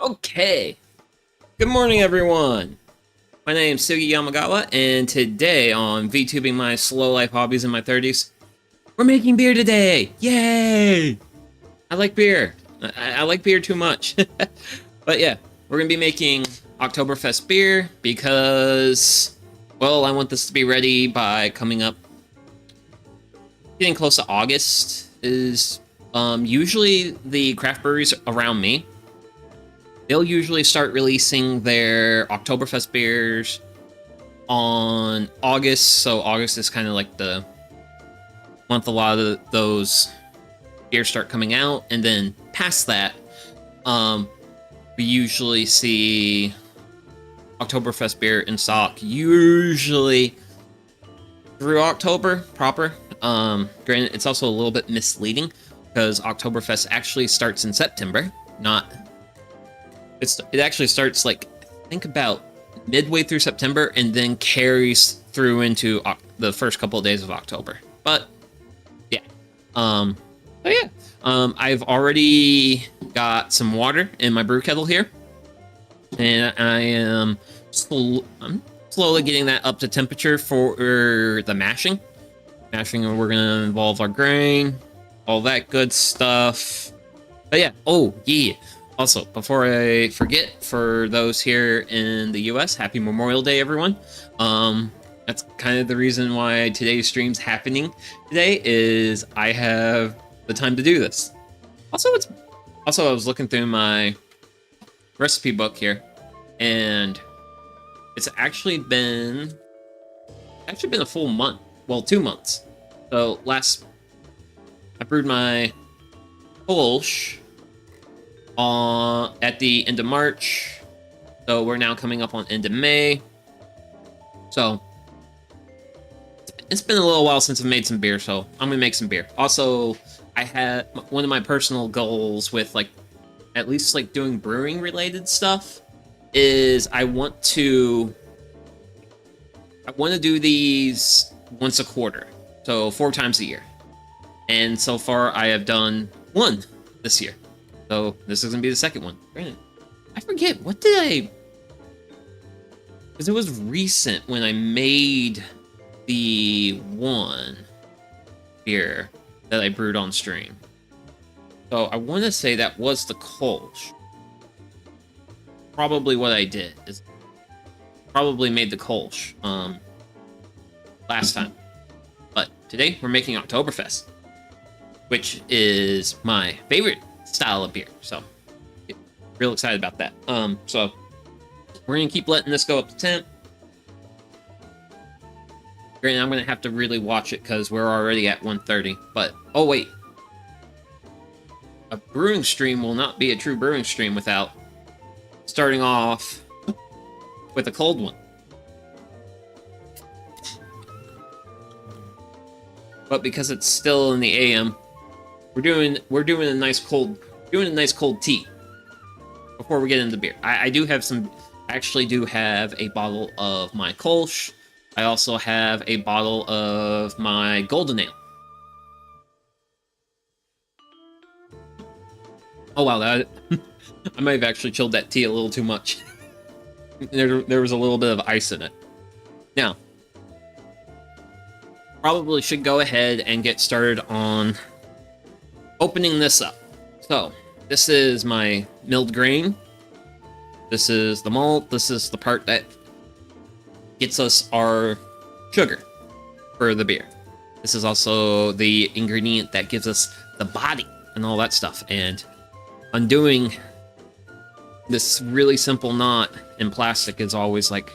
Okay, good morning everyone. My name is Sugi Yamagawa, and today on VTubing my slow life hobbies in my 30s, we're making beer today! Yay! I like beer. I like beer too much. But yeah, we're gonna be making Oktoberfest beer because, well, I want this to be ready by coming up, getting close to August is usually the craft breweries around me. They'll usually start releasing their Oktoberfest beers on August, so August is kind of like the month a lot of those beers start coming out, and then past that, we usually see Oktoberfest beer in stock, usually through October proper. Granted, it's also a little bit misleading, because Oktoberfest actually starts in September, not... It actually starts, like, I think about midway through September and then carries through into the first couple of days of October. But, yeah. I've already got some water in my brew kettle here. And I'm slowly getting that up to temperature for the mashing. Mashing, we're going to involve our grain, all that good stuff. But yeah, oh, yeah. Also, before I forget, for those here in the US, happy Memorial Day, everyone. That's kind of the reason why today's stream's happening today, is I have the time to do this. Also, I was looking through my recipe book here, and it's actually been a full month. Well, 2 months. So I brewed my Kolsch at the end of March, so we're now coming up on end of May. So it's been a little while since I've made some beer, so I'm gonna make some beer. Also, I had one of my personal goals with, like, at least, like, doing brewing related stuff is I want to do these once a quarter, so 4 times a year. And so far I have done 1 this year. So this is gonna be the second one. Granted, I forget, what did I... Because it was recent when I made the one beer that I brewed on stream. So I want to say that was the Kolsch. Probably what I did is probably made the Kolsch last time. But today we're making Oktoberfest, which is my favorite style of beer, so real excited about that. So we're gonna keep letting this go up to temp. Granted, I'm gonna have to really watch it because we're already at 1:30. But oh wait, a brewing stream will not be a true brewing stream without starting off with a cold one. But because it's still in the AM, we're doing a nice cold tea before we get into beer. I actually do have a bottle of my Kolsch. I also have a bottle of my Golden Ale. Oh wow, I might have actually chilled that tea a little too much. There was a little bit of ice in it. Now, probably should go ahead and get started on opening this up. So, this is my milled grain. This is the malt. This is the part that gets us our sugar for the beer. This is also the ingredient that gives us the body and all that stuff. And undoing this really simple knot in plastic is always, like,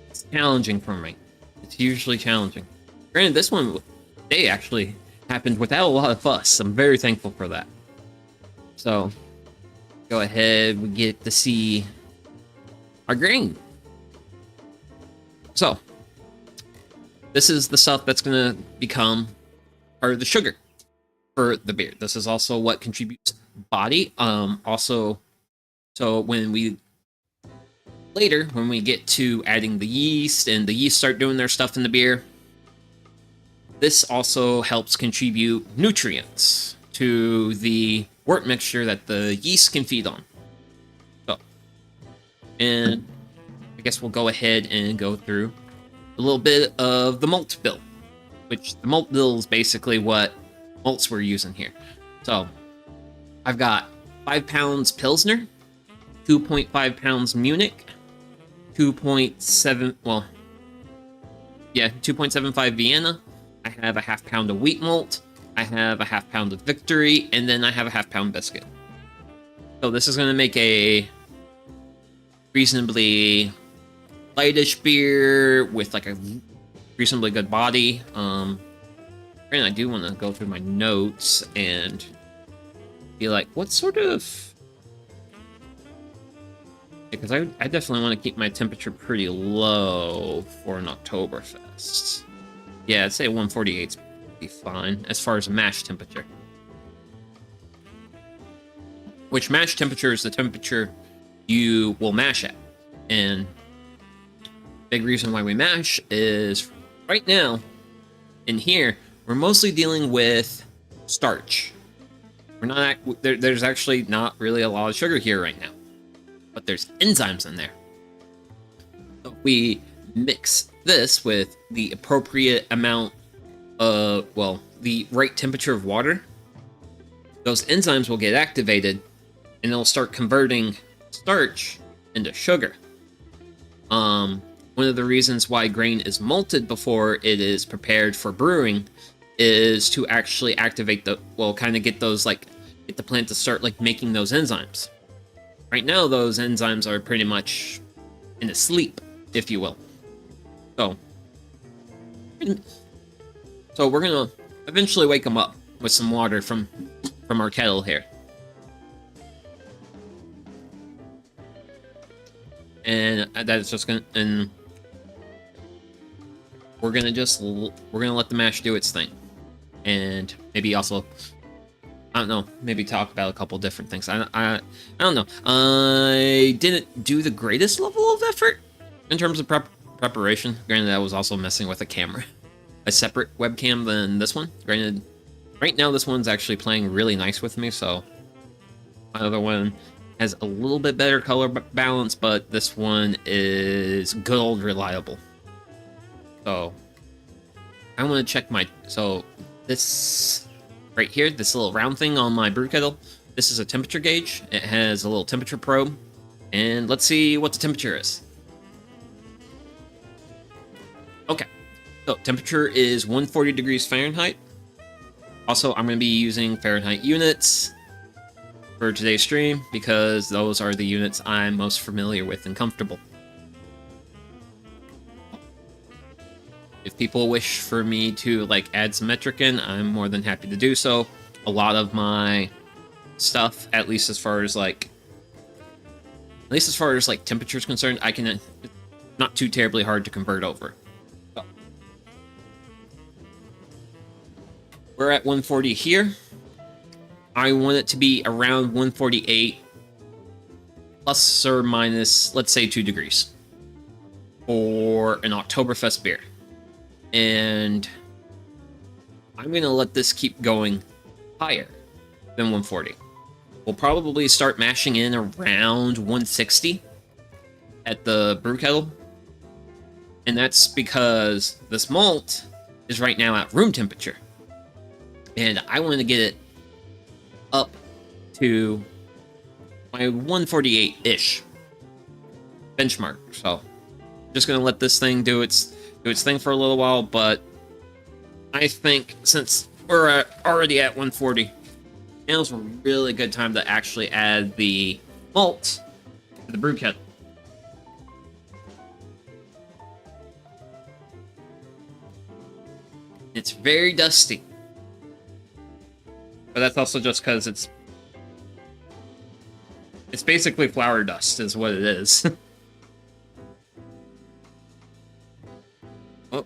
it's challenging for me. It's usually challenging. Granted, this one, they actually happened without a lot of fuss. I'm very thankful for that. So, go ahead, we get to see our grain. So, this is the stuff that's going to become part of the sugar for the beer. This is also what contributes body. Also, so when we get to adding the yeast and the yeast start doing their stuff in the beer, this also helps contribute nutrients to the wort mixture that the yeast can feed on. And I guess we'll go ahead and go through a little bit of the malt bill, which the malt bill is basically what malts we're using here. So I've got 5 pounds Pilsner, 2.5 pounds Munich, 2.75 Vienna. I have a half pound of wheat malt. I have a half pound of Victory, and then I have a half pound biscuit. So this is going to make a reasonably lightish beer with like a reasonably good body. And I do want to go through my notes and be like, what sort of... Because I definitely want to keep my temperature pretty low for an Oktoberfest. Yeah, I'd say 148 would be fine as far as mash temperature. Which mash temperature is the temperature you will mash at. And big reason why we mash is right now in here we're mostly dealing with starch. We're not there's actually not really a lot of sugar here right now, but there's enzymes in there. So we mix this with the appropriate amount of, well, the right temperature of water. Those enzymes will get activated and it'll start converting starch into sugar. One of the reasons why grain is malted before it is prepared for brewing is to actually activate the, well, kind of get those, like, get the plant to start, like, making those enzymes. Right now, those enzymes are pretty much in a sleep, if you will. So we're gonna eventually wake them up with some water from our kettle here. And that's just gonna, and we're gonna let the mash do its thing. And maybe also, I don't know, maybe talk about a couple different things. I don't know. I didn't do the greatest level of effort in terms of preparation. Granted, I was also messing with a camera, a separate webcam than this one. Granted, right now this one's actually playing really nice with me, so my other one has a little bit better color balance, but this one is good old reliable. So I want to check my, so this right here, this little round thing on my brew kettle, this is a temperature gauge. It has a little temperature probe, and let's see what the temperature is. Okay, so temperature is 140 degrees Fahrenheit. Also, I'm going to be using Fahrenheit units for today's stream because those are the units I'm most familiar with and comfortable. If people wish for me to, like, add some metric in, I'm more than happy to do so. A lot of my stuff, at least as far as temperature is concerned, I can, not too terribly hard to convert over. So, we're at 140 here. I want it to be around 148 plus or minus, let's say, 2 degrees for an Oktoberfest beer. And I'm going to let this keep going higher than 140. We'll probably start mashing in around 160 at the brew kettle. And that's because this malt is right now at room temperature. And I want to get it up to my 148-ish benchmark. So just going to let this thing do its thing for a little while, but I think since we're already at 140, now's a really good time to actually add the malt to the brew kettle. It's very dusty, but that's also just because it's basically flour dust is what it is. Oh.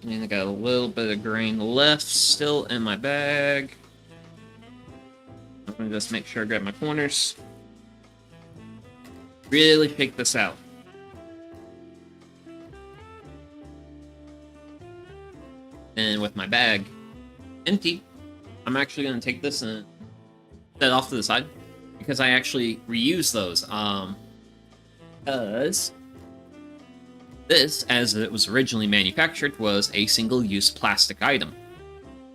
And I got a little bit of grain left still in my bag. I'm gonna just make sure I grab my corners. Really shake this out. And with my bag empty, I'm actually going to take this and set it off to the side because I actually reuse those. Because this, as it was originally manufactured, was a single-use plastic item.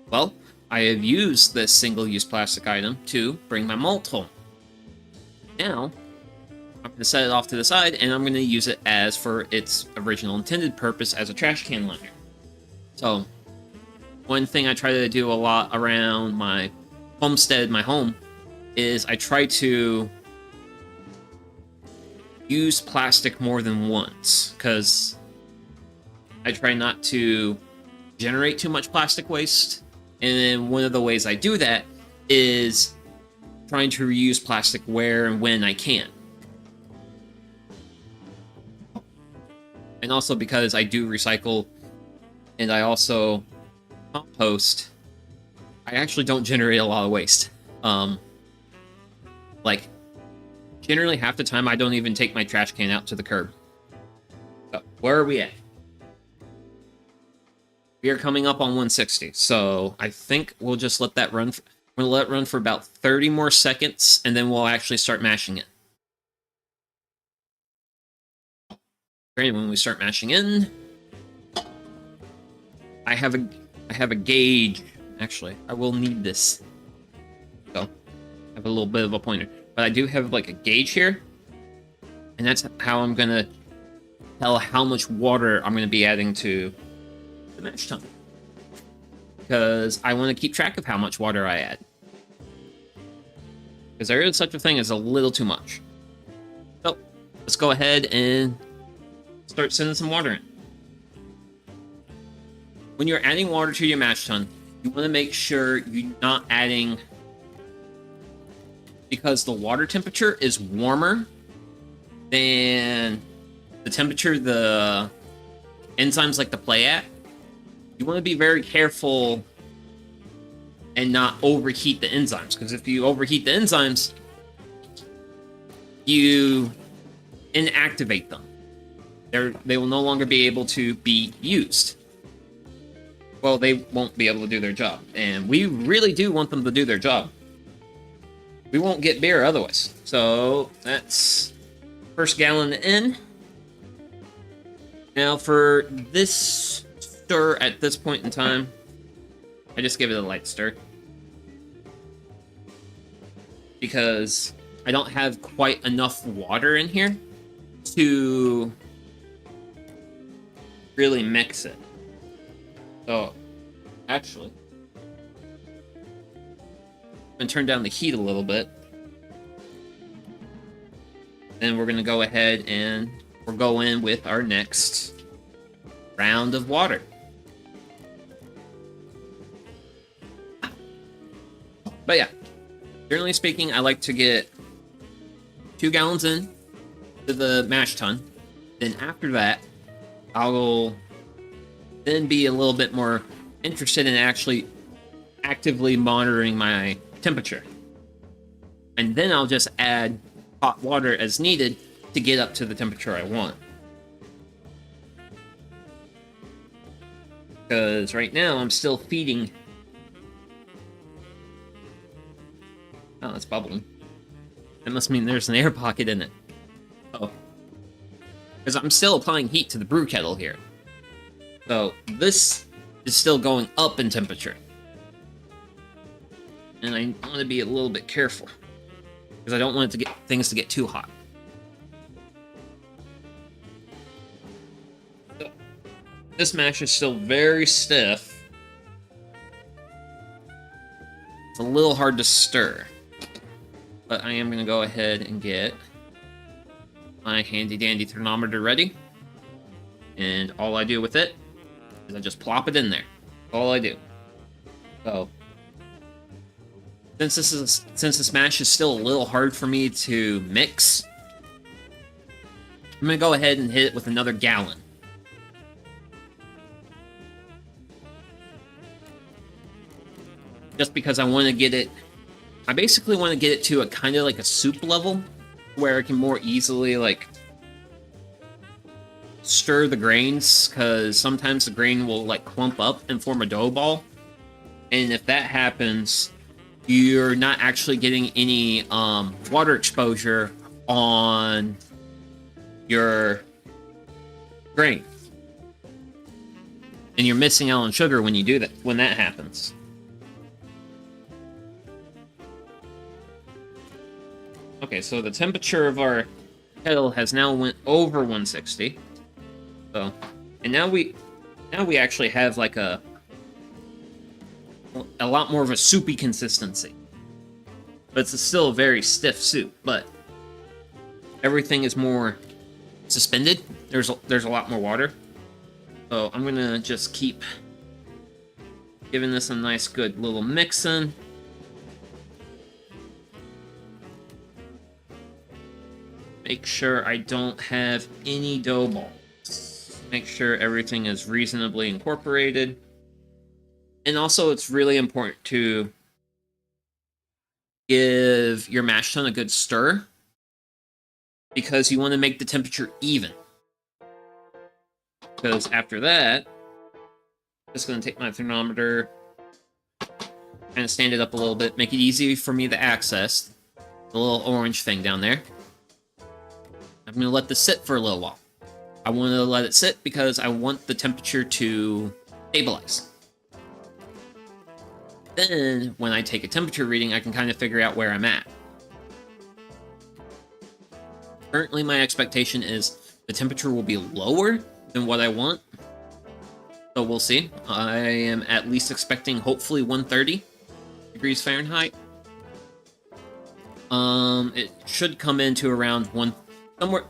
Well, I have used this single-use plastic item to bring my malt home. Now, I'm going to set it off to the side, and I'm going to use it as for its original intended purpose as a trash can liner. So, one thing I try to do a lot around my homestead, my home, is I try to use plastic more than once, because I try not to generate too much plastic waste. And then one of the ways I do that is trying to reuse plastic where and when I can. And also because I do recycle and I also compost, I actually don't generate a lot of waste. Like, generally half the time I don't even take my trash can out to the curb. So, where are we at? We are coming up on 160, so I think we'll just let that run. We'll let it run for about 30 more seconds, and then we'll actually start mashing it. Great, when we start mashing in, I have a gauge. Actually, I will need this. So, I have a little bit of a pointer. But I do have, like, a gauge here. And that's how I'm going to tell how much water I'm going to be adding to the mash tun. Because I want to keep track of how much water I add. Because there is such a thing as a little too much. So, let's go ahead and start sending some water in. When you're adding water to your mash tun, you want to make sure you're not adding, because the water temperature is warmer than the temperature the enzymes like to play at. You want to be very careful and not overheat the enzymes, because if you overheat the enzymes, you inactivate them. They will no longer be able to be used. Well, they won't be able to do their job, and we really do want them to do their job. We won't get beer otherwise. So that's first gallon in. Now for this stir at this point in time, I just give it a light stir. Because I don't have quite enough water in here to really mix it. So, actually, I'm going to turn down the heat a little bit. Then we're going to go ahead and we'll go in with our next round of water. But yeah, generally speaking, I like to get 2 gallons in to the mash tun. Then after that, I'll then be a little bit more interested in actually actively monitoring my temperature. And then I'll just add hot water as needed to get up to the temperature I want. Because right now I'm still feeding. Oh, it's bubbling. That must mean there's an air pocket in it. Oh. Because I'm still applying heat to the brew kettle here. So this is still going up in temperature. And I want to be a little bit careful, because I don't want it to get things to get too hot. So, this mash is still very stiff. It's a little hard to stir. But I am going to go ahead and get my handy dandy thermometer ready. And all I do with it is I just plop it in there. All I do. So, since this mash is still a little hard for me to mix, I'm gonna go ahead and hit it with another gallon. Just because I want to get it, I basically want to get it to a kind of like a soup level, where it can more easily like stir the grains, because sometimes the grain will like clump up and form a dough ball. And if that happens, you're not actually getting any water exposure on your grain. And you're missing out on sugar when you do that, when that happens. Okay, so the temperature of our kettle has now went over 160. So, and now we actually have like a lot more of a soupy consistency. But it's still a very stiff soup, but everything is more suspended. There's a lot more water. So I'm gonna just keep giving this a nice good little mixin'. Make sure I don't have any dough balls. Make sure everything is reasonably incorporated. And also, it's really important to give your mash tun a good stir, because you want to make the temperature even. Because after that, I'm just going to take my thermometer, kind of stand it up a little bit, make it easy for me to access the little orange thing down there. I'm going to let this sit for a little while. I want to let it sit because I want the temperature to stabilize. Then, when I take a temperature reading, I can kind of figure out where I'm at. Currently, my expectation is the temperature will be lower than what I want. So we'll see. I am at least expecting, hopefully, 130 degrees Fahrenheit. It should come into around somewhere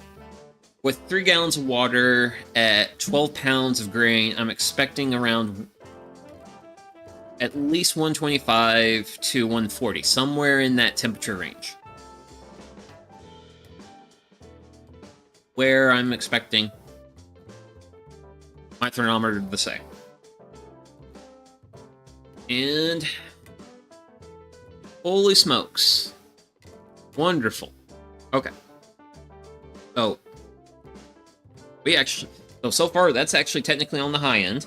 with 3 gallons of water at 12 pounds of grain. I'm expecting around at least 125 to 140, somewhere in that temperature range. Where I'm expecting my thermometer to say. And holy smokes. Wonderful. Okay. So so far that's actually technically on the high end.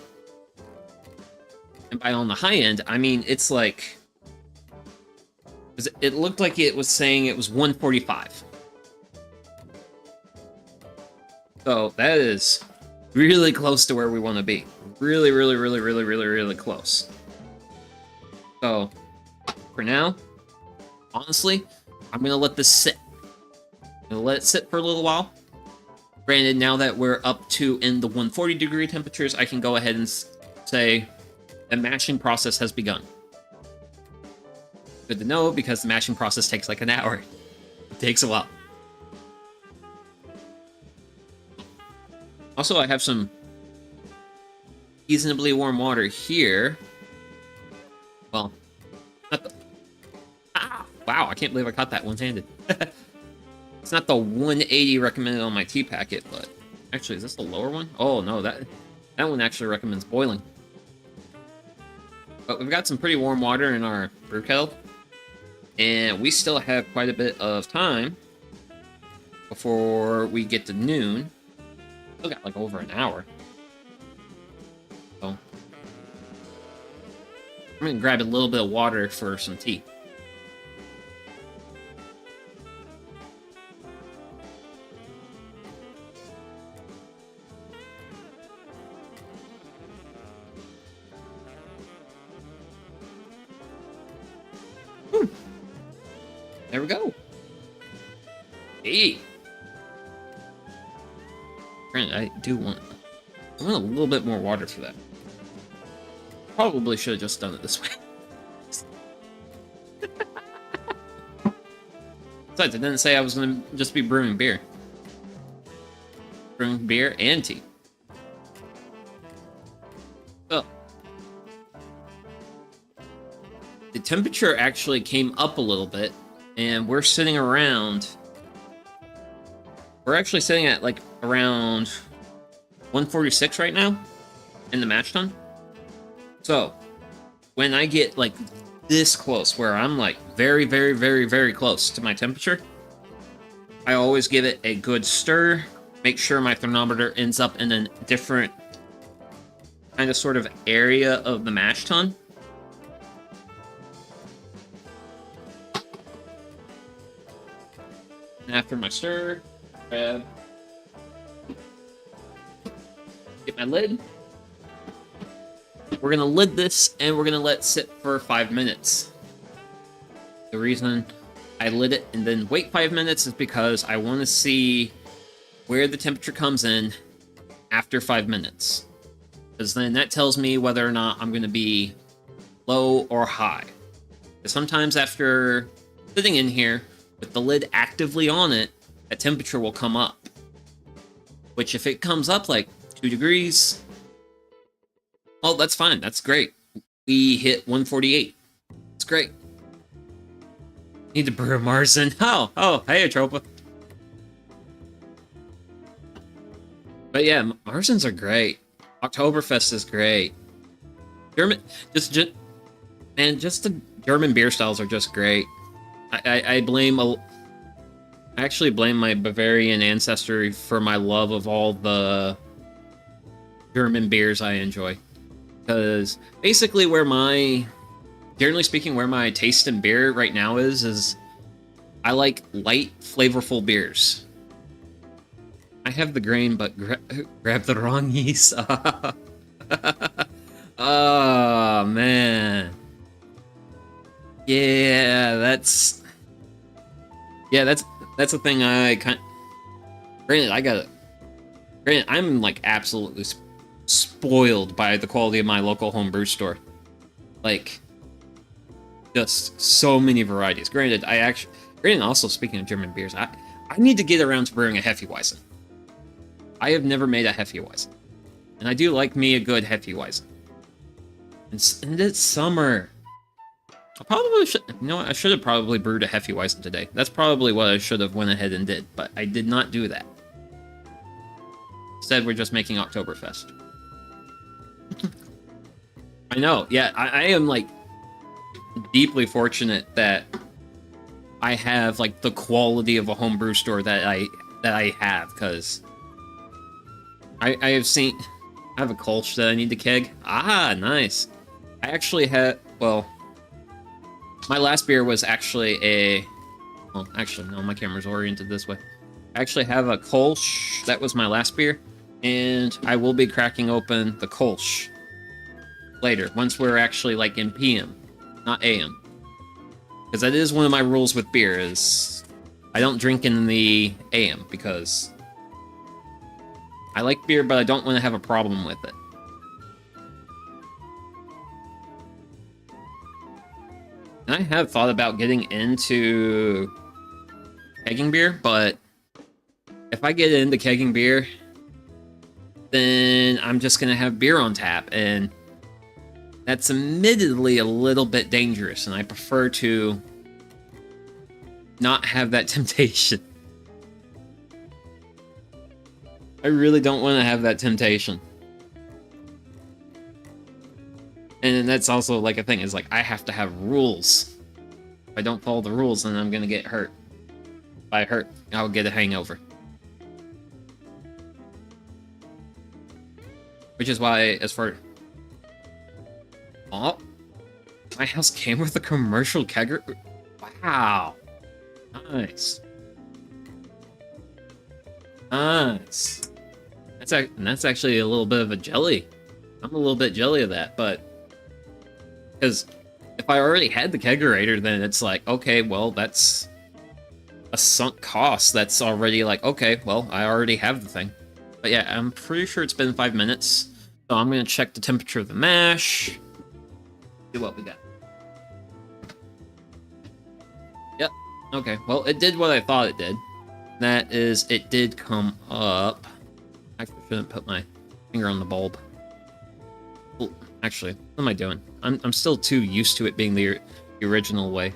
And by on the high end, I mean it's like, it looked like it was saying it was 145. So that is really close to where we want to be. Really, really, really, really, really, really close. So for now, honestly, I'm going to let this sit. I'm going to let it sit for a little while. Granted, now that we're up to in the 140 degree temperatures, I can go ahead and say the mashing process has begun. Good to know, because the mashing process takes like an hour. It takes a while. Also, I have some reasonably warm water here. Well, not the... Wow, I can't believe I caught that one-handed. It's not the 180 recommended on my tea packet, but... Actually, is this the lower one? Oh, no, that one actually recommends boiling. But we've got some pretty warm water in our brew kettle. And we still have quite a bit of time before we get to noon. Still got like over an hour. So I'm gonna grab a little bit of water for some tea. There we go. Hey. I want a little bit more water for that. Probably should have just done it this way. Besides, I didn't say I was going to just be brewing beer. Brewing beer and tea. So, the temperature actually came up a little bit, and we're sitting around... We're actually sitting at like around 146 right now in the mash tun. So when I get like this close, where I'm like very, very, very, very close to my temperature, I always give it a good stir. Make sure my thermometer ends up in a different kind of sort of area of the mash tun. And after my stir, grab, get my lid. We're gonna lid this and we're gonna let it sit for 5 minutes. The reason I lit it and then wait 5 minutes is because I want to see where the temperature comes in after 5 minutes. Because then that tells me whether or not I'm going to be low or high. Because sometimes after sitting in here with the lid actively on it, that temperature will come up. Which if it comes up like 2 degrees, oh, that's fine. That's great. We hit 148. It's great. Need to brew a Marzen. Oh, hey, Atropa. But yeah, Marzens are great. Oktoberfest is great. The German beer styles are just great. I actually blame my Bavarian ancestry for my love of all the German beers I enjoy. Because basically generally speaking, where my taste in beer right now is I like light, flavorful beers. I have the grain, but grab the wrong yeast. Oh, man. Yeah, that's a thing granted, I'm like absolutely spoiled by the quality of my local homebrew store. Like, just so many varieties. Granted, also speaking of German beers, I need to get around to brewing a Hefeweizen. I have never made a Hefeweizen, and I do like me a good Hefeweizen. And it's summer. I probably should. You know what? I should have probably brewed a Hefeweizen today. That's probably what I should have went ahead and did, but I did not do that. Instead, we're just making Oktoberfest. I know. Yeah, I am like deeply fortunate that I have like the quality of a homebrew store that I have, because I have a Kolsch that I need to keg. Ah, nice. I actually had, well, my last beer was actually actually no, my camera's oriented this way. I actually have a Kolsch. That was my last beer, and I will be cracking open the Kolsch later, once we're actually like in PM, not AM. Because that is one of my rules with beer, is I don't drink in the AM, because I like beer, but I don't want to have a problem with it. And I have thought about getting into kegging beer, but if I get into kegging beer, then I'm just going to have beer on tap, and that's admittedly a little bit dangerous, and I prefer to not have that temptation. I really don't want to have that temptation. And that's also like a thing, is like I have to have rules. If I don't follow the rules, then I'm gonna get hurt. If I hurt, I'll get a hangover. Which is why, as for... Oh! My house came with a commercial kegger? Wow! Nice. Nice. That's actually a little bit of a jelly. I'm a little bit jelly of that, but... Because if I already had the kegerator, then it's like, okay, well, that's a sunk cost. That's already like, okay, well, I already have the thing. But yeah, I'm pretty sure it's been 5 minutes. So I'm going to check the temperature of the mash. See what we got. Yep. Okay, well, it did what I thought it did. That is, it did come up. I shouldn't put my finger on the bulb. Well, actually, what am I doing? I'm still too used to it being the original way.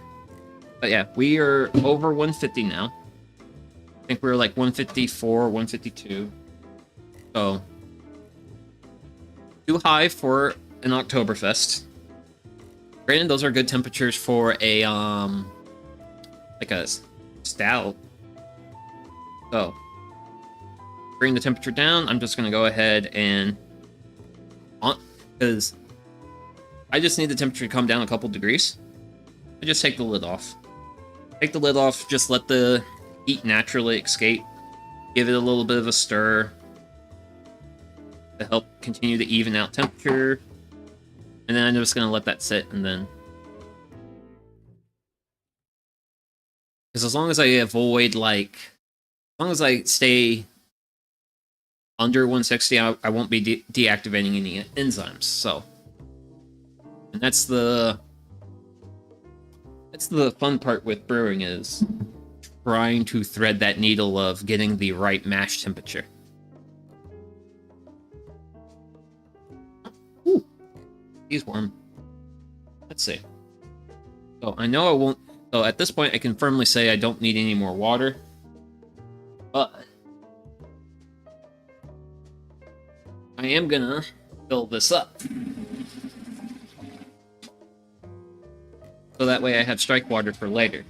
But yeah, we are over 150 now. I think we're like 154, 152. So, too high for an Oktoberfest. Granted, those are good temperatures for a like a stout. So, bring the temperature down. I'm just gonna go ahead and because I just need the temperature to come down a couple degrees. I just take the lid off. Take the lid off, just let the heat naturally escape. Give it a little bit of a stir to help continue to even out temperature. And then I'm just going to let that sit, and then... Because as long as I avoid, like... As long as I stay under 160, I won't be deactivating any enzymes, so... And that's the fun part with brewing, is trying to thread that needle of getting the right mash temperature. Ooh, he's warm. Let's see. So I know I won't... So at this point, I can firmly say I don't need any more water. But I am gonna fill this up. So that way I have strike water for later.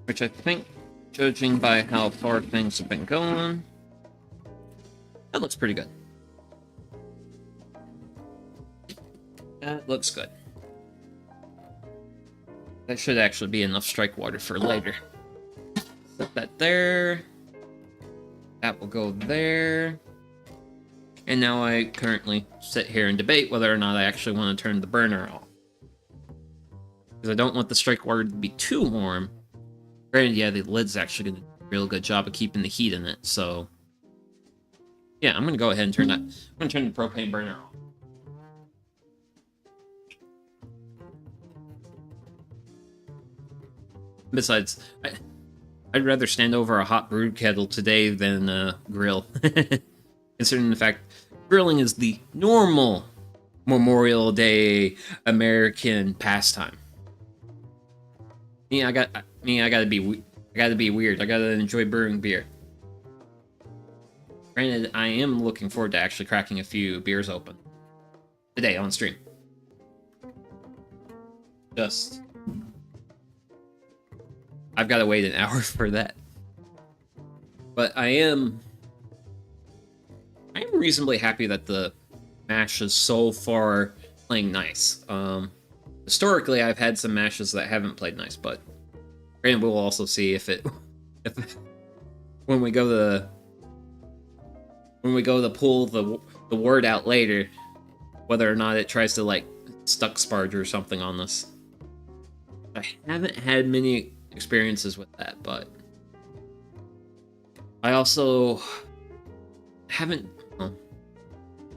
Which I think, judging by how far things have been going, that looks pretty good. That looks good. That should actually be enough strike water for later. Set that there. That will go there. And now I currently sit here and debate whether or not I actually want to turn the burner off. Because I don't want the strike water to be too warm. Granted, yeah, the lid's actually going to do a real good job of keeping the heat in it, so... Yeah, I'm going to go ahead and turn that... I'm going to turn the propane burner off. Besides, I'd rather stand over a hot brew kettle today than grill. Considering the fact grilling is the normal Memorial Day American pastime. I gotta be weird. I gotta enjoy brewing beer. Granted, I am looking forward to actually cracking a few beers open today on stream. I've got to wait an hour for that. But I am reasonably happy that the mash is so far playing nice. Historically, I've had some mashes that haven't played nice, but granted, we'll also see if when we go to pull the word out later, whether or not it tries to like stuck sparge or something on this. I haven't had many experiences with that, but I also haven't,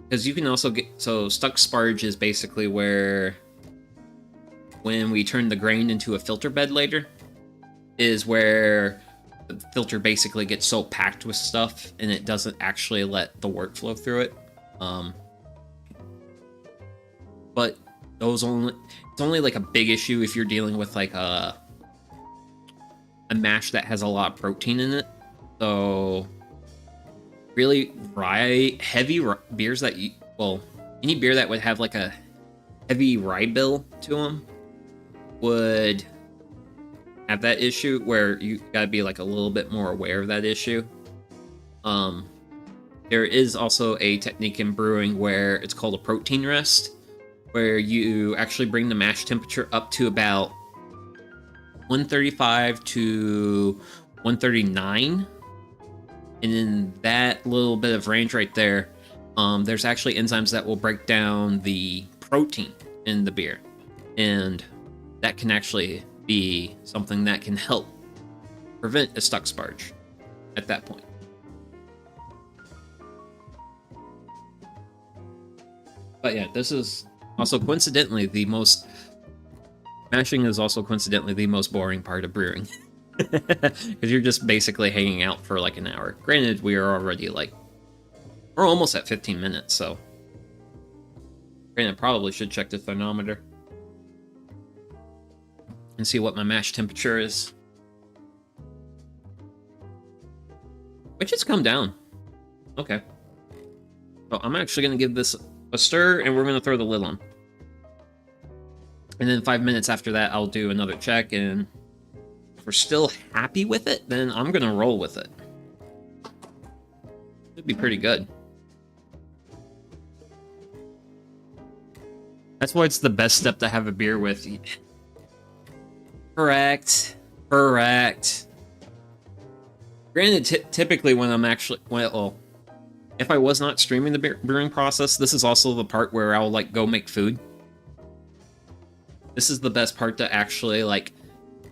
because you can also get, so stuck sparge is basically where when we turn the grain into a filter bed later is where the filter basically gets so packed with stuff and it doesn't actually let the wort flow through it. But it's only like a big issue if you're dealing with like a mash that has a lot of protein in it. So really heavy beers that any beer that would have like a heavy rye bill to them would have that issue where you gotta be like a little bit more aware of that issue. There is also a technique in brewing where it's called a protein rest, where you actually bring the mash temperature up to about 135 to 139, and in that little bit of range right there, there's actually enzymes that will break down the protein in the beer, and that can actually be something that can help prevent a stuck sparge at that point. But yeah, this is also coincidentally mashing is also coincidentally the most boring part of brewing. Because you're just basically hanging out for like an hour. Granted, we are already we're almost at 15 minutes, so. Granted, probably should check the thermometer and see what my mash temperature is. Which has come down. Okay. So I'm actually going to give this a stir, and we're going to throw the lid on. And then 5 minutes after that, I'll do another check, and if we're still happy with it, then I'm going to roll with it. It'd be pretty good. That's why it's the best step to have a beer with. Correct. Correct. Granted, typically when I'm actually... Well, if I was not streaming the brewing process, this is also the part where I'll, like, go make food. This is the best part to actually, like,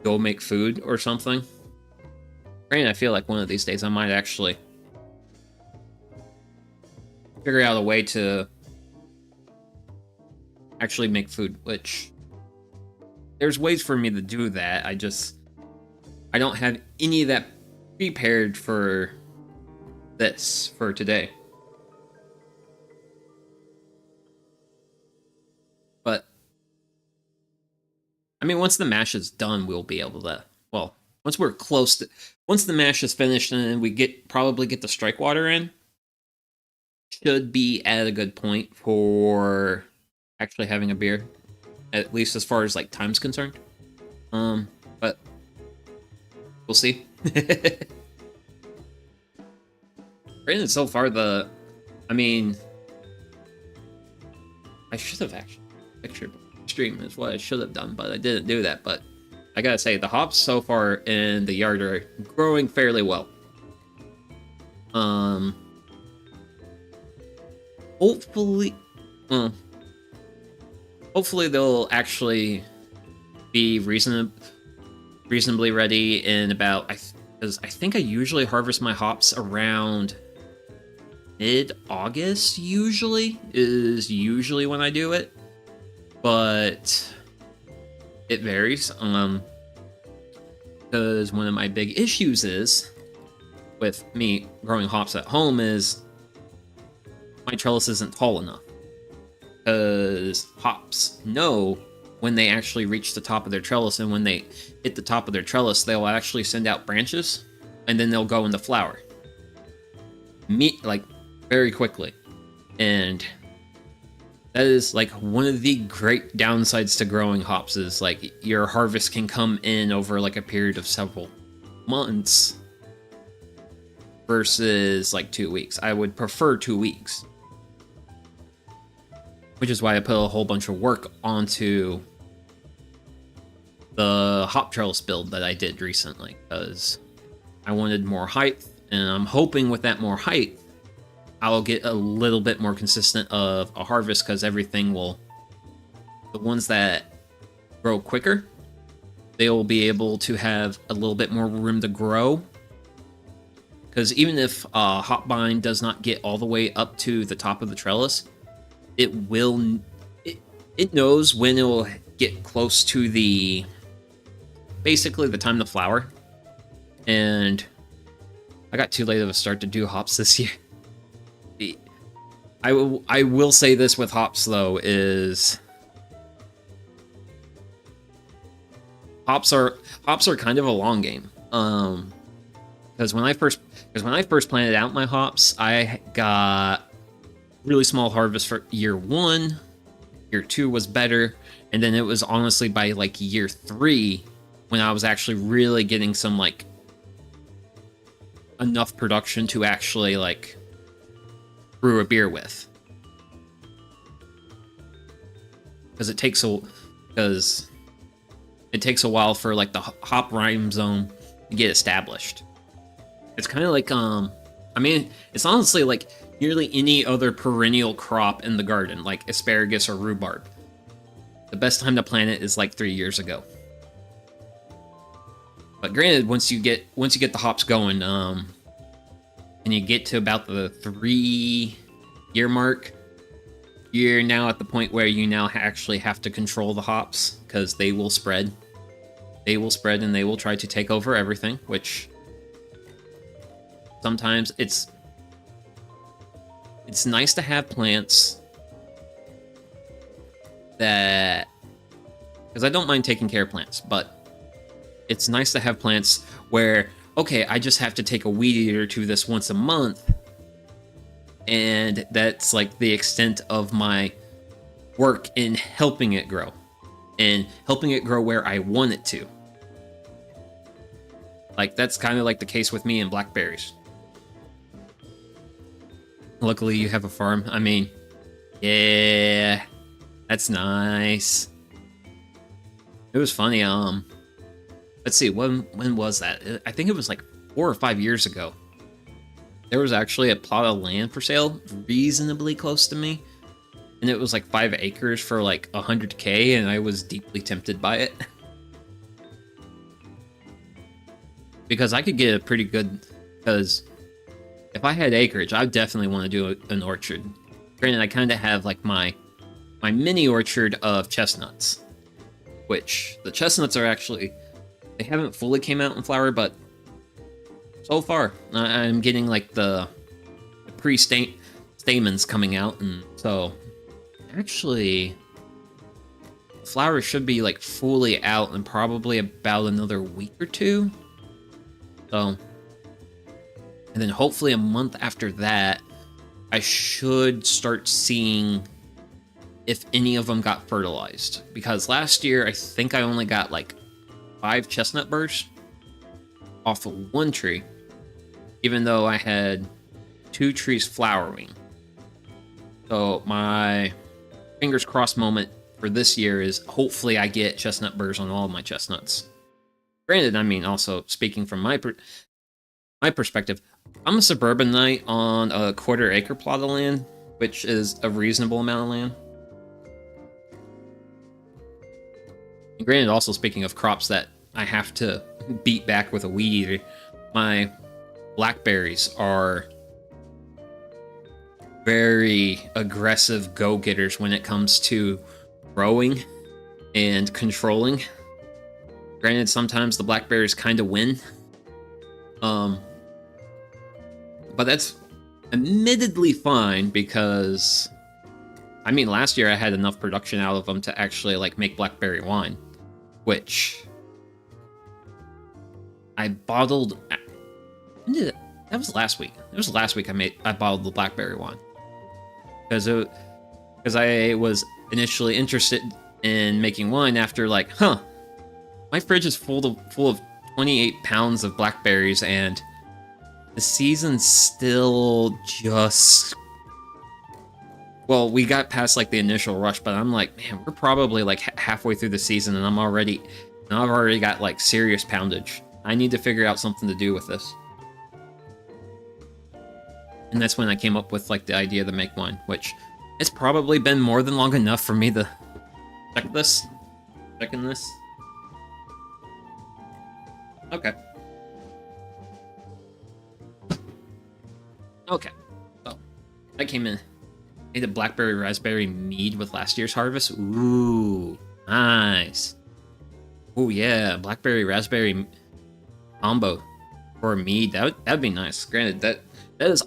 go make food or something. Granted, I feel like one of these days I might actually figure out a way to actually make food, which there's ways for me to do that. I don't have any of that prepared for this, for today. But I mean, once the mash is done, we'll be able to, well, once we're close to, once the mash is finished and then we probably get the strike water in, should be at a good point for actually having a beer, at least as far as like time's concerned. But we'll see. Granted, so far I mean, I should have actually pictured stream is what I should have done, but I didn't do that. But I gotta say, the hops so far in the yard are growing fairly well. Hopefully, hopefully they'll actually be reasonably ready in about, because I think I usually harvest my hops around mid-August. Usually when I do it, but it varies. Because one of my big issues is with me growing hops at home is my trellis isn't tall enough. Because hops know when they actually reach the top of their trellis, and when they hit the top of their trellis, they'll actually send out branches, and then they'll go into flower. Like, very quickly. And that is, like, one of the great downsides to growing hops is, like, your harvest can come in over, like, a period of several months versus, like, 2 weeks. I would prefer 2 weeks. Which is why I put a whole bunch of work onto the hop trellis build that I did recently, because I wanted more height, and I'm hoping with that more height, I'll get a little bit more consistent of a harvest, because everything will... The ones that grow quicker, they will be able to have a little bit more room to grow. Because even if hop bind does not get all the way up to the top of the trellis, it will... It knows when it will get close to the... Basically the time to flower. And I got too late of a start to do hops this year. I will say this with hops though, is hops are kind of a long game. Because when I first planted out my hops, I got really small harvest for year 1. Year 2 was better, and then it was honestly by like year 3 when I was actually really getting some like enough production to actually like brew a beer with. Because it takes a while for like the hop rhizome to get established. It's kind of like I mean, it's honestly like nearly any other perennial crop in the garden, like asparagus or rhubarb. The best time to plant it is like 3 years ago. But granted, once you get the hops going, and you get to about the 3-year mark, you're now at the point where you now actually have to control the hops, because they will spread. They will spread and they will try to take over everything, which sometimes it's nice to have plants that, because I don't mind taking care of plants, but it's nice to have plants where, okay, I just have to take a weed eater to this once a month, and that's like the extent of my work in helping it grow, and helping it grow where I want it to. Like, that's kind of like the case with me and blackberries. Luckily, you have a farm. I mean, yeah, That's nice. It was funny. Let's see, when was that? I think it was like 4 or 5 years ago. There was actually a plot of land for sale reasonably close to me, and it was like 5 acres for like 100K, and I was deeply tempted by it. Because I could get a pretty good, because if I had acreage, I definitely want to do an orchard. Granted, I kind of have like my mini orchard of chestnuts, which the chestnuts are actually, they haven't fully came out in flower, but so far I'm getting like the pre-stamens coming out, and so actually flowers should be like fully out in probably about another week or 2. So, and then hopefully a month after that, I should start seeing if any of them got fertilized. Because last year, I think I only got like 5 chestnut burrs off of 1 tree, even though I had 2 trees flowering. So my fingers crossed moment for this year is hopefully I get chestnut burrs on all of my chestnuts. Granted, I mean, also speaking from my perspective, I'm a suburbanite on a 1/4 acre plot of land, which is a reasonable amount of land. And granted, also speaking of crops that I have to beat back with a weed eater, my blackberries are very aggressive go-getters when it comes to growing and controlling. Granted, sometimes the blackberries kind of win. But that's admittedly fine because, I mean, last year I had enough production out of them to actually like make blackberry wine, which I bottled. When did it? That was last week. It was last week I bottled the blackberry wine because I was initially interested in making wine after like, my fridge is full of 28 pounds of blackberries, and the season's still just... Well, we got past like the initial rush, but I'm like, man, we're probably like halfway through the season, and I've already got like serious poundage. I need to figure out something to do with this. And that's when I came up with like the idea to make wine, which it's probably been more than long enough for me to check this. Checking this. Okay. Okay. So, I came in. Made a blackberry raspberry mead with last year's harvest. Ooh, nice. Oh yeah, blackberry raspberry combo for a mead. That'd be nice. Granted, that is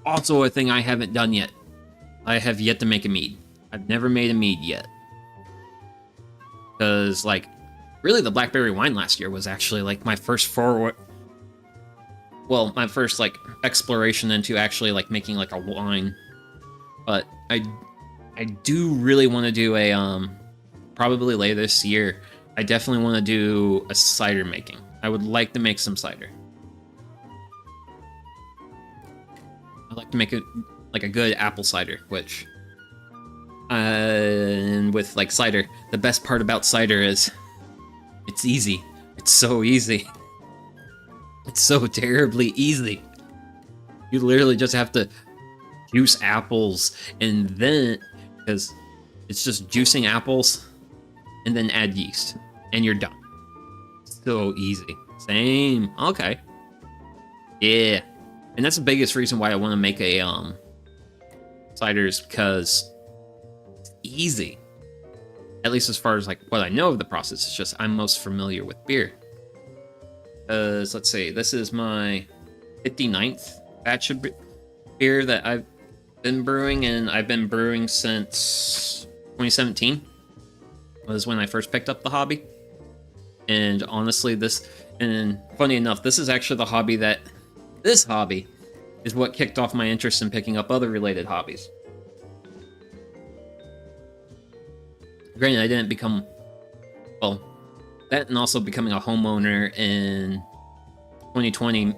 also a thing I haven't done yet. I have yet to make a mead. I've never made a mead yet. Because, like, really the blackberry wine last year was actually, like, my first my first, like, exploration into actually, like, making, like, a wine. But I do really want to do a, probably later this year, I definitely want to do a cider making. I would like to make some cider. I'd like to make it like a good apple cider, which, and with like cider, the best part about cider is it's easy. It's so easy. It's so terribly easy. You literally just have to juice apples, and then, because it's just juicing apples, and then add yeast, and you're done. So easy. Same. Okay. Yeah. And that's the biggest reason why I want to make a cider, is because it's easy. At least as far as like what I know of the process. It's just I'm most familiar with beer. Because let's see, this is my 59th batch of beer that I've been brewing, and I've been brewing since 2017 was when I first picked up the hobby. And honestly, funny enough, this is actually the hobby this hobby is what kicked off my interest in picking up other related hobbies. Granted, I didn't become, well, that and also becoming a homeowner in 2020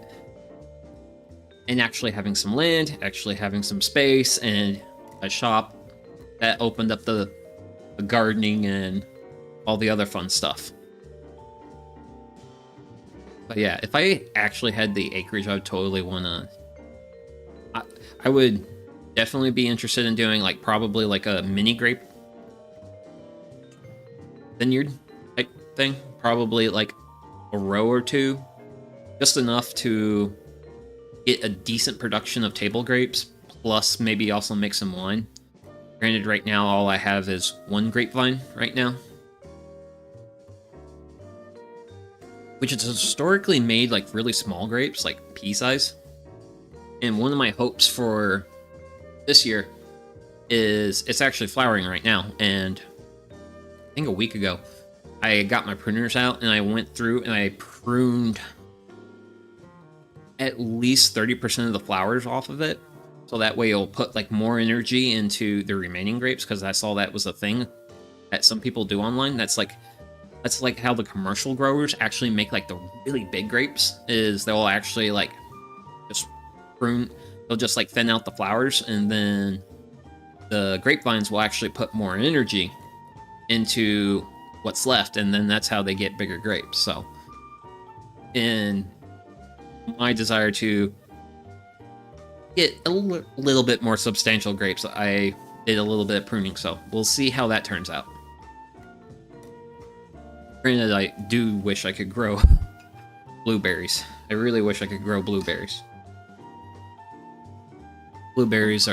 and actually having some land, actually having some space and a shop, that opened up the the gardening and all the other fun stuff. But yeah, if I actually had the acreage, I would totally want to... I would definitely be interested in doing, like, probably, like, a mini grape vineyard type thing. Probably, like, a row or two. Just enough to get a decent production of table grapes, plus maybe also make some wine. Granted, right now, all I have is one grapevine right now, which is historically made like really small grapes, like pea size. And one of my hopes for this year is it's actually flowering right now. And I think a week ago, I got my pruners out and I went through and I pruned at least 30% of the flowers off of it. So that way it'll put like more energy into the remaining grapes, because I saw that was a thing that some people do online. That's like how the commercial growers actually make like the really big grapes, is they'll actually like just prune, they'll just like thin out the flowers, and then the grapevines will actually put more energy into what's left, and then that's how they get bigger grapes. So in my desire to get a little bit more substantial grapes, I did a little bit of pruning, so we'll see how that turns out. Granted, I do wish I could grow blueberries. I really wish I could grow blueberries. Blueberries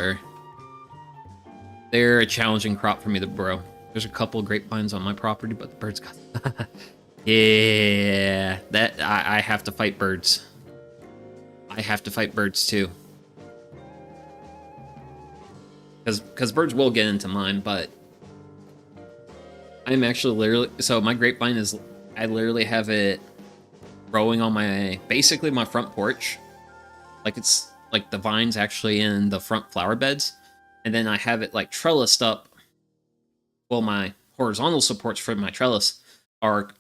they're a challenging crop for me to grow. There's a couple grapevines on my property, but the birds got... Yeah, that I have to fight birds. I have to fight birds too. Because birds will get into mine, but I'm actually literally... So my grapevine is... I literally have it growing on basically my front porch. Like it's... Like the vine's actually in the front flower beds. And then I have it like trellised up. Well, my horizontal supports for my trellis are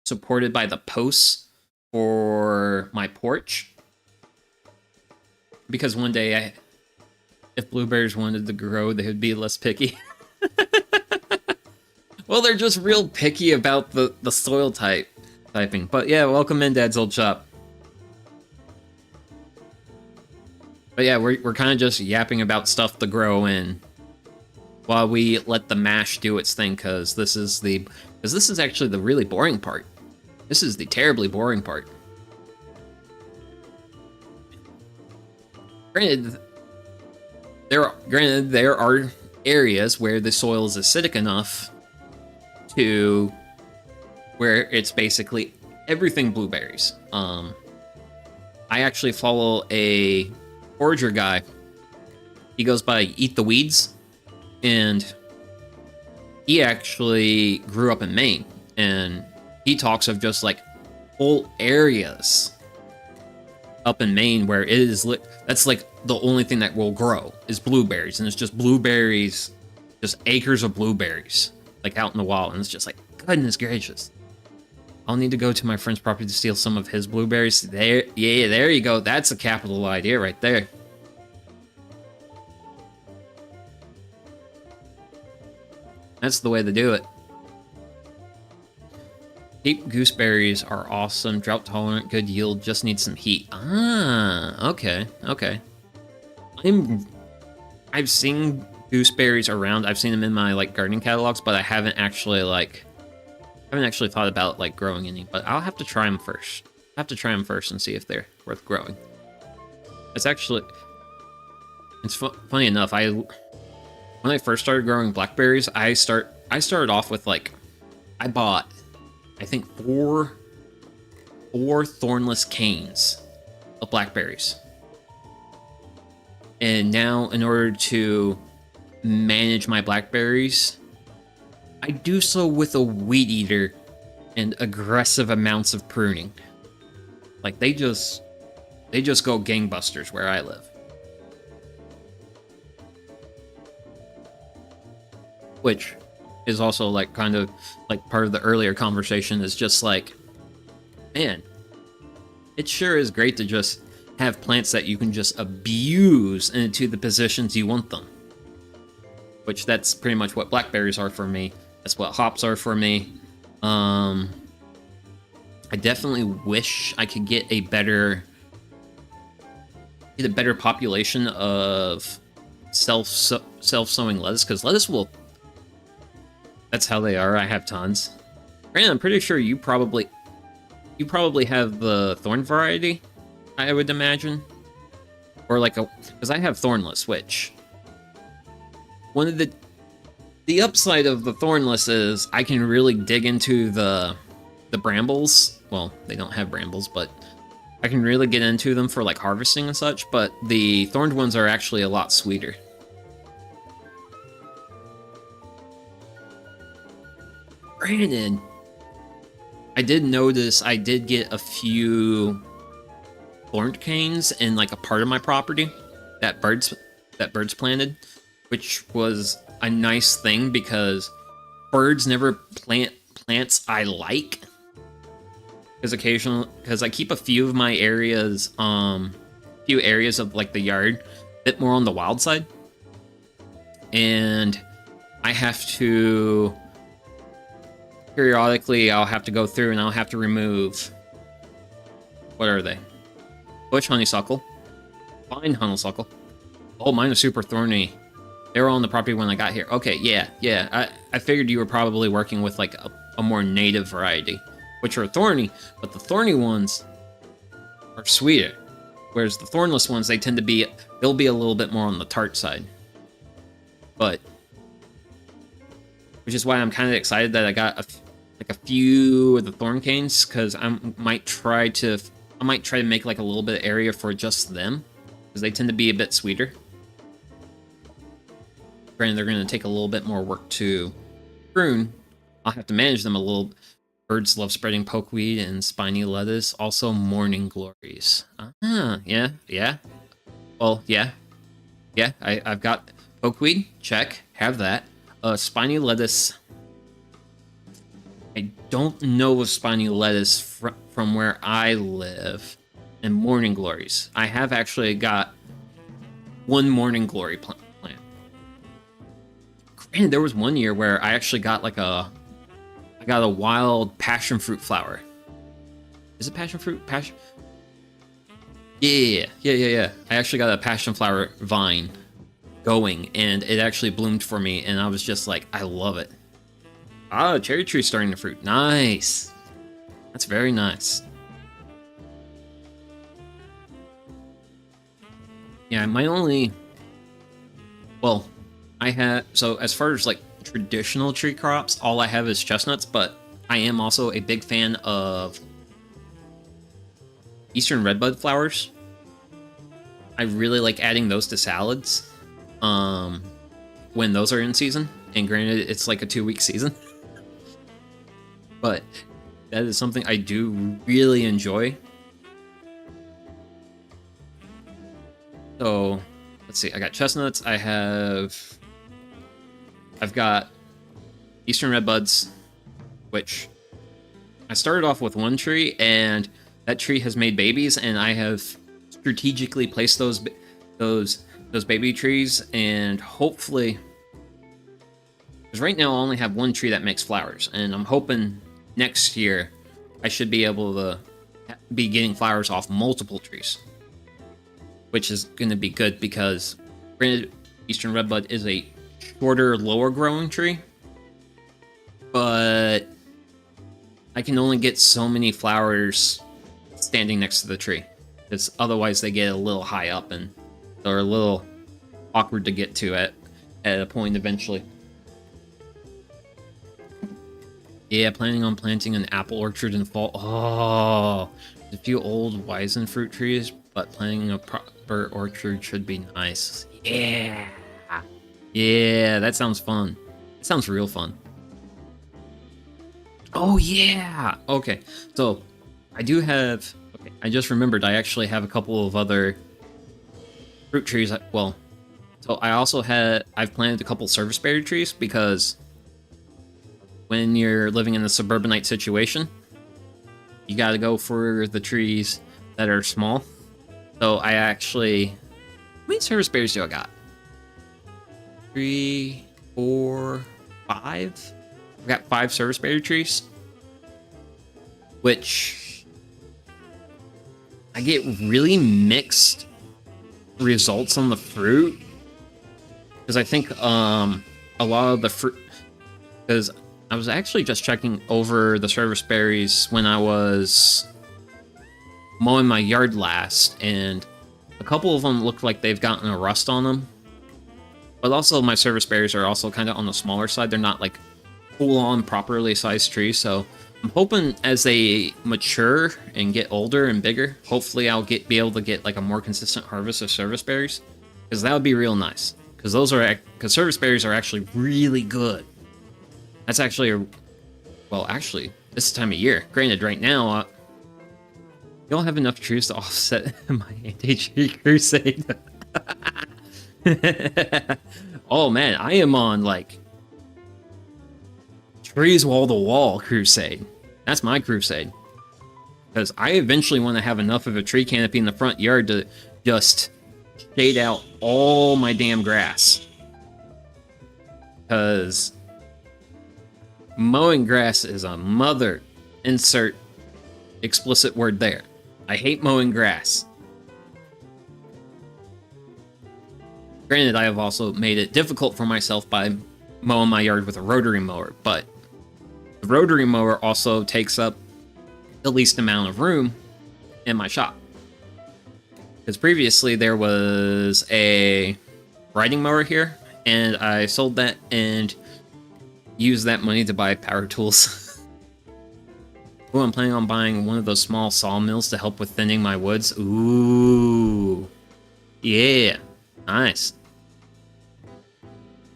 supported by the posts for my porch. Because one day if blueberries wanted to grow, they would be less picky. Well, they're just real picky about the soil typing. But yeah, welcome in, Dad's Old Shop. But yeah, we're kind of just yapping about stuff to grow in while we let the mash do its thing, because this is actually the really boring part. This is the terribly boring part. Granted, there are areas where the soil is acidic enough to where it's basically everything blueberries. I actually follow a forager guy. He goes by Eat the Weeds, and he actually grew up in Maine, and he talks of just like whole areas up in Maine where it is that's like the only thing that will grow is blueberries, and it's just blueberries, just acres of blueberries like out in the wild, and it's just like, goodness gracious. I'll need to go to my friend's property to steal some of his blueberries. There, yeah, there you go. That's a capital idea right there. That's the way to do it. Cape gooseberries are awesome, drought tolerant, good yield, just need some heat. Ah, okay, okay. I've seen gooseberries around. I've seen them in my like gardening catalogs, but I haven't actually thought about like growing any. But I'll have to try them first. I have to try them first and see if they're worth growing. It's funny enough. When I first started growing blackberries, I started off with like, I bought, I think four thornless canes of blackberries. And now, in order to manage my blackberries, I do so with a weed eater and aggressive amounts of pruning. Like they just go gangbusters where I live. Which is also like kind of like part of the earlier conversation, is just like, man, it sure is great to just have plants that you can just abuse into the positions you want them. which that's pretty much what blackberries are for me. That's what hops are for me. I definitely wish I could get a better population of self-sowing lettuce, because lettuce will. That's how they are. I have tons. Brandon, I'm pretty sure you probably have the thorn variety, I would imagine, or like because I have thornless, which one of the upside of the thornless is I can really dig into the brambles. Well, they don't have brambles, but I can really get into them for like harvesting and such, but the thorned ones are actually a lot sweeter. Brandon, I did notice I did get a few thorned canes in like a part of my property that birds planted, which was a nice thing because birds never plant plants I like. Because I keep a few of my areas, few areas of like the yard, a bit more on the wild side, and I have to periodically. I'll have to go through and I'll have to remove. What are they? Bush honeysuckle, vine honeysuckle. Oh, mine are super thorny. They were on the property when I got here. Okay, yeah. I figured you were probably working with like a more native variety, which are thorny, but the thorny ones are sweeter. Whereas the thornless ones, they'll be a little bit more on the tart side. But, which is why I'm kind of excited that I got a few of the thorn canes, because I might try to make like a little bit of area for just them, because they tend to be a bit sweeter. Granted, they're going to take a little bit more work to prune. I'll have to manage them a little. Birds love spreading pokeweed and spiny lettuce. Also, morning glories. Yeah. Well, yeah. I've got pokeweed. Check. Have that. Spiny lettuce. I don't know of spiny lettuce from where I live. And morning glories. I have actually got one morning glory plant. Granted, there was one year where I actually got like I got a wild passion fruit flower. Is it passion fruit? Passion? Yeah. I actually got a passion flower vine going, and it actually bloomed for me, and I was just like, I love it. Ah, cherry tree starting to fruit. Nice. That's very nice. Yeah, my only... Well, so as far as like traditional tree crops, all I have is chestnuts, but I am also a big fan of eastern redbud flowers. I really like adding those to salads when those are in season, and granted it's like a 2-week season, but that is something I do really enjoy. So let's see, I got chestnuts, I've got eastern redbuds, which I started off with one tree, and that tree has made babies, and I have strategically placed those baby trees, and hopefully, because right now I only have one tree that makes flowers, and I'm hoping next year I should be able to be getting flowers off multiple trees, which is going to be good because granted, eastern redbud is a shorter, lower growing tree, but I can only get so many flowers standing next to the tree, because otherwise they get a little high up and they're a little awkward to get to at a point eventually. Yeah, planning on planting an apple orchard in fall. Oh, there's a few old Weizen fruit trees, but planting a proper orchard should be nice. Yeah, that sounds fun. It sounds real fun. Oh, yeah! Okay, so I do have... Okay, I just remembered I actually have a couple of other fruit trees. Well, so I've planted a couple service berry trees, because when you're living in a suburbanite situation, you gotta go for the trees that are small. So I actually... How many service berries do I got? 3, 4, 5. I've got 5 serviceberry trees, which I get really mixed results on the fruit, because I think a lot of the fruit, because I was actually just checking over the serviceberries when I was mowing my yard last, and a couple of them look like they've gotten a rust on them. But also my serviceberries are also kind of on the smaller side. They're not like full-on properly sized trees, so I'm hoping as they mature and get older and bigger, hopefully I'll be able to get like a more consistent harvest of serviceberries, because that would be real nice. Because serviceberries are actually really good. That's actually actually this time of year. Granted, right now you don't have enough trees to offset my anti-tree crusade. Oh man, I am on like trees wall to wall crusade. That's my crusade. Because I eventually want to have enough of a tree canopy in the front yard to just shade out all my damn grass. Because mowing grass is a mother. Insert explicit word there. I hate mowing grass. Granted, I have also made it difficult for myself by mowing my yard with a rotary mower, but the rotary mower also takes up the least amount of room in my shop. Because previously there was a riding mower here, and I sold that and used that money to buy power tools. Ooh, I'm planning on buying one of those small sawmills to help with thinning my woods. Ooh. Yeah. Nice.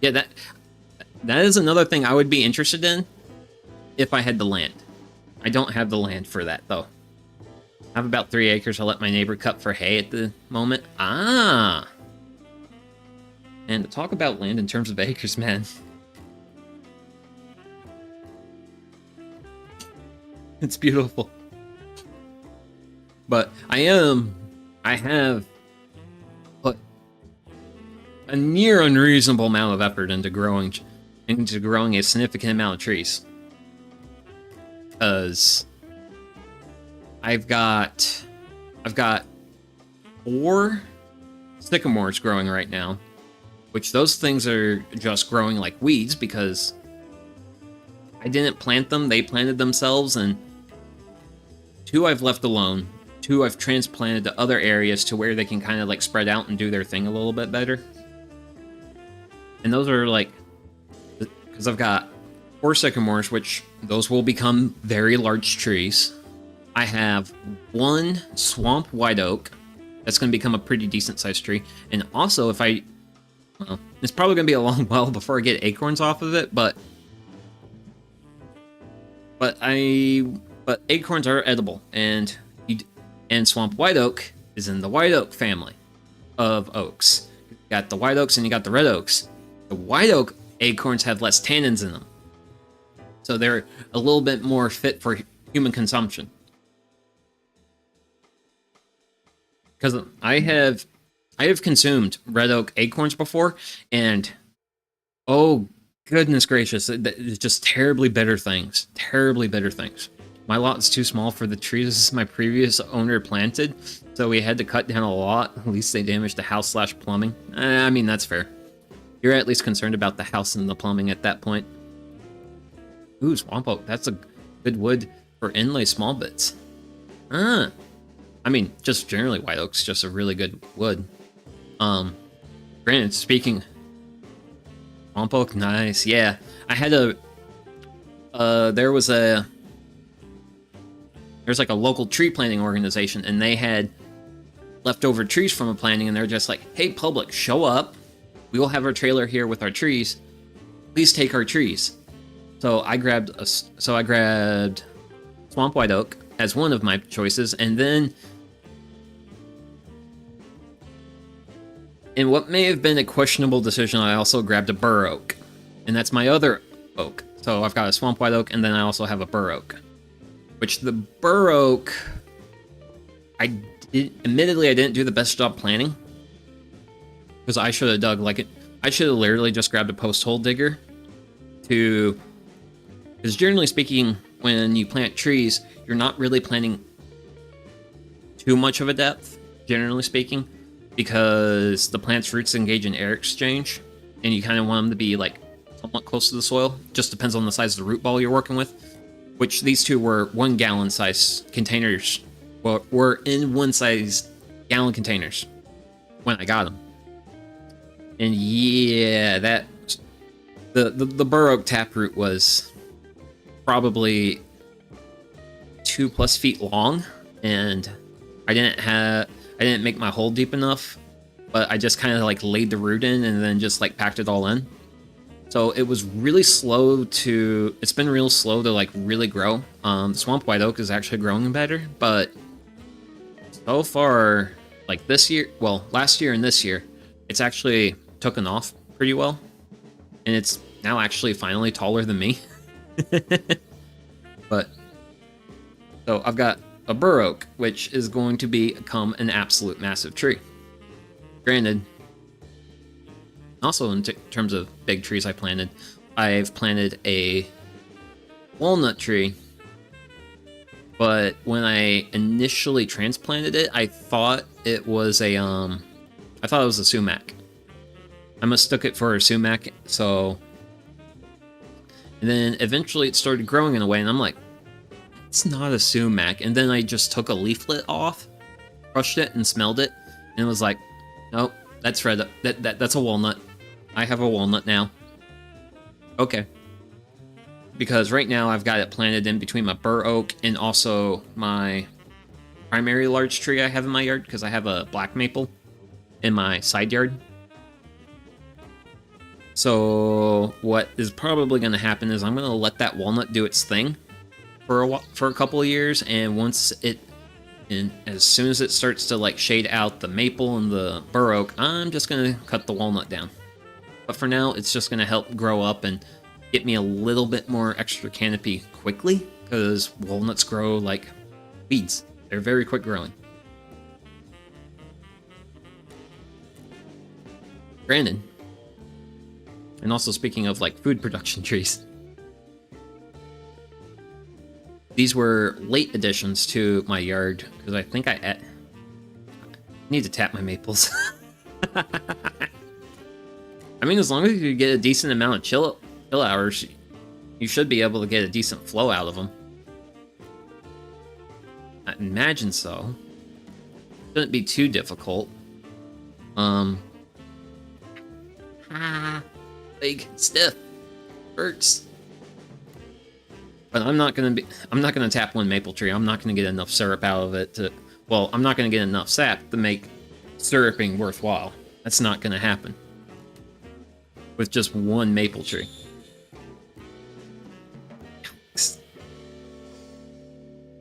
Yeah, that is another thing I would be interested in if I had the land. I don't have the land for that, though. I have about 3 acres I'll let my neighbor cut for hay at the moment. Ah! And to talk about land in terms of acres, man. It's beautiful. But I have put a near unreasonable amount of effort into growing a significant amount of trees. Because I've got 4 sycamores growing right now, which those things are just growing like weeds because I didn't plant them, they planted themselves, and 2 I've left alone, 2 I've transplanted to other areas to where they can kind of like spread out and do their thing a little bit better. And those are like, because I've got 4 sycamores, which those will become very large trees. I have 1 swamp white oak that's going to become a pretty decent sized tree. And also, it's probably going to be a long while before I get acorns off of it, but acorns are edible, and swamp white oak is in the white oak family of oaks. You got the white oaks and you got the red oaks. The white oak acorns have less tannins in them, so they're a little bit more fit for human consumption. Because I have consumed red oak acorns before, and oh goodness gracious, it's just terribly bitter things. Terribly bitter things. My lot is too small for the trees my previous owner planted, so we had to cut down a lot. At least they damaged the house/plumbing. I mean, that's fair. You're at least concerned about the house and the plumbing at that point. Ooh, swamp oak. That's a good wood for inlay small bits. I mean, just generally white oak's just a really good wood. Granted, speaking... Swamp oak, nice. Yeah, I had there's like a local tree planting organization, and they had leftover trees from a planting, and they're just like, hey, public, show up. We will have our trailer here with our trees. Please take our trees. So I grabbed swamp white oak as one of my choices, and then in what may have been a questionable decision, I also grabbed a bur oak, and that's my other oak. So I've got a swamp white oak, and then I also have a bur oak. Which the bur oak, admittedly, I didn't do the best job planting, because I should have dug like I should have literally just grabbed a post hole digger to, because generally speaking, when you plant trees, you're not really planting too much of a depth, generally speaking, because the plant's roots engage in air exchange, and you kind of want them to be like somewhat close to the soil. Just depends on the size of the root ball you're working with, which these two were 1 gallon size containers. Well, were in 1 size gallon containers when I got them. And yeah, that the bur oak taproot was probably 2+ feet long, and I didn't make my hole deep enough, but I just kind of like laid the root in and then just like packed it all in. So it was really slow to, it's been real slow to like really grow. The swamp white oak is actually growing better, but so far, like this year, well, last year and this year, it's actually taken off pretty well. And it's now actually finally taller than me. But, so I've got a bur oak, which is going to become an absolute massive tree. Granted, also in terms of big trees I've planted a walnut tree, but when I initially transplanted it, I thought it was a sumac. I mistook it for a sumac, so, and then eventually it started growing in a way, and I'm like, it's not a sumac. And then I just took a leaflet off, crushed it, and smelled it, and it was like, nope, that's red. That's a walnut. I have a walnut now. Okay. Because right now I've got it planted in between my bur oak and also my primary large tree I have in my yard, because I have a black maple in my side yard. So what is probably going to happen is I'm going to let that walnut do its thing for a couple of years, and as soon as it starts to like shade out the maple and the bur oak, I'm just going to cut the walnut down. But for now, it's just going to help grow up and get me a little bit more extra canopy quickly, because walnuts grow like weeds. They're very quick growing. Granted, and also speaking of like food production trees, these were late additions to my yard, because I think I need to tap my maples. I mean, as long as you get a decent amount of chill hours, you should be able to get a decent flow out of them. I imagine so. Shouldn't be too difficult. Big, stiff, hurts. But I'm not gonna tap one maple tree. I'm not gonna get enough syrup out of it to, well, I'm not gonna get enough sap to make syruping worthwhile. That's not gonna happen with just one maple tree.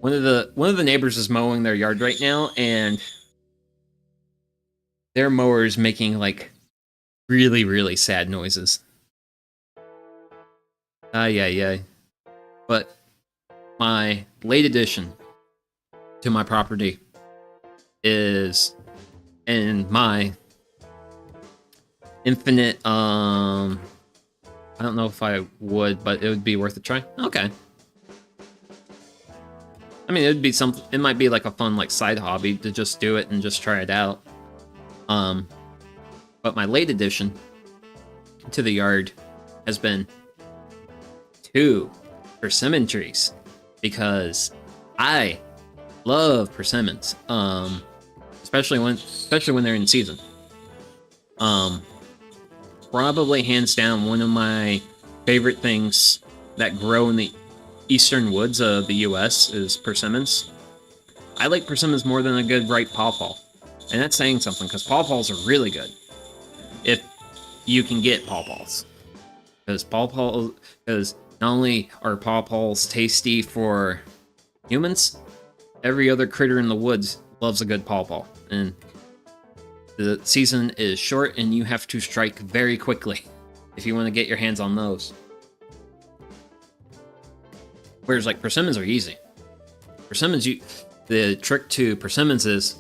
One of the neighbors is mowing their yard right now, and their mower is making like really, really sad noises. Yeah. But my late addition to my property is in my infinite, I don't know if I would, but it would be worth a try. Okay. I mean, it might be like a fun like side hobby to just do it and just try it out. But my late addition to the yard has been 2 persimmon trees, because I love persimmons, especially when they're in season. Probably hands down one of my favorite things that grow in the eastern woods of the U.S. is persimmons. I like persimmons more than a good ripe pawpaw, and that's saying something, because pawpaws are really good if you can get pawpaws. Because not only are pawpaws tasty for humans, every other critter in the woods loves a good pawpaw, and the season is short and you have to strike very quickly if you want to get your hands on those. Whereas like persimmons are easy. Persimmons, the trick to persimmons is,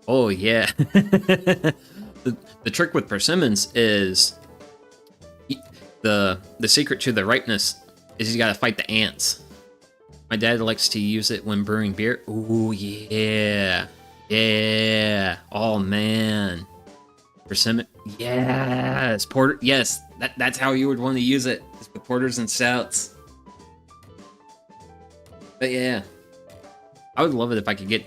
oh yeah, the the trick with persimmons is the secret to the ripeness is you gotta fight the ants. My dad likes to use it when brewing beer. Ooh, yeah. Yeah. Oh, man. Persimmon. Yes. Porter. Yes. That's how you would want to use it. Is with porters and stouts. But yeah. I would love it if I could get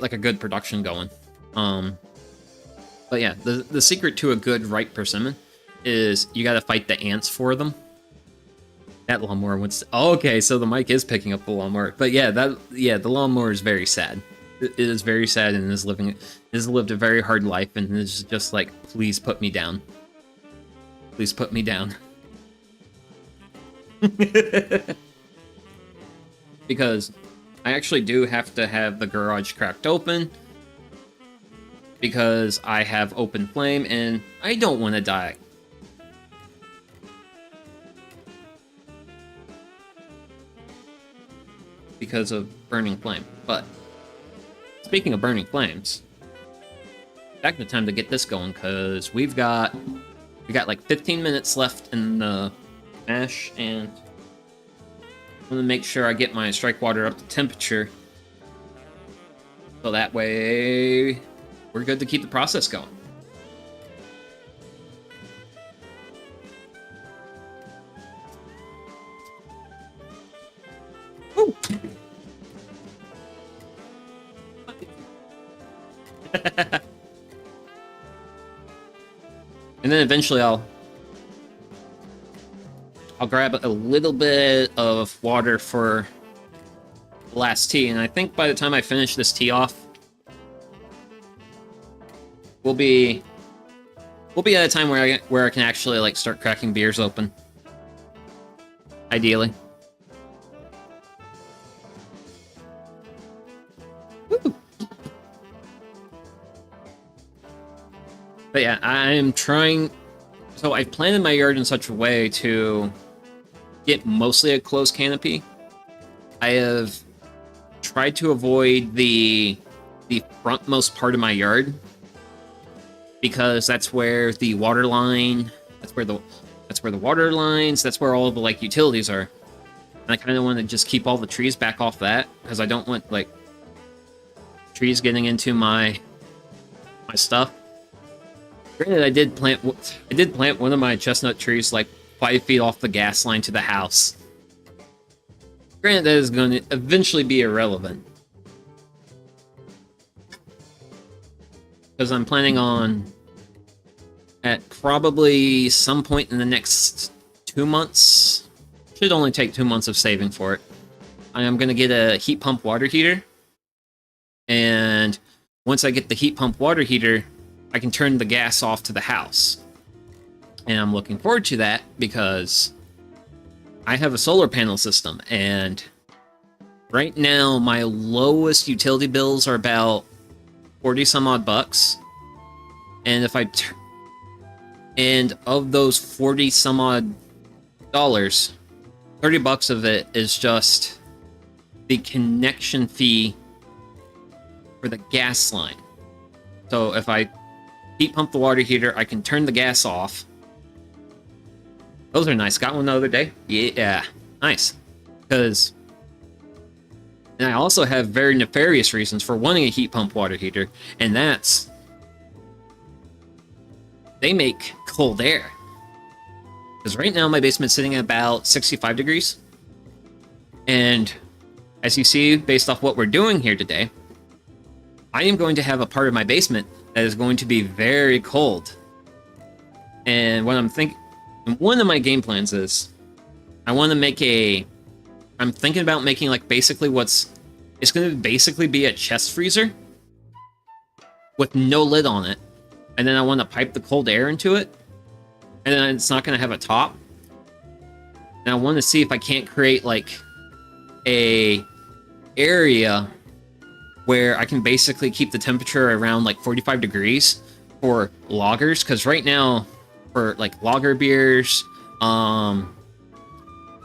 like a good production going. But yeah, the secret to a good ripe persimmon is you gotta fight the ants for them. That lawnmower wants to, oh, okay, so the mic is picking up the lawnmower. But yeah, the lawnmower is very sad. It is very sad and has lived a very hard life and is just like, please put me down. Please put me down. Because I actually do have to have the garage cracked open because I have open flame and I don't want to die. Because of burning flame. But speaking of burning flames, back to time to get this going because we got like 15 minutes left in the mash, and I'm gonna make sure I get my strike water up to temperature so that way we're good to keep the process going. Woo. And then eventually I'll grab a little bit of water for the last tea, and I think by the time I finish this tea off, we'll be at a time where I can actually like start cracking beers open. Ideally. Woo. But yeah, I'm trying. So I've planted my yard in such a way to get mostly a closed canopy. I have tried to avoid the frontmost part of my yard because that's where the water line, that's where the water lines, that's where all the like utilities are. And I kind of want to just keep all the trees back off that because I don't want like trees getting into my stuff. Granted, I did plant one of my chestnut trees like 5 feet off the gas line to the house. Granted, that is going to eventually be irrelevant. Because I'm planning on, at probably some point in the next 2 months, should only take 2 months of saving for it, I am going to get a heat pump water heater. And once I get the heat pump water heater, I can turn the gas off to the house. And I'm looking forward to that because I have a solar panel system, and right now my lowest utility bills are about 40 some odd bucks. And if and of those 40 some odd dollars, 30 bucks of it is just the connection fee for the gas line. So if I heat pump the water heater, I can turn the gas off. Those are nice. Got one the other day. Yeah, nice. And I also have very nefarious reasons for wanting a heat pump water heater, and that's they make cold air. Because right now my basement's sitting at about 65 degrees. And as you see, based off what we're doing here today, I am going to have a part of my basement that is going to be very cold. And what I'm thinking, one of my game plans is, I'm thinking about making like basically it's going to basically be a chest freezer with no lid on it. And then I want to pipe the cold air into it. And then it's not going to have a top. And I want to see if I can't create like a area where I can basically keep the temperature around like 45 degrees for lagers, because right now for like lager beers,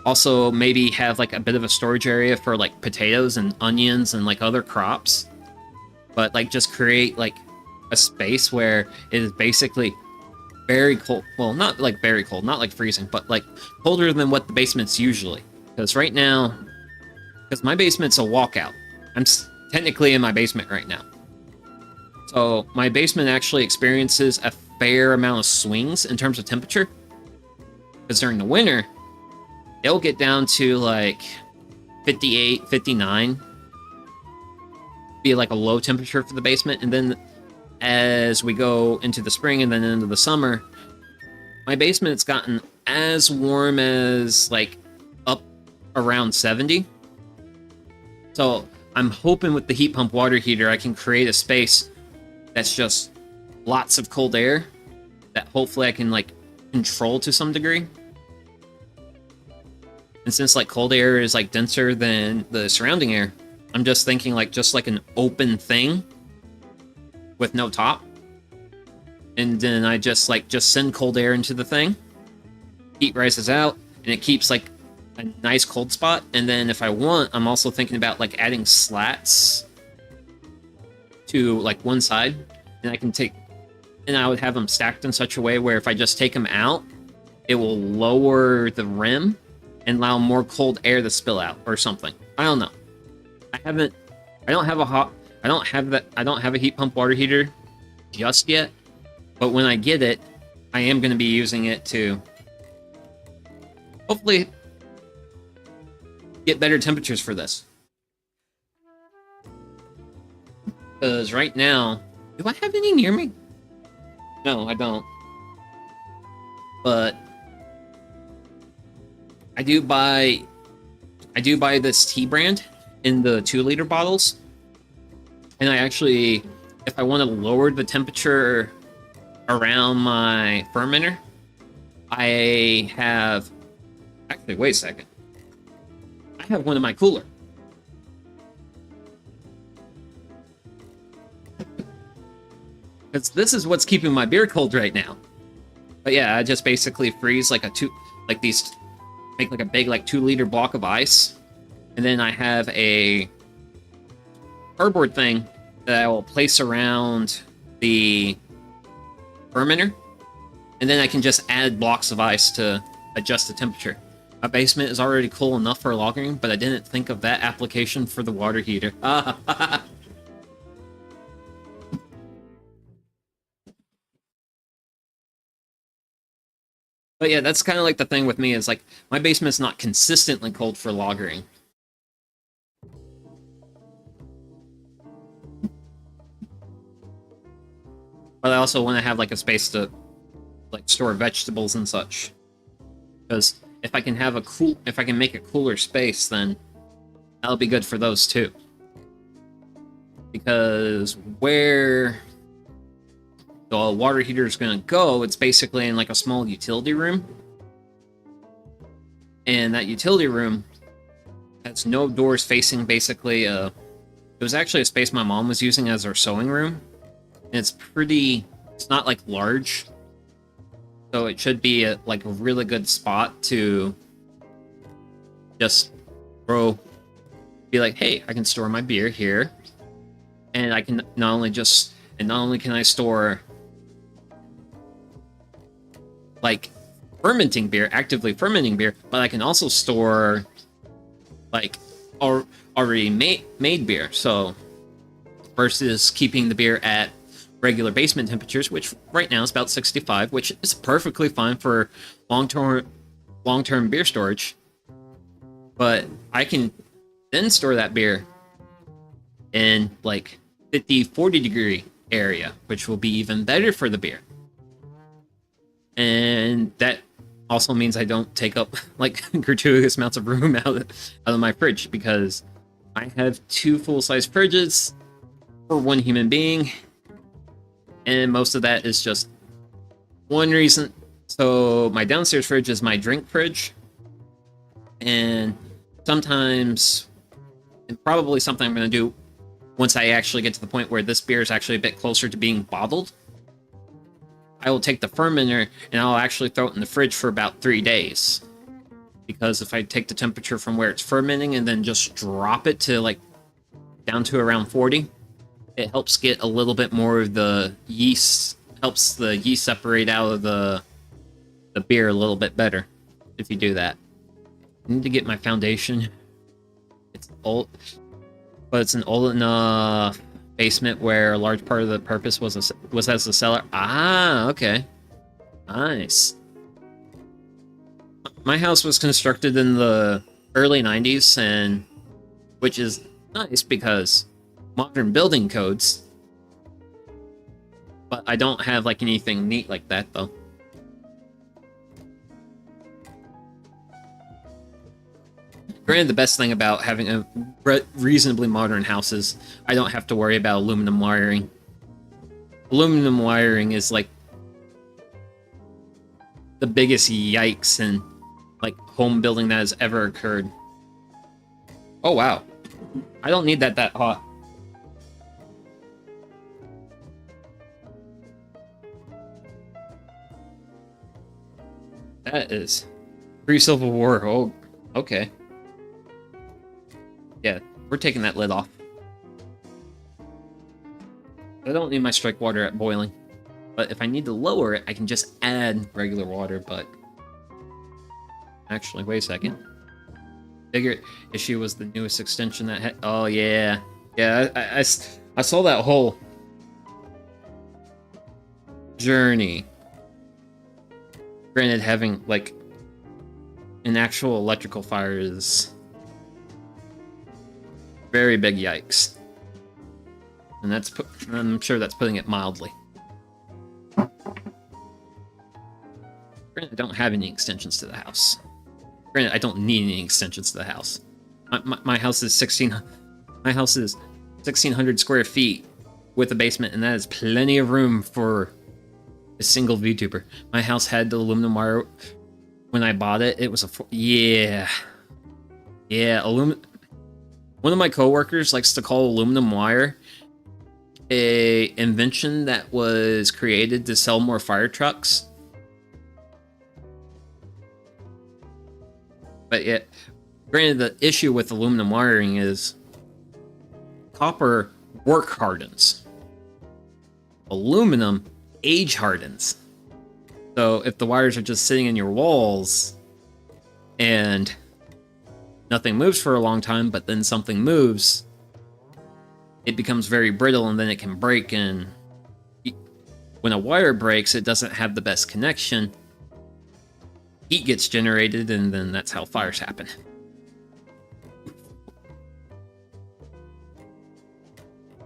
also maybe have like a bit of a storage area for like potatoes and onions and like other crops, but like just create like a space where it is basically very cold. Well, not like very cold, not like freezing, but like colder than what the basement's usually. Because right now, because my basement's a walkout. I'm technically in my basement right now. So my basement actually experiences a fair amount of swings in terms of temperature. Because during the winter, it'll get down to like 58, 59. Be like a low temperature for the basement. And then as we go into the spring and then into the summer, my basement's gotten as warm as like up around 70. So I'm hoping with the heat pump water heater, I can create a space that's just lots of cold air that hopefully I can like control to some degree. And since like cold air is like denser than the surrounding air, I'm just thinking like just like an open thing with no top. And then I just send cold air into the thing. Heat rises out and it keeps like a nice cold spot. And then if I want, I'm also thinking about like adding slats to like one side, and I would have them stacked in such a way where if I just take them out, it will lower the rim and allow more cold air to spill out or something. I don't know. I don't have a heat pump water heater just yet, but when I get it, I am going to be using it to hopefully get better temperatures for this. Because right now, do I have any near me? No, I don't. But I do buy this tea brand in the 2-liter bottles. And I actually, if I want to lower the temperature around my fermenter, I have, actually, wait a second. I have one in my cooler. Because this is what's keeping my beer cold right now. But yeah, I just basically freeze like make like a big like 2-liter block of ice. And then I have a cardboard thing that I will place around the fermenter. And then I can just add blocks of ice to adjust the temperature. My basement is already cool enough for logging, but I didn't think of that application for the water heater. But yeah, that's kind of like the thing with me is like my basement's not consistently cold for lagering. But I also want to have like a space to like store vegetables and such. Because if I can make a cooler space, then that'll be good for those too. Because where the water heater is going to go, it's basically in like a small utility room. And that utility room has no doors facing basically it was actually a space my mom was using as our sewing room. And it's not like large. So it should be like a really good spot to just be like, hey, I can store my beer here. And I can not only can I store like actively fermenting beer, but I can also store like already made beer. So versus keeping the beer at regular basement temperatures, which right now is about 65, which is perfectly fine for long-term beer storage. But I can then store that beer in like 50, 40 degree area, which will be even better for the beer. And that also means I don't take up like gratuitous amounts of room out of my fridge, because I have 2 full-size fridges for 1 human being, and most of that is just one reason. So my downstairs fridge is my drink fridge, and sometimes, and probably something I'm going to do once I actually get to the point where this beer is actually a bit closer to being bottled, I will take the fermenter and I'll actually throw it in the fridge for about 3 days. Because if I take the temperature from where it's fermenting and then just drop it to like down to around 40, It helps get a little bit more of the yeast, helps the yeast separate out of the beer a little bit better if you do that. I need to get my foundation. It's old, but it's an old enough basement where a large part of the purpose was as a cellar. Ah, okay. Nice. My house was constructed in the early 90s, and which is nice because modern building codes. But I don't have like anything neat like that though. Granted, the best thing about having a reasonably modern house is I don't have to worry about aluminum wiring. Aluminum wiring is like the biggest yikes in like home building that has ever occurred. Oh wow. I don't need that hot. That is pre-Civil War. Oh, okay. Yeah, we're taking that lid off. I don't need my strike water at boiling. But if I need to lower it, I can just add regular water, but... Actually, wait a second. Bigger issue was the newest extension that had... Oh, yeah. Yeah, I saw that whole... journey. Granted, having, like... an actual electrical fire is... very big yikes. And that's I'm sure that's putting it mildly. Granted, I don't have any extensions to the house. Granted, I don't need any extensions to the house. My house is 1,600 square feet with a basement, and that is plenty of room for a single VTuber. My house had the aluminum wire when I bought it. It was a yeah, aluminum. One of my coworkers likes to call aluminum wire a invention that was created to sell more fire trucks. But yet, granted, the issue with aluminum wiring is copper work hardens. Aluminum age hardens. So if the wires are just sitting in your walls and nothing moves for a long time, but then something moves, it becomes very brittle and then it can break, and when a wire breaks, it doesn't have the best connection. Heat gets generated, and then that's how fires happen.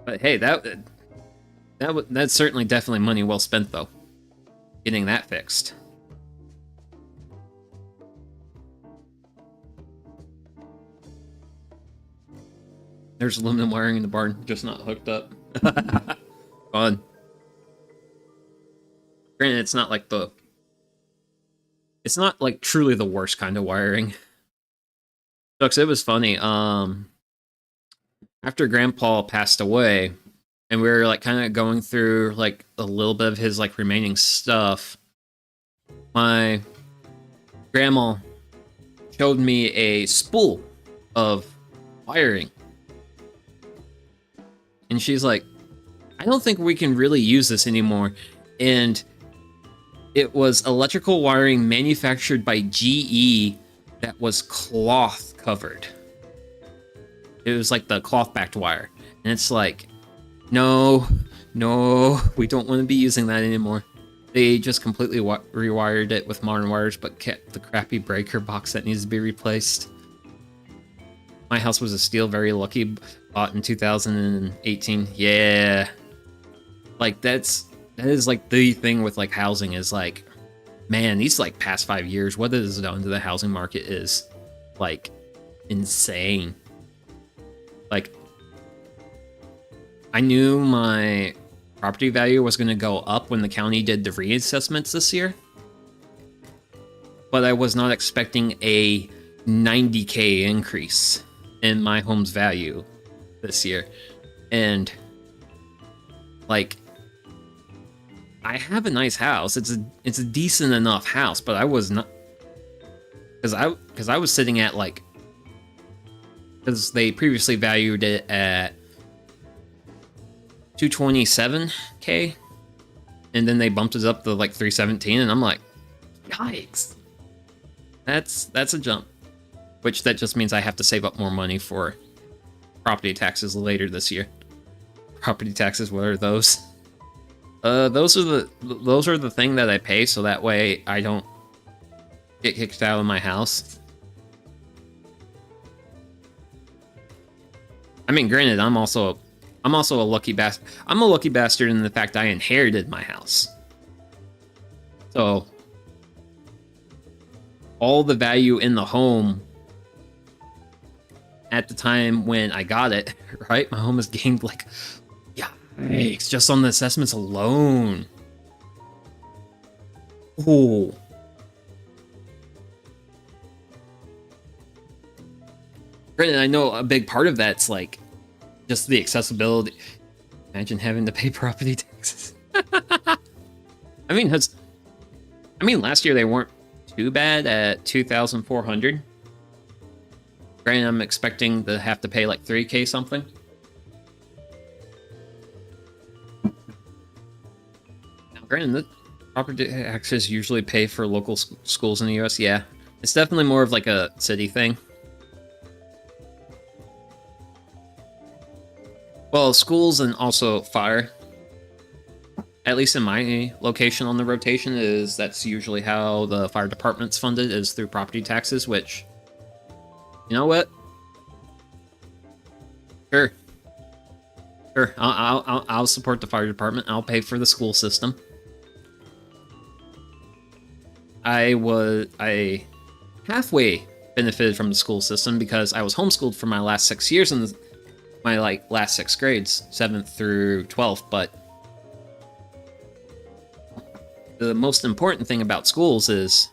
But hey, that's certainly definitely money well spent, though. Getting that fixed. There's aluminum wiring in the barn, just not hooked up. Fun. Granted, it's not like it's not like truly the worst kind of wiring. Sucks. It was funny. After Grandpa passed away, and we were like kind of going through like a little bit of his like remaining stuff, my grandma showed me a spool of wiring. And she's like, I don't think we can really use this anymore. And it was electrical wiring manufactured by GE that was cloth covered. It was like the cloth backed wire. And it's like, no, we don't want to be using that anymore. They just completely rewired it with modern wires, but kept the crappy breaker box that needs to be replaced. My house was a steel, very lucky, bought in 2018. Yeah. Like, that is like the thing with like housing is like, man, these like past 5 years, what it has done to the housing market is like insane. Like, I knew my property value was going to go up when the county did the reassessments this year, but I was not expecting a 90K increase in my home's value this year. And like, I have a nice house. It's a decent enough house, but I was not, because I was sitting at like, because they previously valued it at 227K, and then they bumped it up to like 317, and I'm like, yikes. That's a jump. Which that just means I have to save up more money for property taxes later this year. Property taxes, what are those? Those are the thing that I pay, so that way I don't get kicked out of my house. I mean, granted, I'm also a lucky bastard. I'm a lucky bastard in the fact I inherited my house. So all the value in the home at the time when I got it, right? My home has gained like, yikes, just on the assessments alone. Ooh. Granted, I know a big part of that's like just the accessibility. Imagine having to pay property taxes. I mean, last year they weren't too bad at 2,400. Granted, I'm expecting to have to pay like 3K something. Now, granted, the property taxes usually pay for local schools in the US. Yeah, it's definitely more of like a city thing. Well, schools and also fire. At least in my location on the rotation, that's usually how the fire department's funded, is through property taxes, which, you know what? Sure. I'll support the fire department. I'll pay for the school system. I halfway benefited from the school system because I was homeschooled for my last 6 years in my last 6 grades, 7th through 12th, but the most important thing about schools is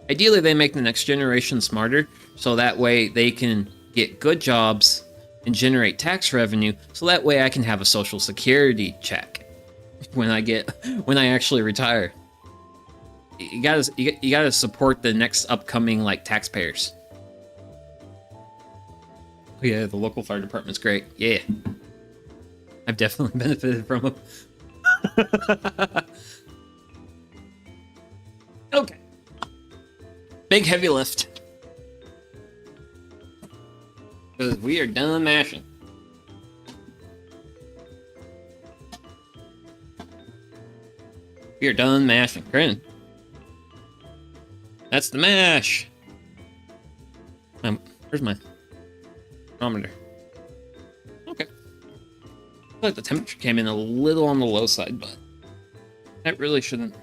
ideally they make the next generation smarter, so that way they can get good jobs and generate tax revenue, so that way I can have a social security check when I actually retire. You gotta support the next upcoming like taxpayers. Oh yeah, the local fire department's great. Yeah, I've definitely benefited from them. Okay. Big heavy lift. Because we are done mashing. We are done mashing. Grin. That's the mash. Where's my thermometer? Okay. I feel like the temperature came in a little on the low side, but that really shouldn't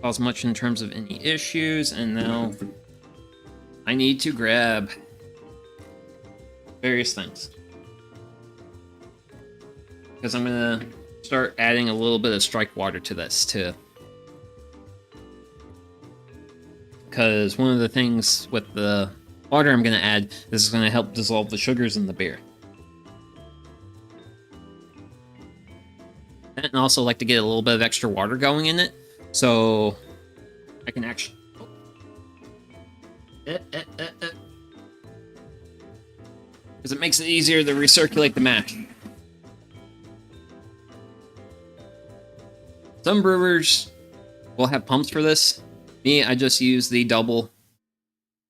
cause much in terms of any issues. And now I need to grab various things, because I'm gonna start adding a little bit of strike water to this too. Because one of the things with the water I'm gonna add, this is gonna help dissolve the sugars in the beer. And I also like to get a little bit of extra water going in it, so I can actually... Because it makes it easier to recirculate the mash. Some brewers will have pumps for this. Me, I just use the double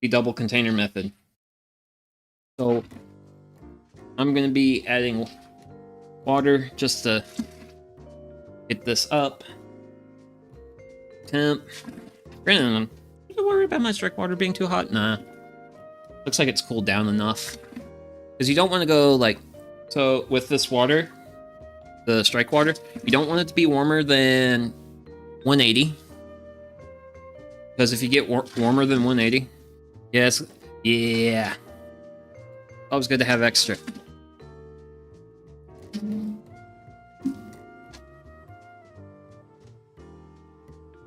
container method. So I'm going to be adding water just to get this up. Temp. Granted, I'm not worried about my strike water being too hot. Nah. Looks like it's cooled down enough. Because you don't want to go like... So with this water, the strike water, you don't want it to be warmer than 180. Because if you get warmer than 180... Yes. Yeah. Always good to have extra.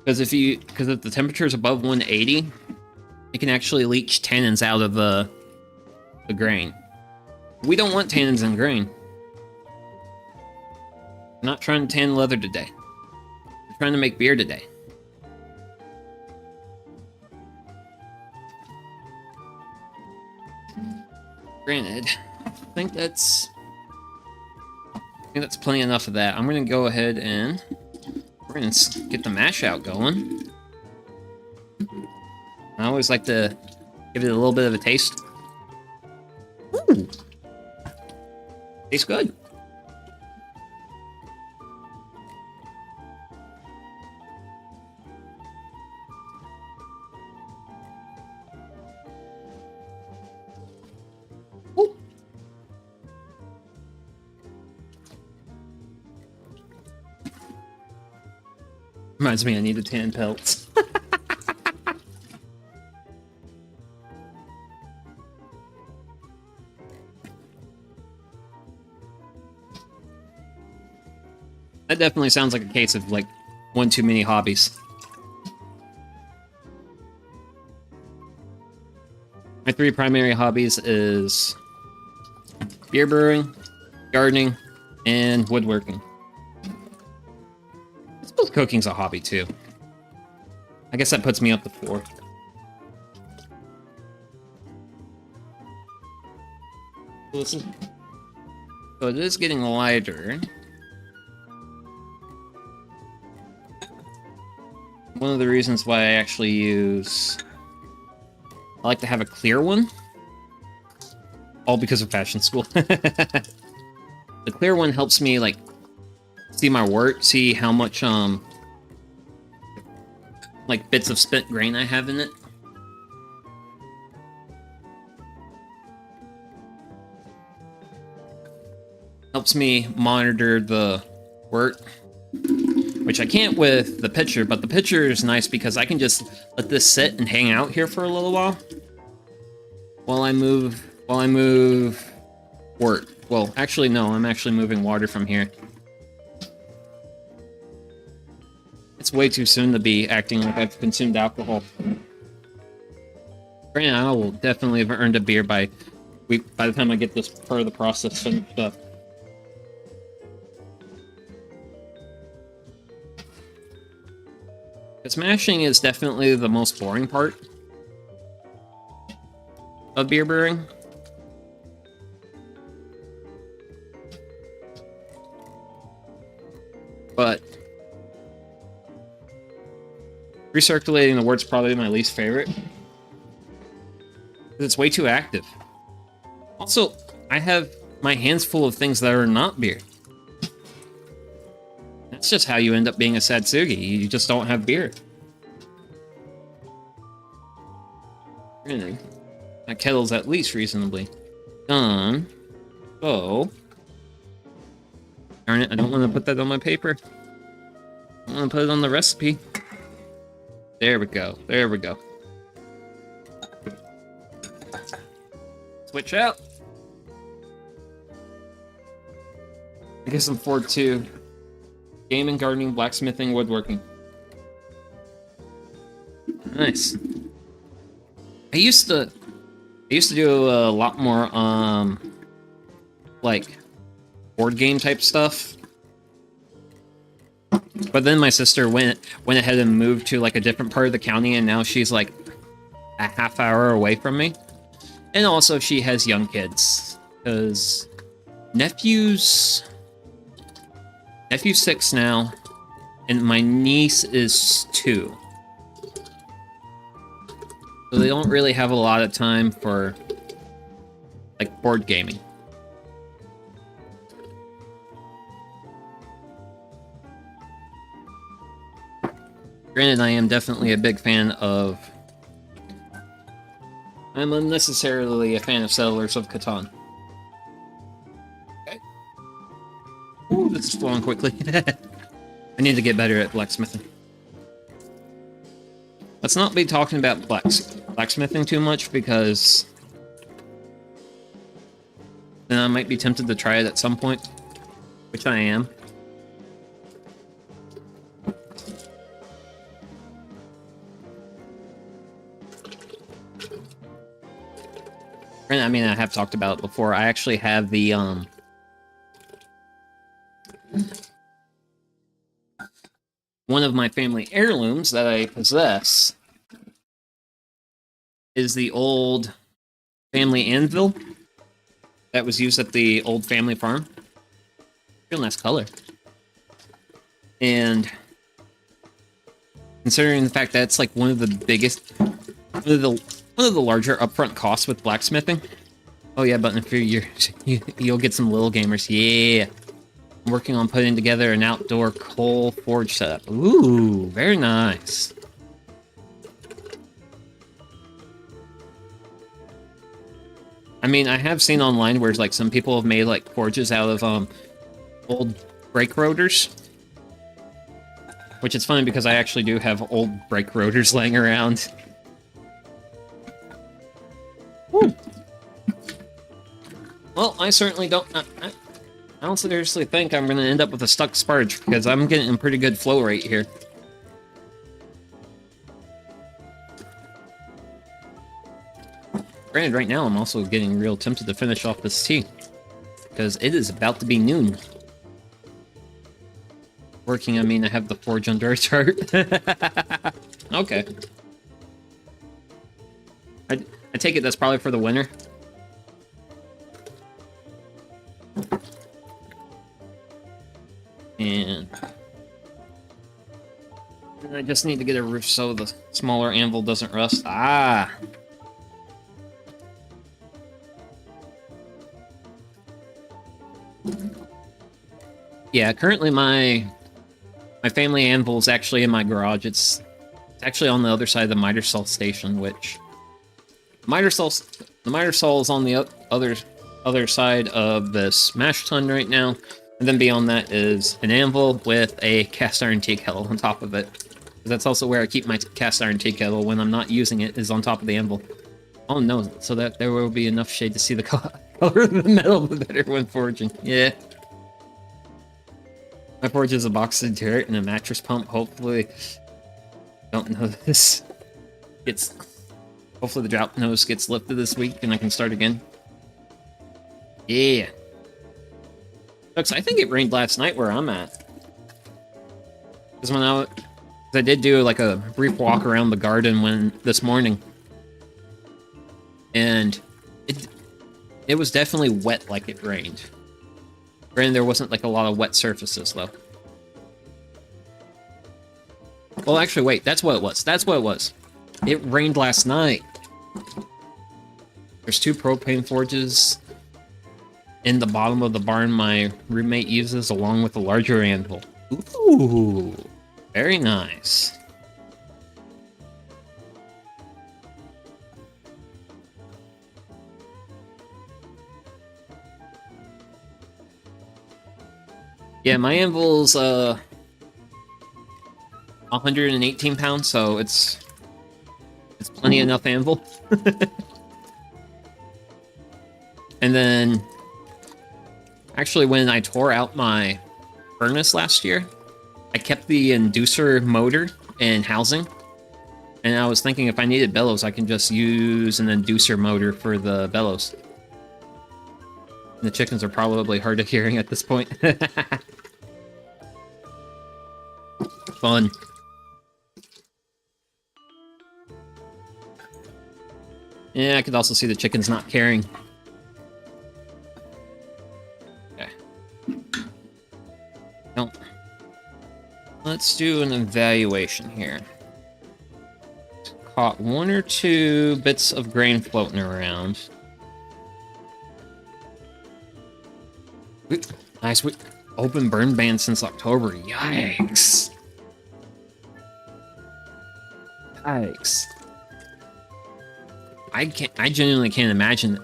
Because if the temperature is above 180, it can actually leach tannins out of the grain. We don't want tannins in grain. I'm not trying to tan leather today. I'm trying to make beer today. Granted, I think that's think that's plenty enough of that. I'm gonna go ahead and we're gonna get the mash out going. I always like to give it a little bit of a taste. Ooh. Tastes good. Ooh. Reminds me I need the tan pelts. That definitely sounds like a case of, like, one too many hobbies. My 3 primary hobbies is beer brewing, gardening, and woodworking. I suppose cooking's a hobby, too. I guess that puts me up to 4. So it is getting lighter. One of the reasons why I actually use... I like to have a clear one. All because of fashion school. The clear one helps me, like, see my work, see how much, like, bits of spent grain I have in it. Helps me monitor the work. Which I can't with the pitcher, but the pitcher is nice because I can just let this sit and hang out here for a little while I move work. Well, actually no, I'm actually moving water from here. It's way too soon to be acting like I've consumed alcohol. Granted, I will definitely have earned a beer by the time I get this part of the process finished up. Smashing is definitely the most boring part of beer brewing. But recirculating the wort's probably my least favorite. It's way too active. Also, I have my hands full of things that are not beer. That's just how you end up being a Satsugi. You just don't have beer. Really? That kettle's at least reasonably done. So... Darn it, I don't want to put that on my paper. I want to put it on the recipe. There we go. There we go. Switch out. I guess I'm forward to gaming, gardening, blacksmithing, woodworking. Nice. I used to do a lot more like board game type stuff. But then my sister went ahead and moved to like a different part of the county, and now she's like a half hour away from me. And also she has young kids, because nephew's 6 now, and my niece is 2. So they don't really have a lot of time for like board gaming. Granted, I am definitely a big fan of... I'm unnecessarily a fan of Settlers of Catan. Okay. Ooh, this is flowing quickly. I need to get better at blacksmithing. Let's not be talking about blacksmithing too much, because then I might be tempted to try it at some point, which I am. I mean, I have talked about it before. I actually have the, one of my family heirlooms that I possess is the old family anvil that was used at the old family farm. Real nice color. And considering the fact that it's like one of the biggest, one of the larger upfront costs with blacksmithing. Oh yeah, but in a few years, you'll get some little gamers. Yeah. I'm working on putting together an outdoor coal forge setup. Ooh, very nice. I mean, I have seen online where like some people have made like forges out of old brake rotors. Which is funny because I actually do have old brake rotors laying around. Woo. Well, I certainly don't... I don't seriously think I'm going to end up with a stuck sparge, because I'm getting a pretty good flow rate here. Granted, right now I'm also getting real tempted to finish off this tea, because it is about to be noon. Working, I mean, I have the forge under a chart. Okay. I take it that's probably for the winter. And I just need to get a roof so the smaller anvil doesn't rust. Ah! Yeah, currently my family anvil is actually in my garage. It's actually on the other side of the miter saw station, which the miter saw is on the other side of this mash tun right now, and then beyond that is an anvil with a cast iron tea kettle on top of it. That's also where I keep my cast iron tea kettle when I'm not using it, is on top of the anvil. Oh no, so that there will be enough shade to see the color of the metal the better when forging. Yeah. My forge is a box of dirt and a mattress pump. Hopefully, don't know this. Hopefully the drought nose gets lifted this week and I can start again. Yeah. Folks, I think it rained last night where I'm at. Because I did do like a brief walk around the garden this morning. And it was definitely wet like it rained. Granted, there wasn't like a lot of wet surfaces though. Well, actually, wait, that's what it was. That's what it was. It rained last night. There's 2 propane forges in the bottom of the barn my roommate uses, along with a larger anvil. Ooh, very nice. Yeah, my anvil's 118 pounds, so it's plenty enough anvil. And then, actually, when I tore out my furnace last year, I kept the inducer motor and housing. And I was thinking if I needed bellows, I can just use an inducer motor for the bellows. And the chickens are probably hard of hearing at this point. Fun. Yeah, I could also see the chickens not caring. Okay. No. Let's do an evaluation here. Caught 1 or 2 bits of grain floating around. Nice. Open burn ban since October. Yikes. Yikes. I genuinely can't imagine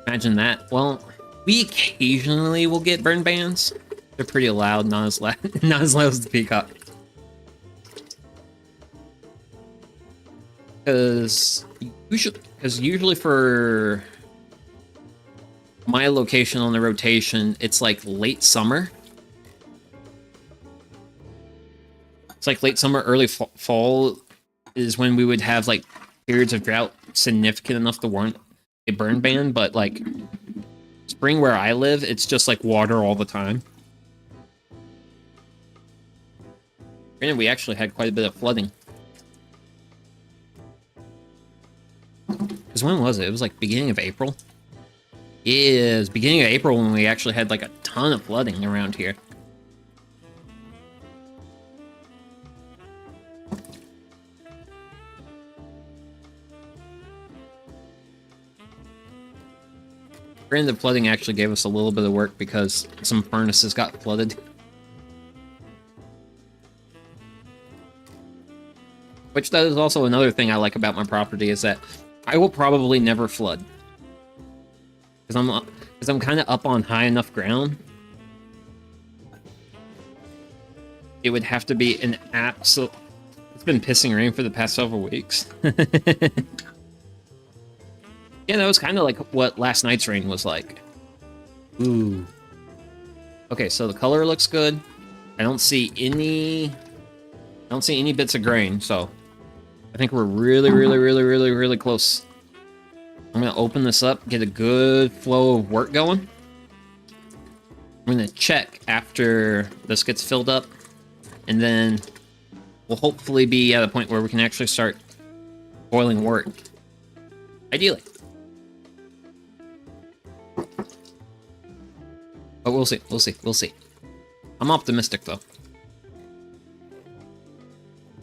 that. Well, we occasionally will get burn bans. They're pretty loud, not as loud as the Peacock. Because usually for my location on the rotation, it's like late summer. It's like late summer, early fall is when we would have like periods of drought significant enough to warrant a burn ban, but like spring where I live, it's just like water all the time. And we actually had quite a bit of flooding. Because when was it? It was like beginning of April. Yeah, it was beginning of April when we actually had like a ton of flooding around here. Granted, the flooding actually gave us a little bit of work because some furnaces got flooded. Which that is also another thing I like about my property, is that I will probably never flood. Because I'm kind of up on high enough ground. It would have to be an absolute... It's been pissing rain for the past several weeks. Yeah, that was kind of like what last night's rain was like. Ooh. Okay, so the color looks good. I don't see any bits of grain, so I think we're really close. I'm gonna open this up, get a good flow of work going. I'm gonna check after this gets filled up, and then we'll hopefully be at a point where we can actually start boiling wort. Ideally. But we'll see. I'm optimistic, though.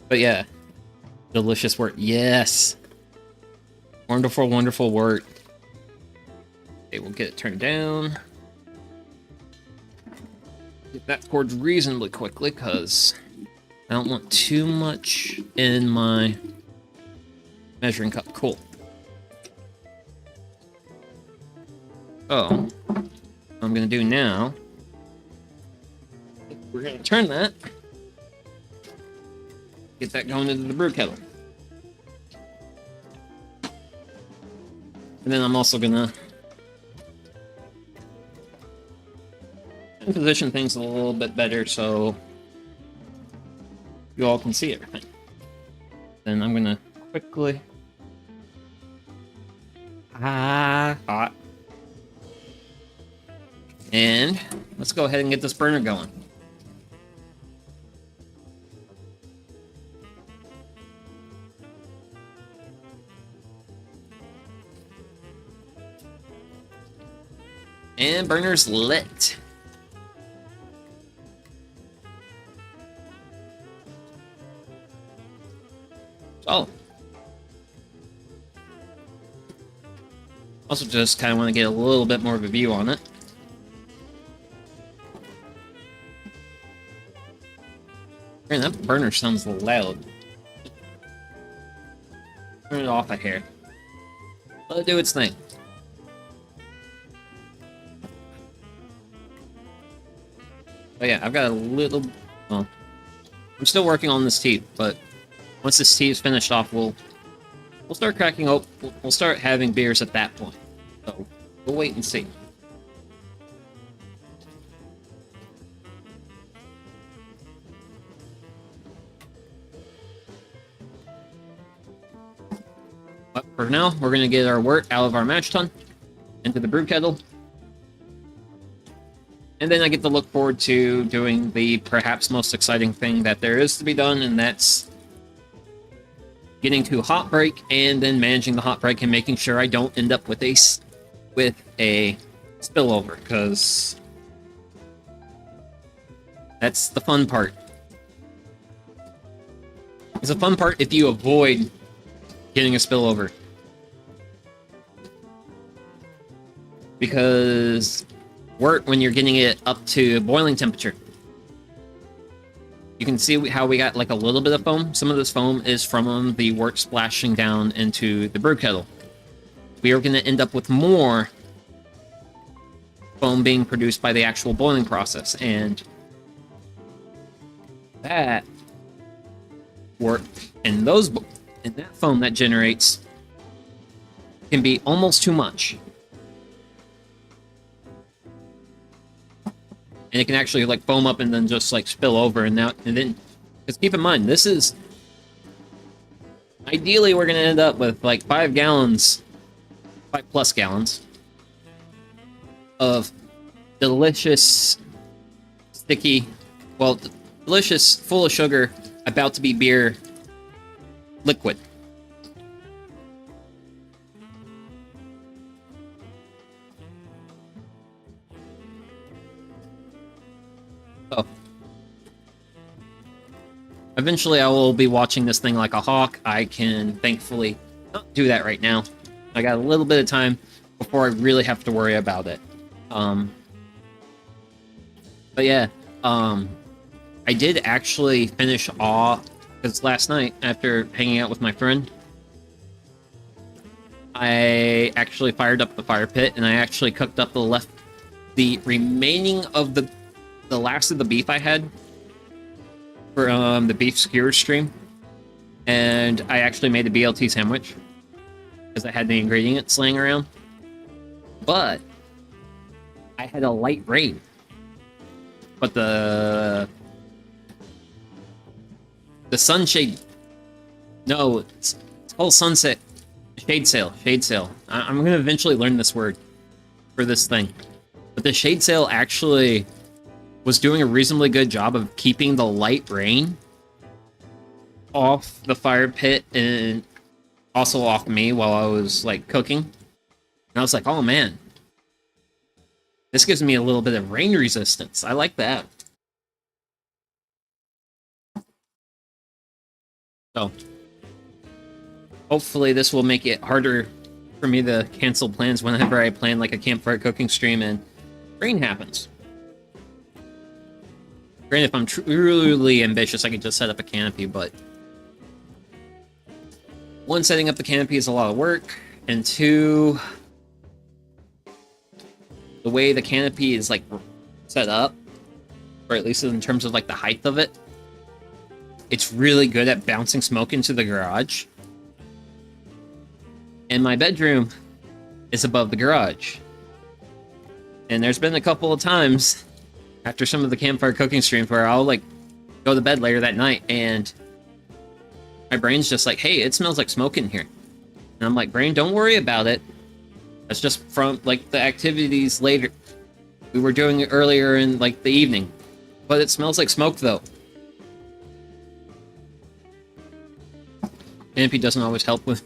But yeah. Delicious wort. Yes! Wonderful wort. Okay, we'll get it turned down. Get that poured reasonably quickly, because I don't want too much in my measuring cup. Cool. Oh. What I'm gonna do now, we're gonna turn that, get that going into the brew kettle. And then I'm also gonna position things a little bit better so you all can see everything. Then I'm gonna quickly... hot. And let's go ahead and get this burner going. And burner's lit. So, also just kind of want to get a little bit more of a view on it. Man, that burner sounds loud. Turn it off a hair. Let it do its thing. But yeah, I've got a little... Well, I'm still working on this tea, but once this tea is finished off, we'll start cracking open. We'll start having beers at that point. So, we'll wait and see. But for now, we're going to get our wort out of our mash tun, into the brew kettle. And then I get to look forward to doing the perhaps most exciting thing that there is to be done, and that's getting to hot break and then managing the hot break and making sure I don't end up with a spillover, because that's the fun part. It's a fun part if you avoid getting a spillover. Because wort, when you're getting it up to boiling temperature, you can see how we got like a little bit of foam. Some of this foam is from the wort splashing down into the brew kettle. We are going to end up with more foam being produced by the actual boiling process, and that wort and that foam that generates can be almost too much. And it can actually like foam up and then just like spill over, and then because keep in mind, this is ideally we're gonna end up with like 5 plus gallons of delicious, sticky, well, delicious, full of sugar, about to be beer liquid. Eventually, I will be watching this thing like a hawk. I can thankfully not do that right now. I got a little bit of time before I really have to worry about it. But yeah, I did actually finish off, because last night, after hanging out with my friend, I actually fired up the fire pit, and I actually cooked up the remaining of the last of the beef I had for the beef skewer stream, and I actually made a BLT sandwich because I had the ingredients laying around. But I had a light rain, but the sunshade, no, it's called sunset shade sail. I'm gonna eventually learn this word for this thing, but the shade sail actually was doing a reasonably good job of keeping the light rain off the fire pit and also off me while I was like cooking. And I was like, oh man, this gives me a little bit of rain resistance. I like that. So hopefully this will make it harder for me to cancel plans whenever I plan like a campfire cooking stream and rain happens. Granted, if I'm truly ambitious, I could just set up a canopy, but one, setting up the canopy is a lot of work, and two, the way the canopy is like set up, or at least in terms of like the height of it, it's really good at bouncing smoke into the garage. And my bedroom is above the garage. And there's been a couple of times after some of the campfire cooking streams where I'll like go to bed later that night and my brain's just like, hey, it smells like smoke in here. And I'm like, brain, don't worry about it. That's just from like the activities later we were doing earlier in like the evening. But it smells like smoke though. Canopy doesn't always help with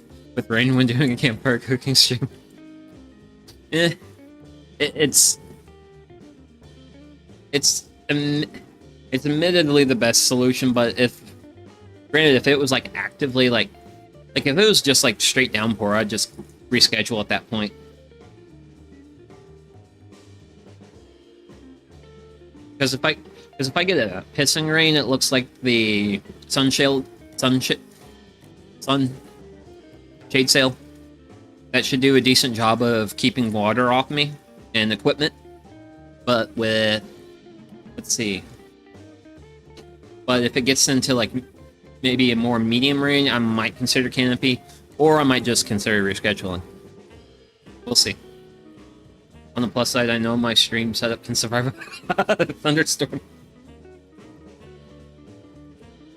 rain when doing a campfire cooking stream. It's admittedly the best solution, but granted, if it was like actively like if it was just like straight downpour, I'd just reschedule at that point. Because if I get a pissing rain, it looks like the sun shade sail that should do a decent job of keeping water off me and equipment. But with, let's see. But if it gets into like maybe a more medium rain, I might consider canopy, or I might just consider rescheduling. We'll see. On the plus side, I know my stream setup can survive a thunderstorm.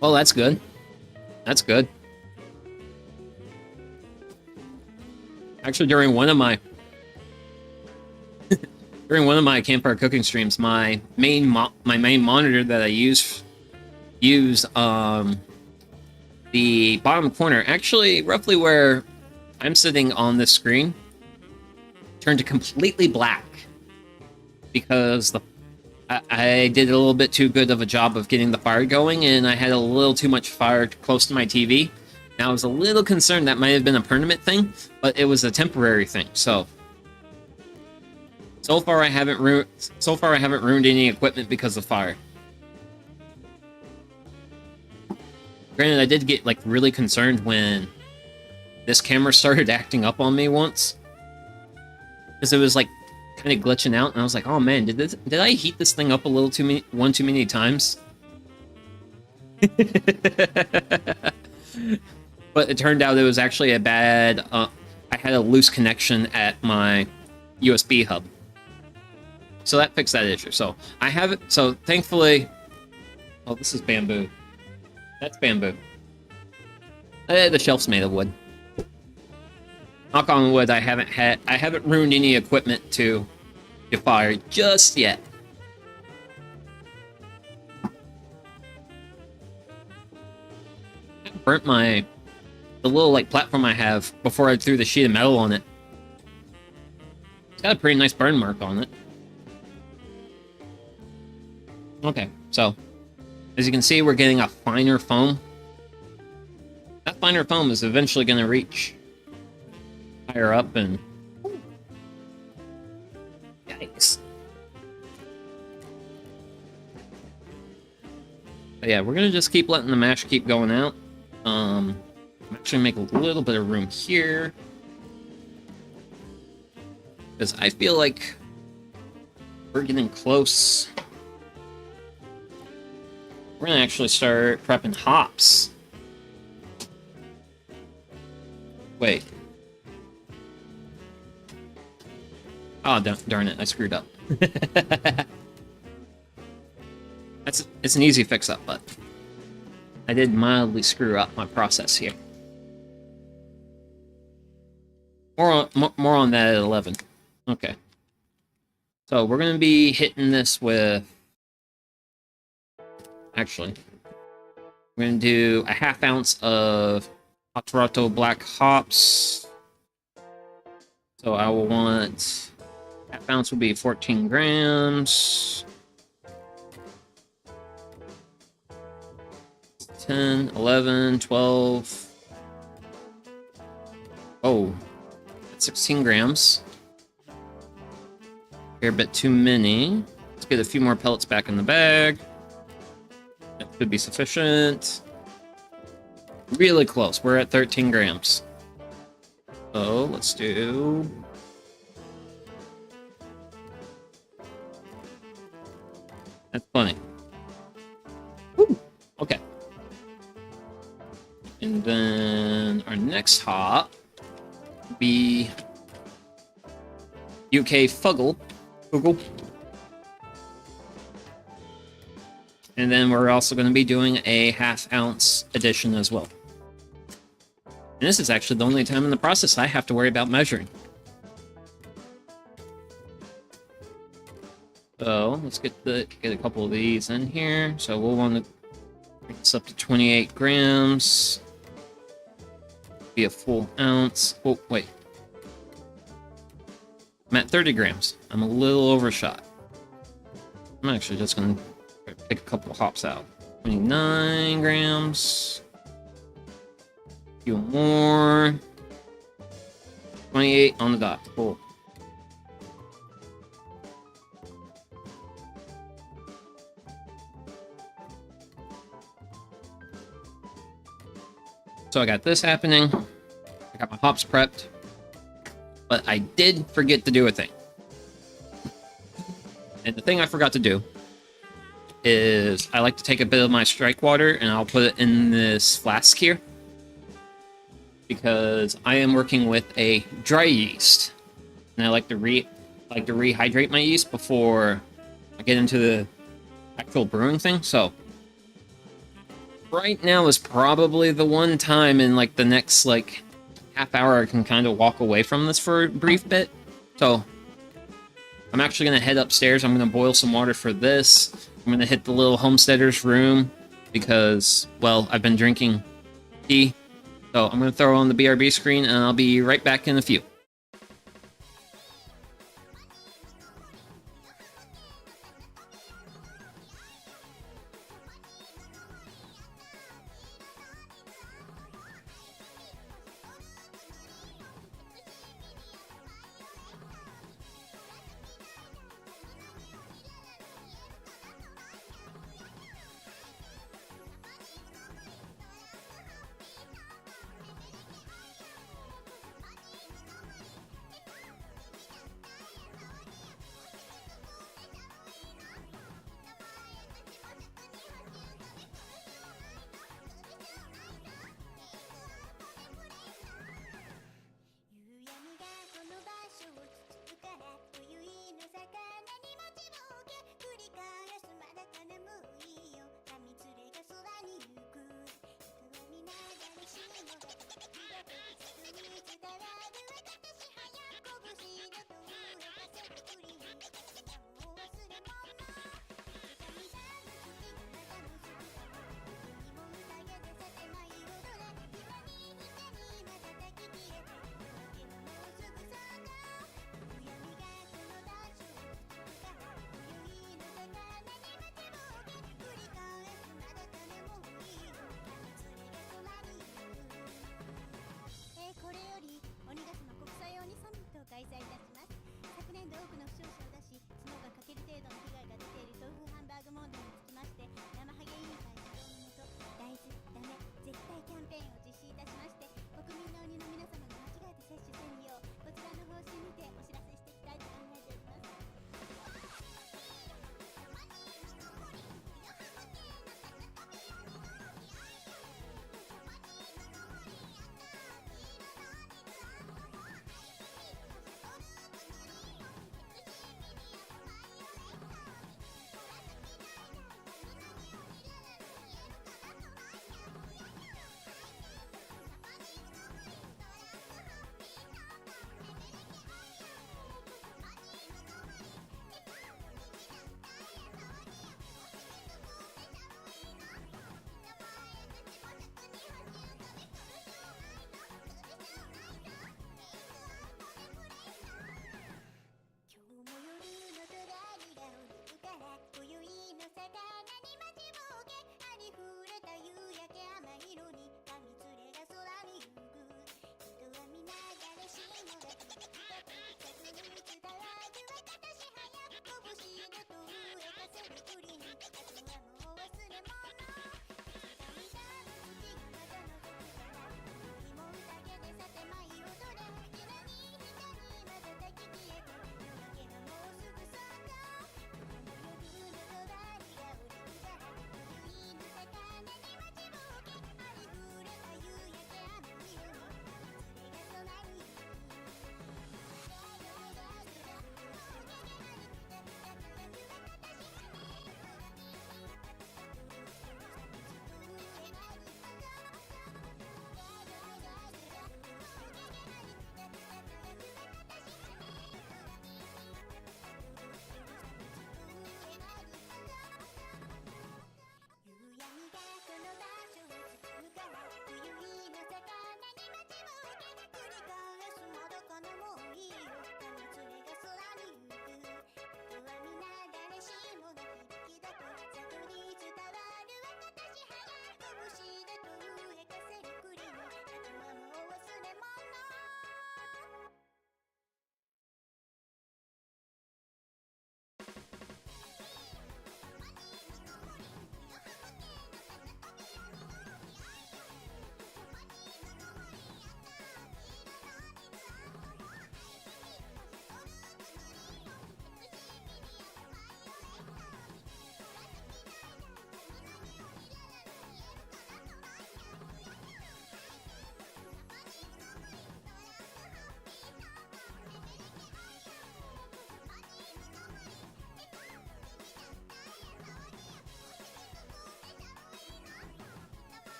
Well, that's good. That's good. Actually, during one of my campfire cooking streams, my main monitor that I use the bottom corner, actually roughly where I'm sitting on this screen, turned completely black because I did a little bit too good of a job of getting the fire going, and I had a little too much fire close to my TV. Now I was a little concerned that might have been a permanent thing, but it was a temporary thing. So far I haven't ruined any equipment because of fire. Granted, I did get like really concerned when this camera started acting up on me once, because it was like kind of glitching out, and I was like, "Oh man, did I heat this thing up a little too many times?" But it turned out it was actually a bad. I had a loose connection at my USB hub, so that fixed that issue. So I have it. So thankfully, oh, this is bamboo. That's bamboo. The shelf's made of wood. Knock on wood, I haven't ruined any equipment to fire just yet. I burnt the little like platform I have before I threw the sheet of metal on it. It's got a pretty nice burn mark on it. Okay, so As you can see, we're getting a finer foam. That finer foam is eventually going to reach higher up and... Yikes. But yeah, we're going to just keep letting the mash keep going out. I'm actually make a little bit of room here. Because I feel like we're getting close. We're going to actually start prepping hops. Wait. Oh, darn it, I screwed up. It's an easy fix-up, but I did mildly screw up my process here. More on that at 11. Okay. So we're going to be hitting this with... Actually, we're going to do a ½ ounce of Toronto black hops. So I will want... ½ ounce will be 14 grams. 10, 11, 12. Oh, that's 16 grams. Here, a bit too many. Let's get a few more pellets back in the bag. That should be sufficient. Really close. We're at 13 grams. So let's do... That's plenty. Woo! Okay. And then our next hop will be UK Fuggle. And then we're also going to be doing a ½ ounce addition as well. And this is actually the only time in the process I have to worry about measuring. So let's get a couple of these in here. So we'll want to bring this up to 28 grams. Be a full ounce. Oh, wait. I'm at 30 grams. I'm a little overshot. I'm actually just going to pick a couple of hops out. 29 grams. A few more. 28 on the dot. Cool. So I got this happening. I got my hops prepped. But I did forget to do a thing. And the thing I forgot to do is I like to take a bit of my strike water and I'll put it in this flask here. Because I am working with a dry yeast. And I like to rehydrate my yeast before I get into the actual brewing thing. So right now is probably the one time in like the next like half hour I can kind of walk away from this for a brief bit. So I'm actually going to head upstairs. I'm going to boil some water for this. I'm going to hit the little homesteader's room because, well, I've been drinking tea. So I'm going to throw on the BRB screen and I'll be right back in a few.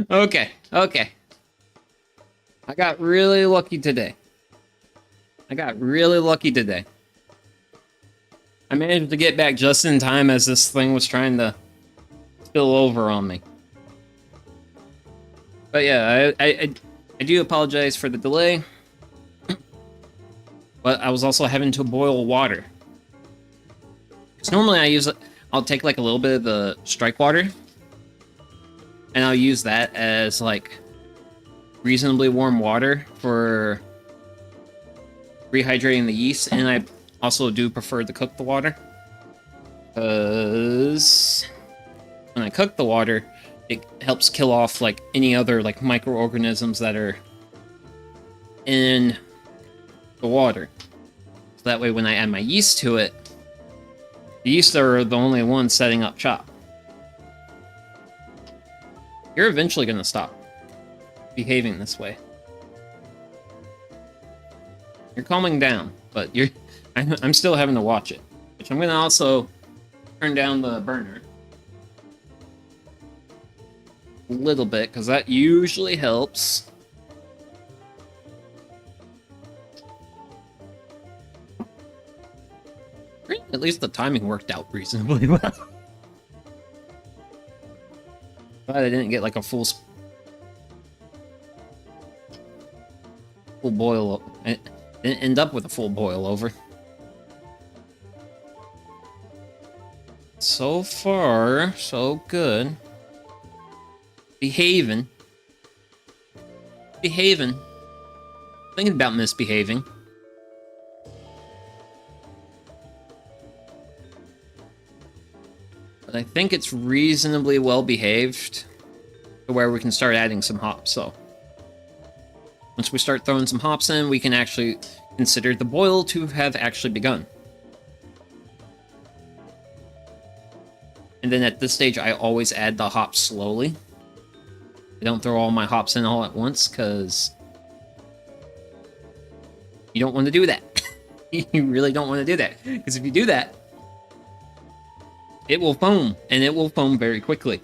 Okay, okay. I got really lucky today. I managed to get back just in time as this thing was trying to spill over on me. But yeah, I do apologize for the delay. But I was also having to boil water. Because normally I'll take like a little bit of the strike water, and I'll use that as like reasonably warm water for rehydrating the yeast, and I also do prefer to cook the water. Because when I cook the water, it helps kill off like any other like microorganisms that are in the water. So that way when I add my yeast to it, the yeast are the only ones setting up shop. You're eventually going to stop behaving this way. You're calming down, but I'm still having to watch it. Which I'm going to also turn down the burner a little bit, because that usually helps. At least the timing worked out reasonably well. But I didn't get like a full boil. I didn't end up with a full boil over. So far, so good. Behaving. Thinking about misbehaving. But I think it's reasonably well behaved to where we can start adding some hops. So once we start throwing some hops in, we can actually consider the boil to have actually begun. And then at this stage, I always add the hops slowly. I don't throw all my hops in all at once, because you don't want to do that. You really don't want to do that. Because if you do that, it will foam, and it will foam very quickly.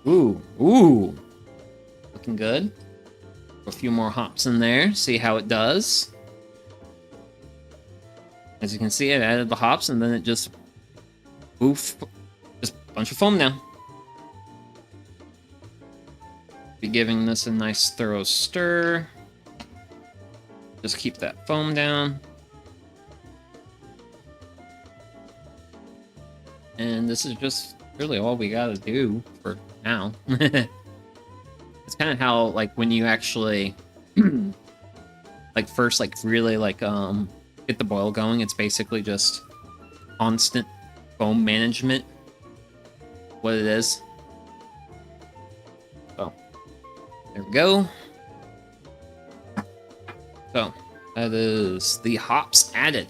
Ooh. Looking good. A few more hops in there, see how it does. As you can see, I've added the hops, and then it just... Oof. Just a bunch of foam now. Be giving this a nice thorough stir. Just keep that foam down. And this is just really all we gotta do for now. It's kind of how, like, when you actually, like, first, like, really, like, get the boil going, it's basically just constant foam management. What it is. So, there we go. So, that is the hops added.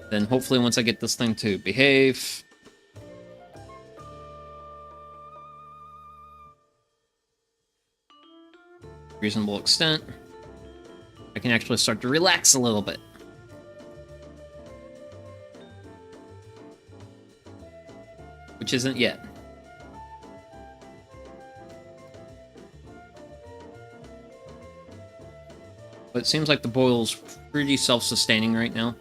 Then hopefully once I get this thing to behave, reasonable extent, I can actually start to relax a little bit. Which isn't yet. But it seems like the boil's pretty self-sustaining right now.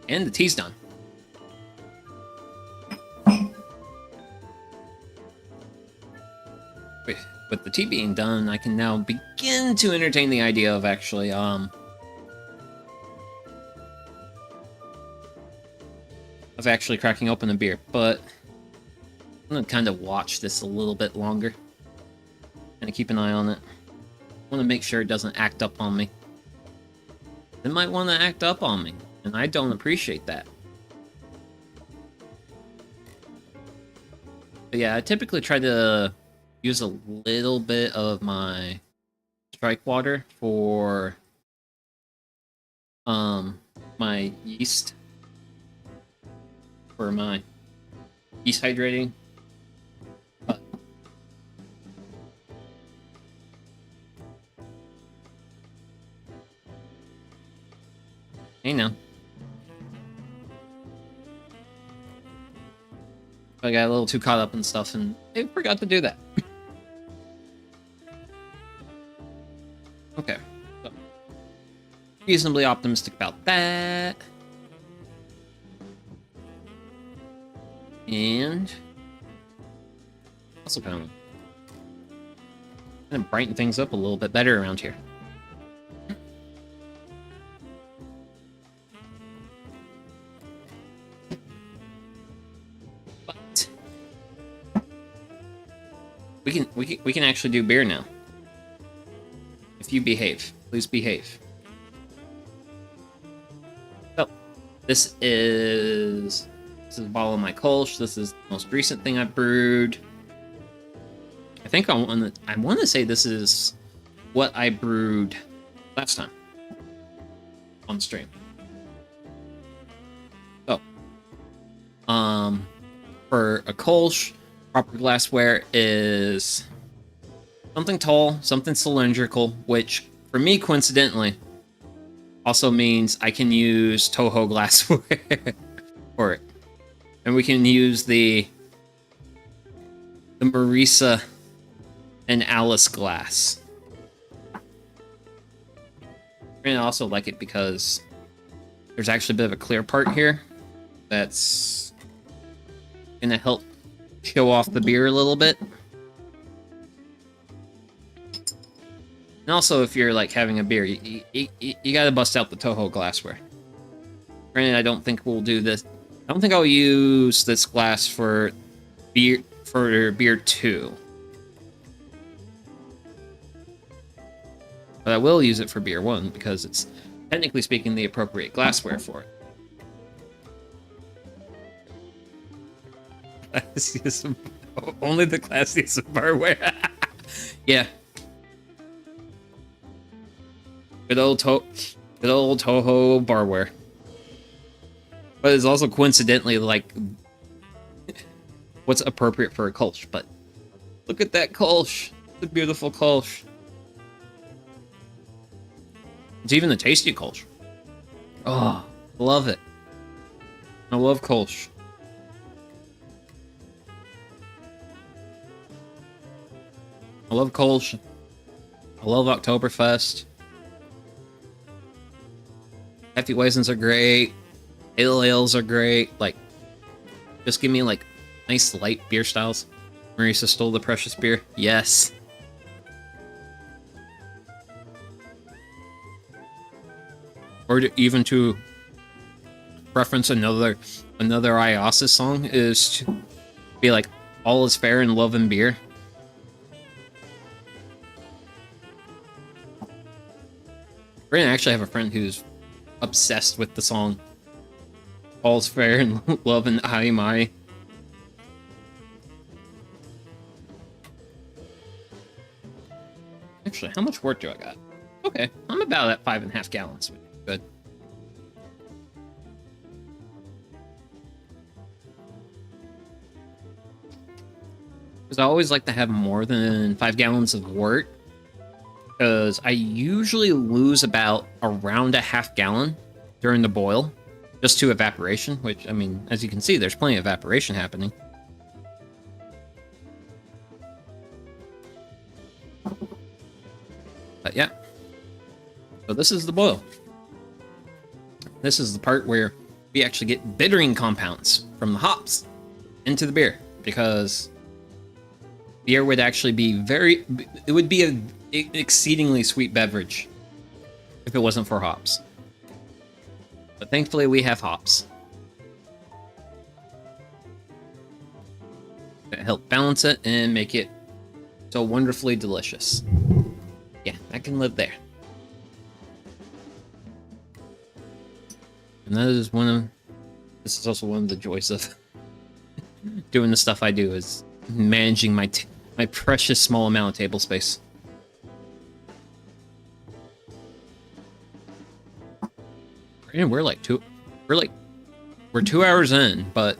And the tea's done. With the tea being done, I can now begin to entertain the idea of actually, cracking open a beer. But I'm gonna kind of watch this a little bit longer. Kind of keep an eye on it. I want to make sure it doesn't act up on me. It might want to act up on me. And I don't appreciate that. But yeah, I typically try to use a little bit of my strike water for my yeast. For my yeast hydrating. But I got a little too caught up in stuff and I forgot to do that. Okay. So, reasonably optimistic about that. And also kind of brighten things up a little bit better around here. But we can actually do beer now. If you behave, please behave. So this is a bottle of my Kolsch. This is the most recent thing I brewed. I think I want to say this is what I brewed last time on stream. So, for a Kolsch, proper glassware is something tall, something cylindrical, which for me, coincidentally, also means I can use Toho glassware for it. And we can use the Marisa and Alice glass. And I also like it because there's actually a bit of a clear part here that's gonna help show off the beer a little bit. And also, if you're like having a beer, you gotta bust out the Toho glassware. Granted, I don't think we'll do this. I don't think I'll use this glass for beer 2. But I will use it for beer 1 because it's technically speaking the appropriate glassware for it. Only the classiest barware. Yeah. Good old Toho barware. But it's also coincidentally like what's appropriate for a Kolsch. But look at that Kolsch. It's a beautiful Kolsch. It's even a tasty Kolsch. Oh, love it. I love Kolsch. I love Kolsch. I love Oktoberfest. Hefeweizens are great. Ale ales are great. Like, just give me like nice light beer styles. Marisa stole the precious beer. Yes. Or even to reference another IOSIS song is to be like, all is fair in love and beer. We're gonna actually have a friend who's obsessed with the song All's Fair in Love and Ai Mai. Actually, how much wort do I got? Okay, I'm about at 5.5 gallons. Good. Because I always like to have more than 5 gallons of wort. Because I usually lose about around a half gallon during the boil. Just to evaporation, which, I mean, as you can see, there's plenty of evaporation happening. But yeah. So this is the boil. This is the part where we actually get bittering compounds from the hops into the beer. Because beer would actually be it would be an exceedingly sweet beverage if it wasn't for hops. But thankfully we have hops that help balance it and make it so wonderfully delicious. Yeah, I can live there. And this is also one of the joys of doing the stuff I do, is managing my precious small amount of table space. And we're 2 hours in, but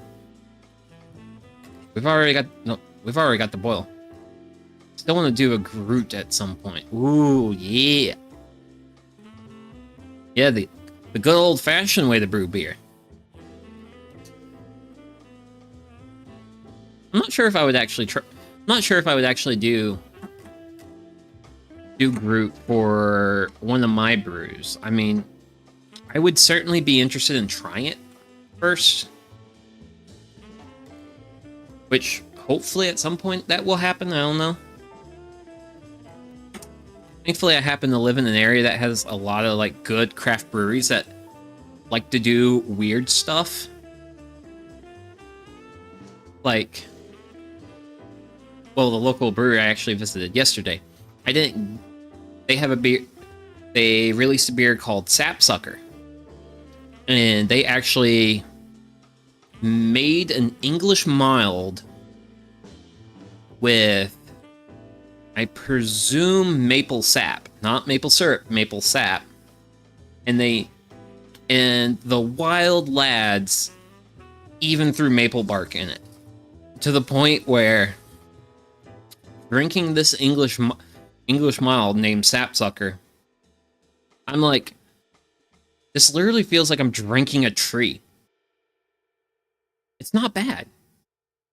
we've already got the boil. Still want to do a Groot at some point. Ooh, yeah. Yeah, the good old-fashioned way to brew beer. I'm not sure if I would actually not sure if I would actually do Groot for one of my brews. I mean, I would certainly be interested in trying it first, which hopefully at some point that will happen. I don't know. Thankfully, I happen to live in an area that has a lot of like good craft breweries that like to do weird stuff. Like, well, the local brewery I actually visited yesterday. They have a beer. They released a beer called Sapsucker, and they actually made an English mild with, I presume, maple sap, not maple syrup, maple sap, and the wild lads even threw maple bark in it, to the point where drinking this English mild named Sapsucker, I'm like, this literally feels like I'm drinking a tree. It's not bad,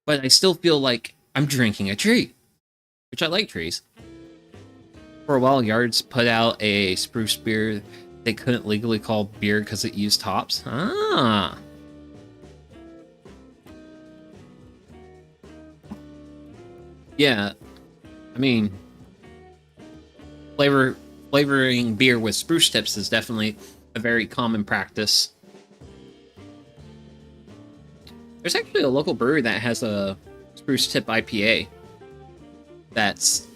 but I still feel like I'm drinking a tree, which I like trees. For a while, Yards put out a spruce beer they couldn't legally call beer because it used hops. Ah. Yeah, I mean, flavoring beer with spruce tips is definitely a very common practice. There's actually a local brewery that has a spruce tip IPA. That's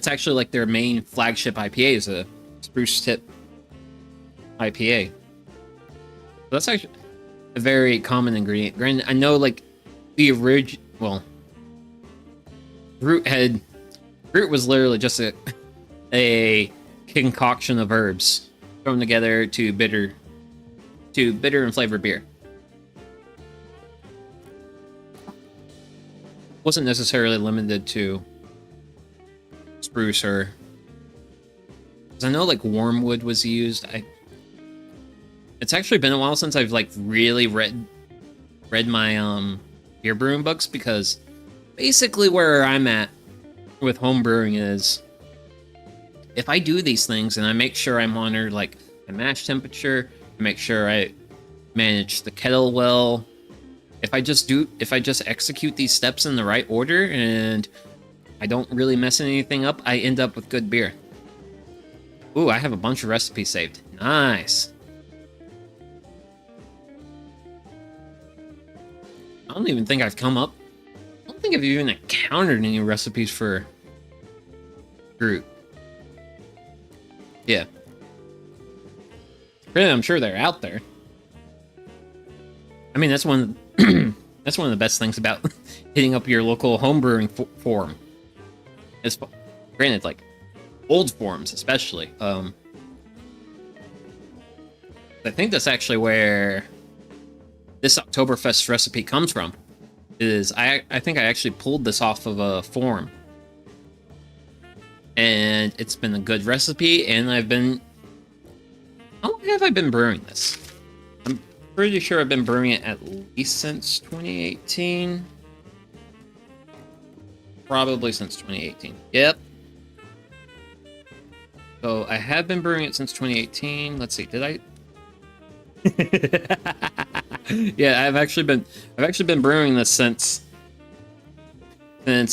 actually like their main flagship IPA is a spruce tip IPA. So that's actually a very common ingredient. Granted, I know like the original, well, Groot was literally just a concoction of herbs thrown together to bitter and flavored beer. Wasn't necessarily limited to spruce, or because I know like wormwood was used. It's actually been a while since I've like really read my beer brewing books, because basically where I'm at with home brewing is, if I do these things and I make sure I monitor like the mash temperature, I make sure I manage the kettle well, if I just execute these steps in the right order and I don't really mess anything up, I end up with good beer. Ooh, I have a bunch of recipes saved. Nice. I don't even think I've even encountered any recipes for Groot. Yeah. Really, I'm sure they're out there. I mean, that's one of the best things about hitting up your local homebrewing forum. It's, granted, like old forums especially. I think that's actually where this Oktoberfest recipe comes from. I think I actually pulled this off of a forum, and it's been a good recipe. And how long have I been brewing this? I'm pretty sure I've been brewing it at least since 2018. Probably since 2018. Yep. So I have been brewing it since 2018. Let's see, did I? Yeah, I've actually been brewing this since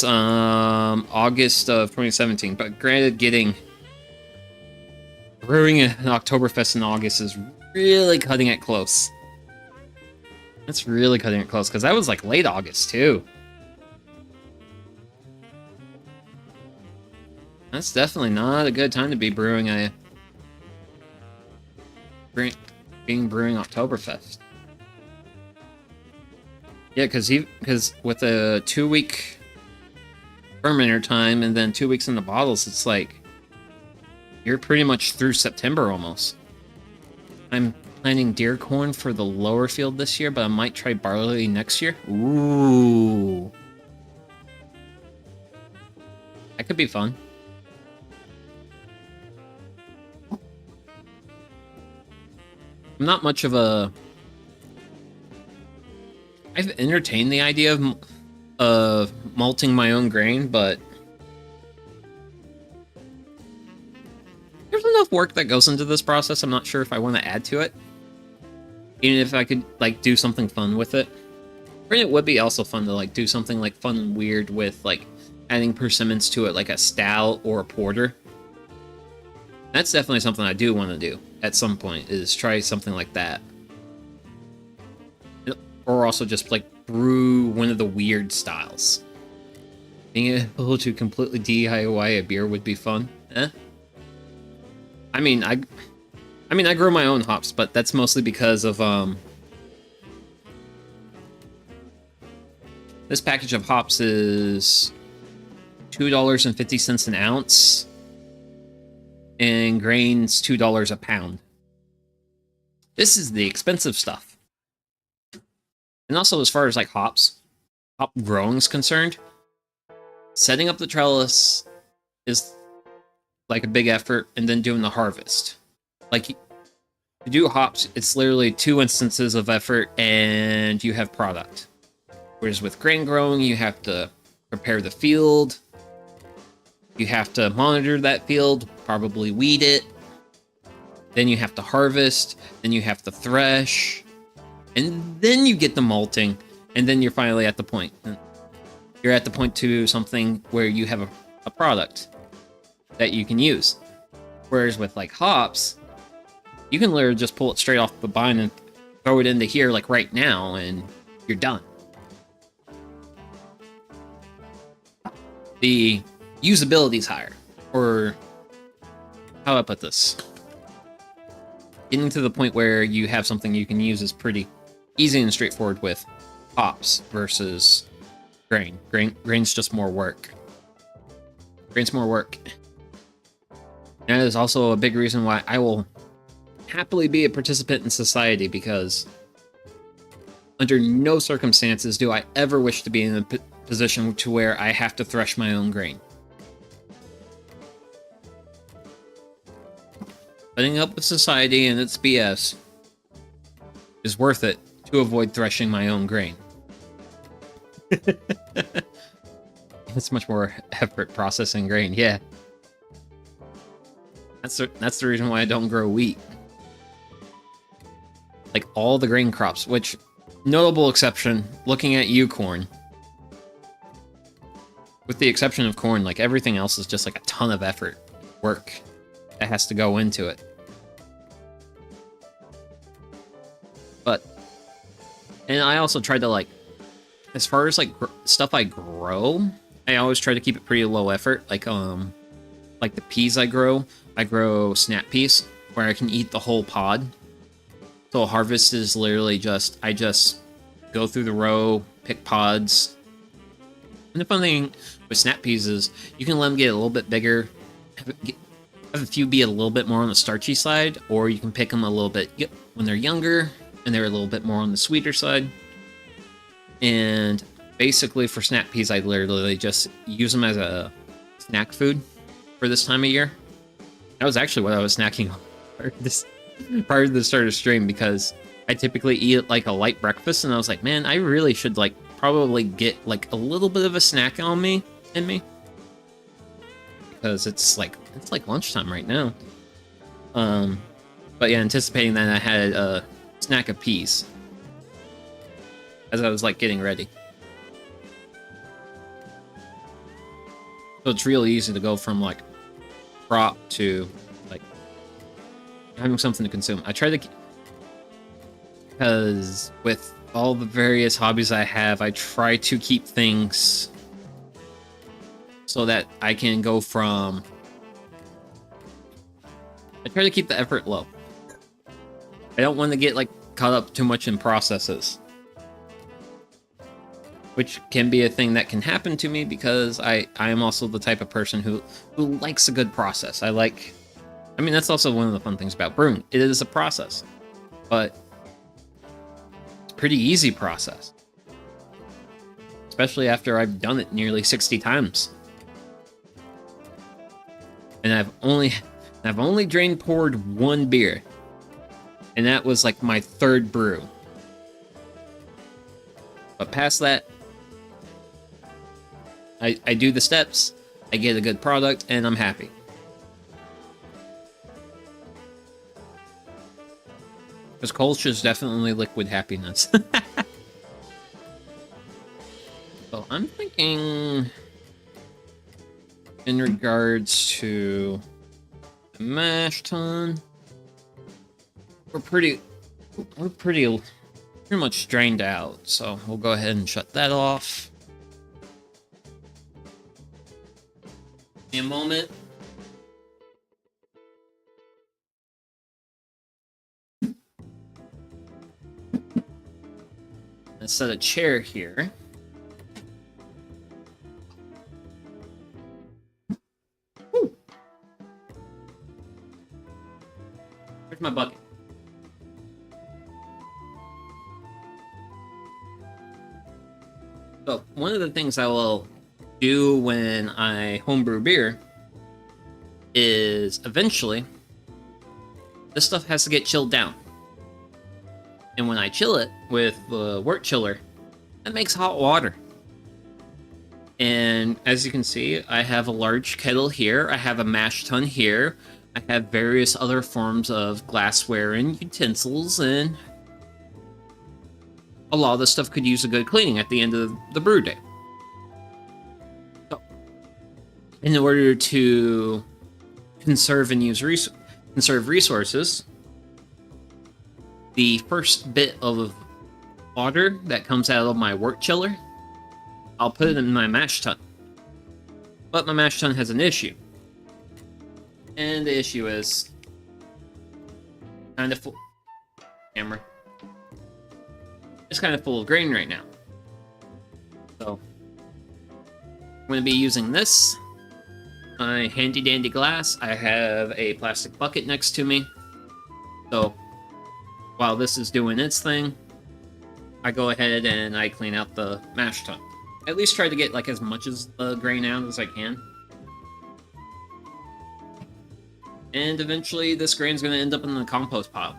August of 2017. But granted, brewing an Oktoberfest in August is really cutting it close. That's really cutting it close, because that was like late August too. That's definitely not a good time to be brewing brewing Oktoberfest. Yeah, because with a 2-week fermenter time and then 2 weeks in the bottles, it's like you're pretty much through September almost. I'm planning deer corn for the lower field this year, but I might try barley next year. Ooh. That could be fun. I'm not much of a... I've entertained the idea of of malting my own grain, but there's enough work that goes into this process. I'm not sure if I want to add to it. Even if I could, like, do something fun with it. Or it would be also fun to, like, do something, like, fun and weird with, like, adding persimmons to it, like a stout or a porter. That's definitely something I do want to do at some point, is try something like that. Or also just, like, brew one of the weird styles. Being able to completely DIY a beer would be fun. I mean, I grow my own hops, but that's mostly because of, this package of hops is $2.50 an ounce, and grain's $2 a pound. This is the expensive stuff. And also, as far as, like, hop growing is concerned, setting up the trellis is, like, a big effort, and then doing the harvest. Like, to do hops, it's literally 2 instances of effort, and you have product. Whereas with grain growing, you have to prepare the field, you have to monitor that field, probably weed it, then you have to harvest, then you have to thresh, and then you get the malting, and then you're finally at the point. You're at the point to something where you have a product that you can use. Whereas with, like, hops, you can literally just pull it straight off the vine and throw it into here, like, right now, and you're done. The usability is higher. Or, how do I put this? Getting to the point where you have something you can use is pretty easy and straightforward with hops versus grain. Grain's just more work. Grain's more work. And that is also a big reason why I will happily be a participant in society, because under no circumstances do I ever wish to be in a position to where I have to thresh my own grain. Putting up with society and its BS is worth it to avoid threshing my own grain. It's much more effort processing grain, yeah. That's the reason why I don't grow wheat. Like, all the grain crops, which, notable exception, looking at you, corn. With the exception of corn, like, everything else is just, like, a ton of effort, work that has to go into it. But, and I also tried to, like, as far as, like, stuff I grow, I always try to keep it pretty low effort. Like the peas I grow snap peas, where I can eat the whole pod. So harvest is literally just, I just go through the row, pick pods. And the fun thing with snap peas is you can let them get a little bit bigger, have a few be a little bit more on the starchy side, or you can pick them a little bit when they're younger and they're a little bit more on the sweeter side. And basically for snap peas, I literally just use them as a snack food for this time of year. That was actually what I was snacking on prior to the start of stream, because I typically eat, like, a light breakfast, and I was like, man, I really should, like, probably get, like, a little bit of a snack in me, because it's like lunchtime right now. But yeah, anticipating that, I had a snack of peas as I was, like, getting ready. So it's really easy to go from, like, crop to, like, having something to consume. I try to, because with all the various hobbies I have, I try to keep things so that I can go from, I try to keep the effort low. I don't want to get, like, caught up too much in processes, which can be a thing that can happen to me, because I am also the type of person who likes a good process. I mean, that's also one of the fun things about brewing. It is a process, but it's a pretty easy process, especially after I've done it nearly 60 times. And I've only poured one beer, and that was, like, my third brew. But past that, I do the steps, I get a good product, and I'm happy. Because culture is definitely liquid happiness. So I'm thinking in regards to the mash tun, we're pretty much drained out, so we'll go ahead and shut that off. Give me a moment. Let's set a chair here. Woo. Where's my bucket? So, one of the things I will do when I homebrew beer is eventually this stuff has to get chilled down. And when I chill it with the wort chiller, that makes hot water. And as you can see, I have a large kettle here, I have a mash tun here, I have various other forms of glassware and utensils, and a lot of this stuff could use a good cleaning at the end of the brew day. So, in order to conserve resources, the first bit of water that comes out of my wort chiller, I'll put it in my mash tun. But my mash tun has an issue. And the issue is kind of full. Camera. It's kind of full of grain right now. So I'm going to be using this. My handy dandy glass. I have a plastic bucket next to me. So while this is doing its thing, I go ahead and I clean out the mash tun. At least try to get like as much as the grain out as I can. And eventually this grain's going to end up in the compost pile.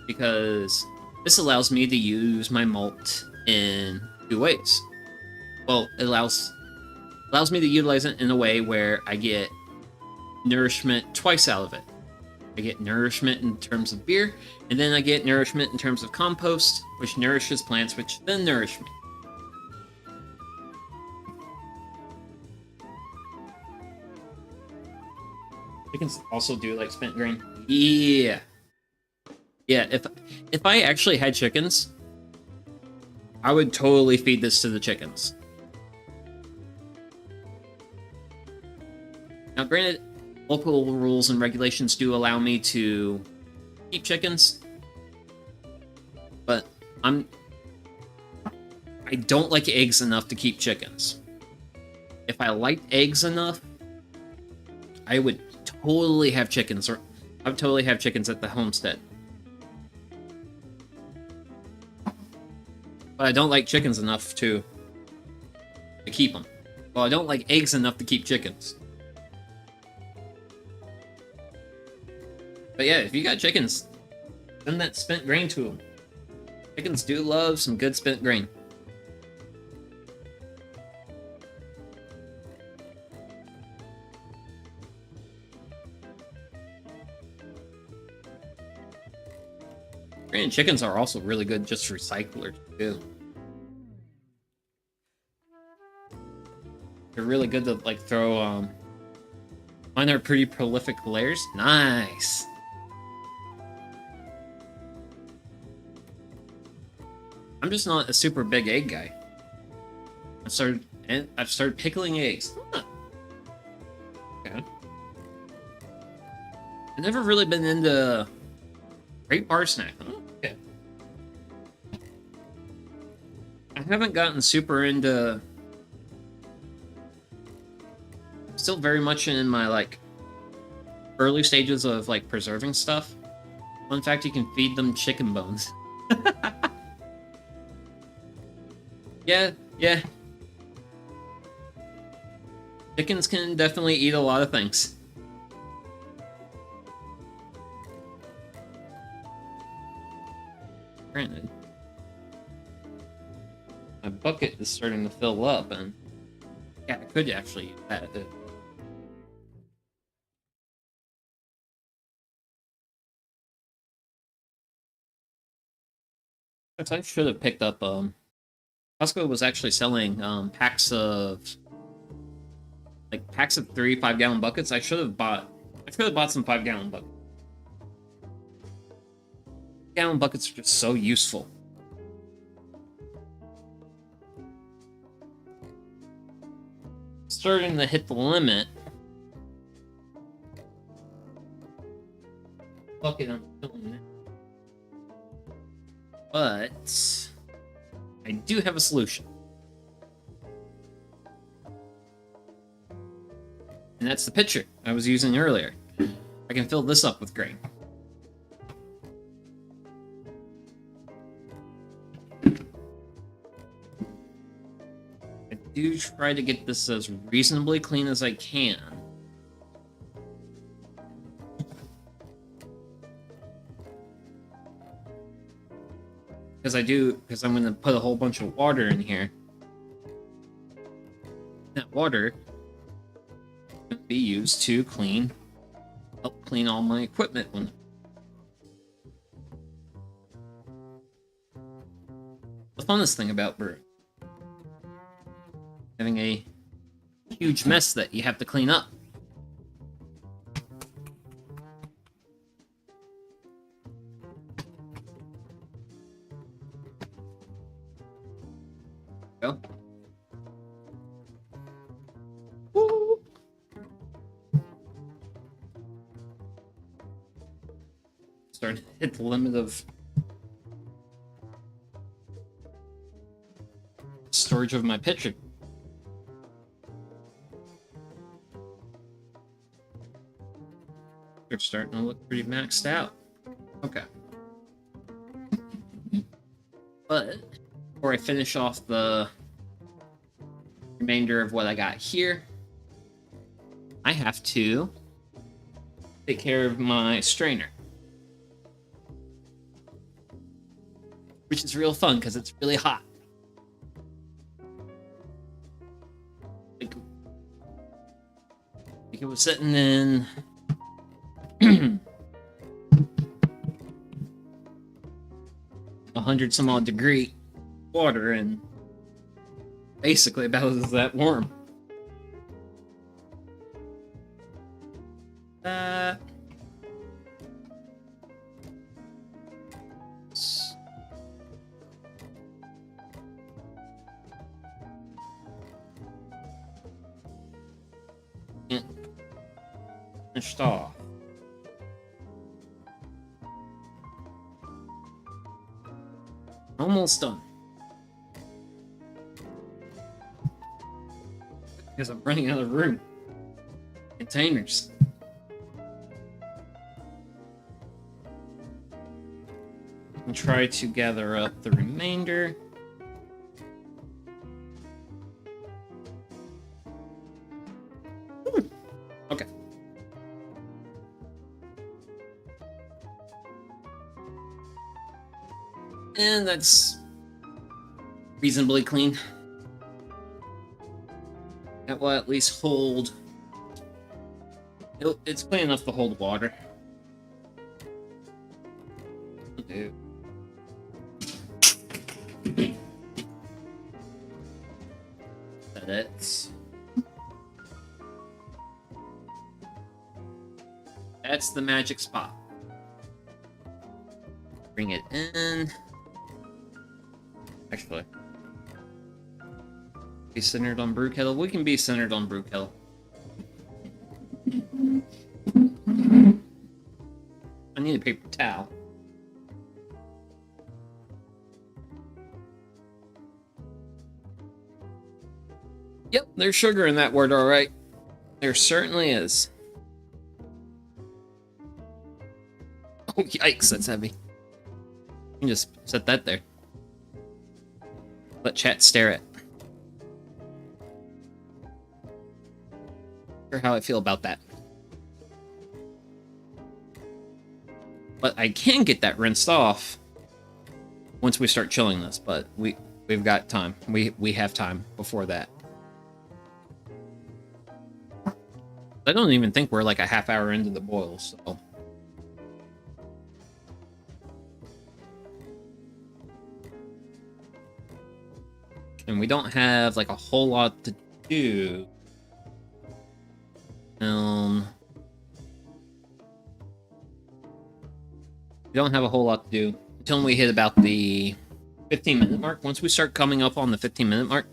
Because this allows me to use my malt in two ways. Well, it allows me to utilize it in a way where I get nourishment twice out of it. I get nourishment in terms of beer, and then I get nourishment in terms of compost, which nourishes plants, which then nourish me. You can also do like spent grain. Yeah. Yeah, if I actually had chickens, I would totally feed this to the chickens. Now, granted, local rules and regulations do allow me to keep chickens, but I don't like eggs enough to keep chickens. If I liked eggs enough, I would totally have chickens, or I would totally have chickens at the homestead. But I don't like chickens enough to keep them. Well, I don't like eggs enough to keep chickens. But yeah, if you got chickens, send that spent grain to them. Chickens do love some good spent grain. And chickens are also really good just recyclers, too. They're really good to, like, throw, mine are pretty prolific layers. Nice! I'm just not a super big egg guy. I've started pickling eggs. Huh. Okay. I've never really been into great bar snack. Okay. I haven't gotten super into. Still very much in my like early stages of like preserving stuff. Well, in fact, you can feed them chicken bones. Yeah. Chickens can definitely eat a lot of things. Granted, my bucket is starting to fill up, and yeah, I could actually use that. I should have picked up. Costco was actually selling packs of 3 5-gallon buckets. I should have bought some 5-gallon buckets. Gallon buckets are just so useful. Starting to hit the limit. Bucket I'm filling it. But I do have a solution. And that's the pitcher I was using earlier. I can fill this up with grain. I do try to get this as reasonably clean as I can. Because I'm going to put a whole bunch of water in here. That water can be used to help clean all my equipment. The funnest thing about brewing. Having a huge mess that you have to clean up. Go. Woo. Starting to hit the limit of storage of my pitcher. They're starting to look pretty maxed out. Okay. But before I finish off the remainder of what I got here, I have to take care of my strainer. Which is real fun because it's really hot. Like it was sitting in 100 some odd degree water and basically about as that warm. Finished off. Almost done. Because I'm running out of room. Containers. And try to gather up the remainder. Okay. And that's reasonably clean. That will at least hold. It's clean enough to hold water. Okay. That's the magic spot. Bring it in. Actually, be centered on brew kettle. We can be centered on brew kettle. I need a paper towel. Yep, there's sugar in that word, all right. There certainly is. Oh, yikes, that's heavy. You can just set that there. Let chat stare at. Not sure how I feel about that. But I can get that rinsed off once we start chilling this, but we've got time. We have time before that. I don't even think we're like a half hour into the boil, so. And we don't have like a whole lot to do. We don't have a whole lot to do until we hit about the 15-minute mark. Once we start coming up on the 15-minute mark,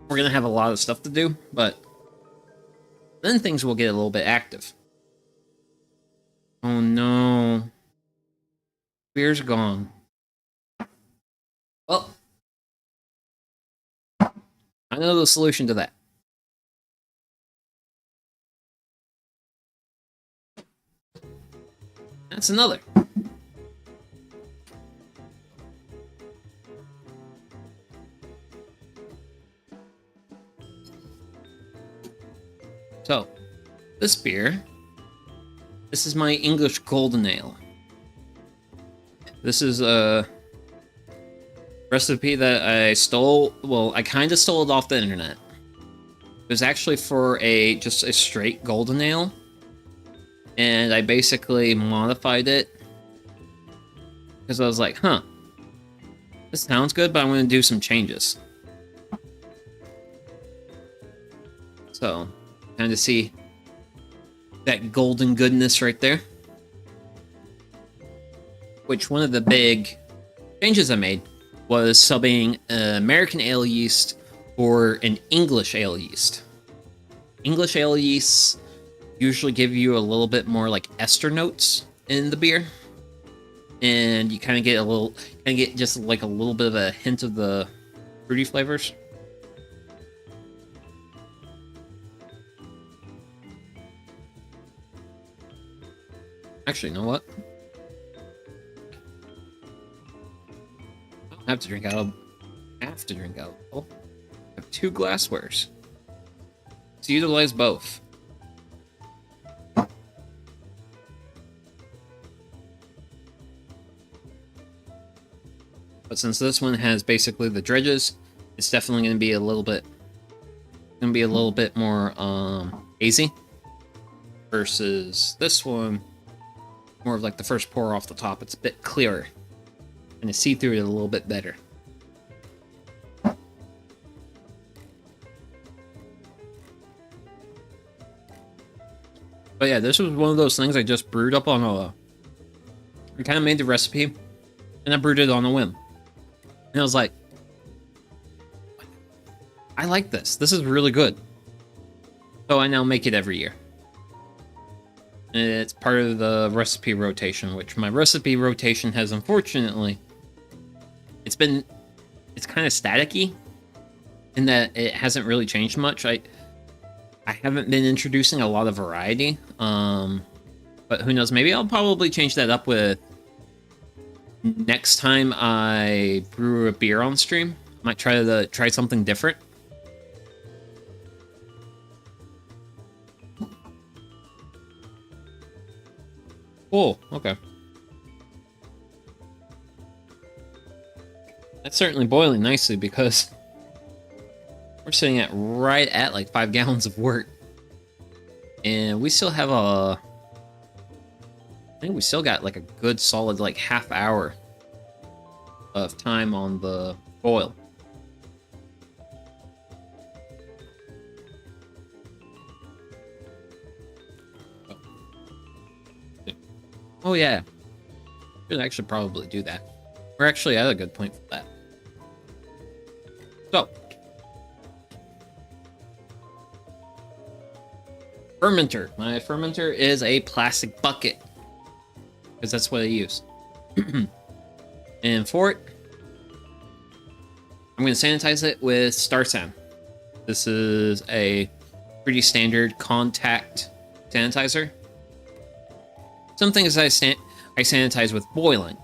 we're gonna have a lot of stuff to do, but then things will get a little bit active. Oh no. Beer's gone. Well, I know the solution to that. That's another. So, this beer, this is my English Golden Ale. This is a recipe that I stole. Well, I kind of stole it off the internet. It was actually for just a straight Golden Ale, and I basically modified it because I was like, huh, this sounds good, but I'm going to do some changes. So, kind of see that golden goodness right there. Which one of the big changes I made was subbing American ale yeast for an English ale yeast. English ale yeasts usually give you a little bit more like ester notes in the beer, and you kind of get just like a little bit of a hint of the fruity flavors. Actually, you know what? I don't have to drink out. I have to drink out. I have 2 glasswares. So utilize both. But since this one has basically the dredges, it's definitely going to be a little bit more hazy versus this one. More of like the first pour off the top. It's a bit clearer, and to see through it a little bit better. But yeah, this was one of those things I just brewed up on I kind of made the recipe, and I brewed it on a whim. And I was like, I like this. This is really good. So I now make it every year. And it's part of the recipe rotation, which my recipe rotation has unfortunately, it's kind of staticky in that it hasn't really changed much. I haven't been introducing a lot of variety, but who knows, maybe I'll probably change that up with next time I brew a beer on stream. I might try something different. Cool, okay. That's certainly boiling nicely because we're sitting at right at like 5 gallons of wort. And we still have I think we still got like a good solid like half hour of time on the boil. Oh yeah, should actually probably do that. We're actually at a good point for that. So, fermenter. My fermenter is a plastic bucket because that's what I use. And for it, I'm going to sanitize it with Starsan. This is a pretty standard contact sanitizer. Some things I sanitize with boiling.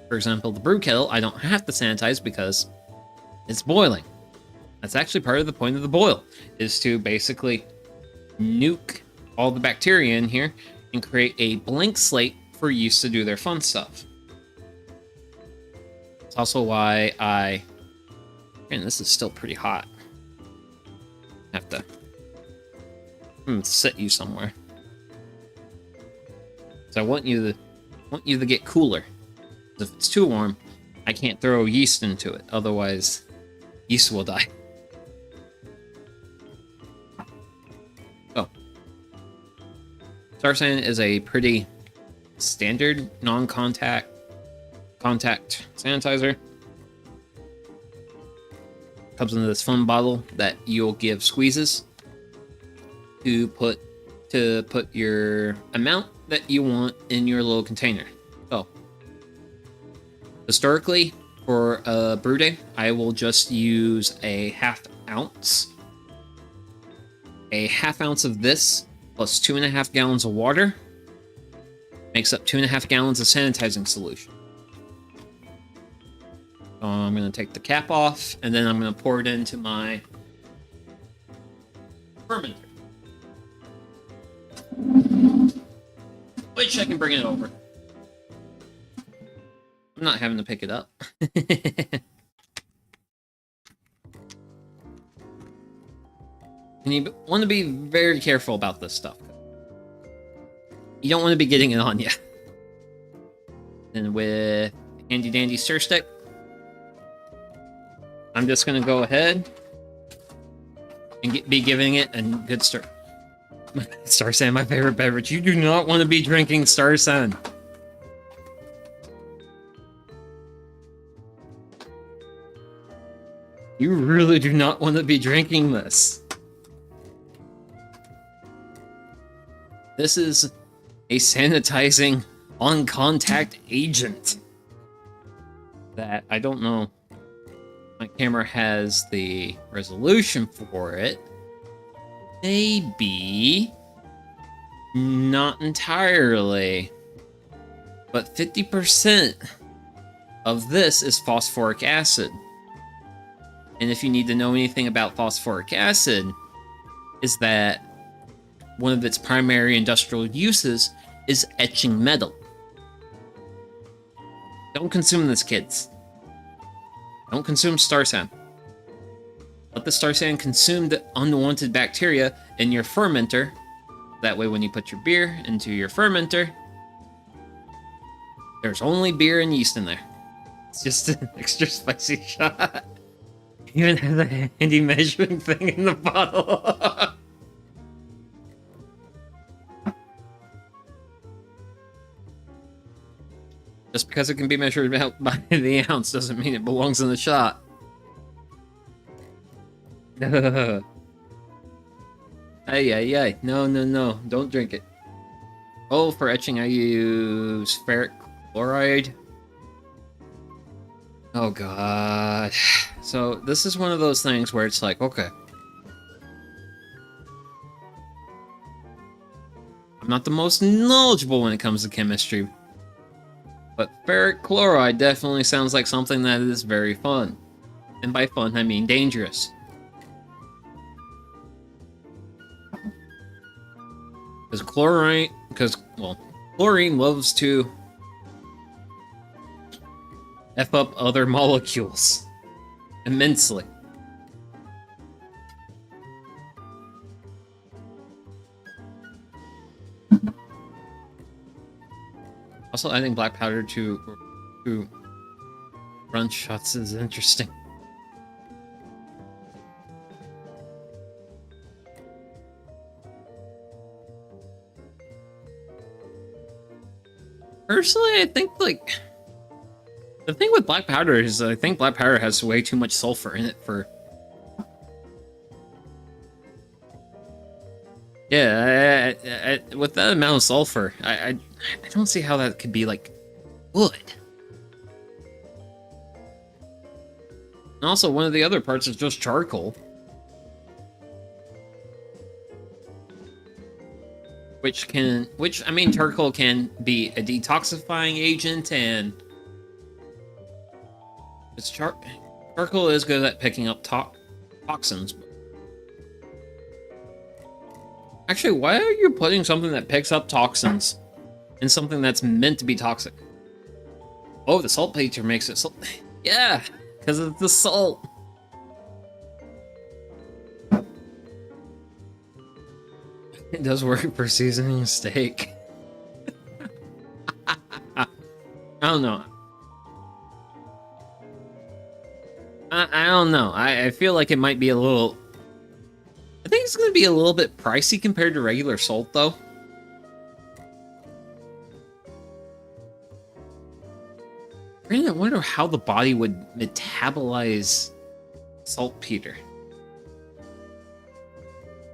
For example, the brew kettle, I don't have to sanitize because it's boiling. That's actually part of the point of the boil, is to basically nuke all the bacteria in here and create a blank slate for yeast to do their fun stuff. It's also why man, this is still pretty hot. Have to sit you somewhere. So I want you to get cooler. If it's too warm, I can't throw yeast into it. Otherwise, yeast will die. Oh. Star Sand is a pretty standard non-contact sanitizer. Comes in this fun bottle that you'll give squeezes to put your amount that you want in your little container. So, historically, for a brew day, I will just use a half ounce. A half ounce of this plus 2.5 gallons of water makes up 2.5 gallons of sanitizing solution. So I'm going to take the cap off, and then I'm going to pour it into my fermenter. Which I can bring it over. I'm not having to pick it up. And you want to be very careful about this stuff. You don't want to be getting it on you. And with handy dandy stir stick, I'm just going to go ahead and be giving it a good stir. Star Sand, my favorite beverage. You do not want to be drinking Star Sand. You really do not want to be drinking this. This is a sanitizing on-contact agent that I don't know. My camera has the resolution for it. Maybe not entirely, but 50% of this is phosphoric acid. And if you need to know anything about phosphoric acid, is that one of its primary industrial uses is etching metal. Don't consume this, kids. Don't consume Star Sand. Let the Star Sand consume the unwanted bacteria in your fermenter. That way when you put your beer into your fermenter, there's only beer and yeast in there. It's just an extra spicy shot. You even have the handy measuring thing in the bottle. Just because it can be measured out by the ounce doesn't mean it belongs in the shot. Ay, ay, ay. No, no, no. Don't drink it. Oh, for etching I use ferric chloride. Oh, God. So, this is one of those things where it's like, okay. I'm not the most knowledgeable when it comes to chemistry. But ferric chloride definitely sounds like something that is very fun. And by fun, I mean dangerous. Because chlorine loves to F up other molecules immensely. Also, adding black powder to run shots is interesting. Personally, I think, like, the thing with black powder is I think black powder has way too much sulfur in it for... Yeah, with that amount of sulfur, I don't see how that could be, like, wood. And also, one of the other parts is just charcoal. I mean, charcoal can be a detoxifying agent, and charcoal is good at picking up toxins. Actually, why are you putting something that picks up toxins in something that's meant to be toxic? Oh, the saltpeter makes it Yeah, because of the salt. It does work for seasoning a steak. I don't know. I don't know. I feel like it might be a little... I think it's going to be a little bit pricey compared to regular salt, though. I wonder how the body would metabolize saltpeter.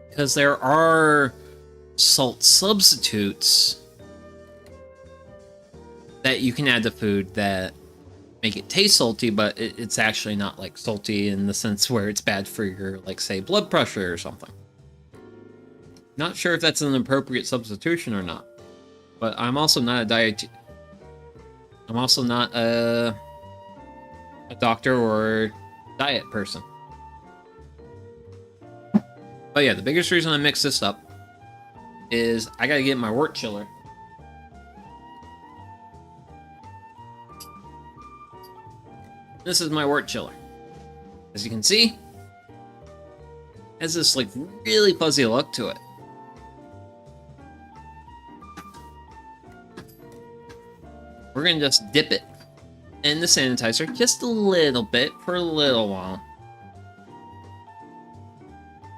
Because there are salt substitutes that you can add to food that make it taste salty, but it's actually not like salty in the sense where it's bad for your, like, say, blood pressure or something. Not sure if that's an appropriate substitution or not, but I'm also not a diet. I'm also not a doctor or diet person. But yeah, the biggest reason I mix this up is I gotta get my wort chiller. This is my wort chiller. As you can see, it has this like really fuzzy look to it. We're gonna just dip it in the sanitizer just a little bit for a little while.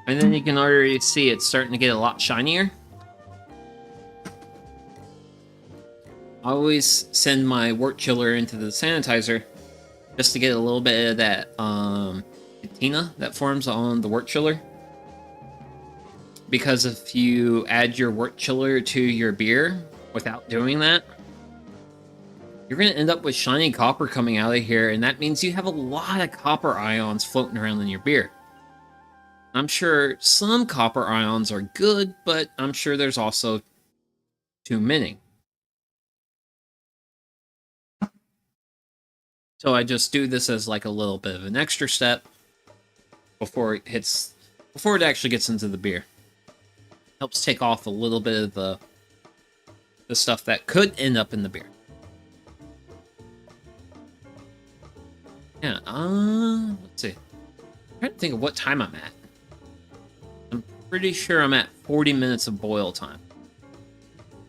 And then you can already see it's starting to get a lot shinier. I always send my wort chiller into the sanitizer just to get a little bit of that patina that forms on the wort chiller. Because if you add your wort chiller to your beer without doing that, you're going to end up with shiny copper coming out of here, and that means you have a lot of copper ions floating around in your beer. I'm sure some copper ions are good, but I'm sure there's also too many. So I just do this as like a little bit of an extra step before it actually gets into the beer. Helps take off a little bit of the stuff that could end up in the beer. Yeah, let's see. I'm trying to think of what time I'm at. I'm pretty sure I'm at 40 minutes of boil time.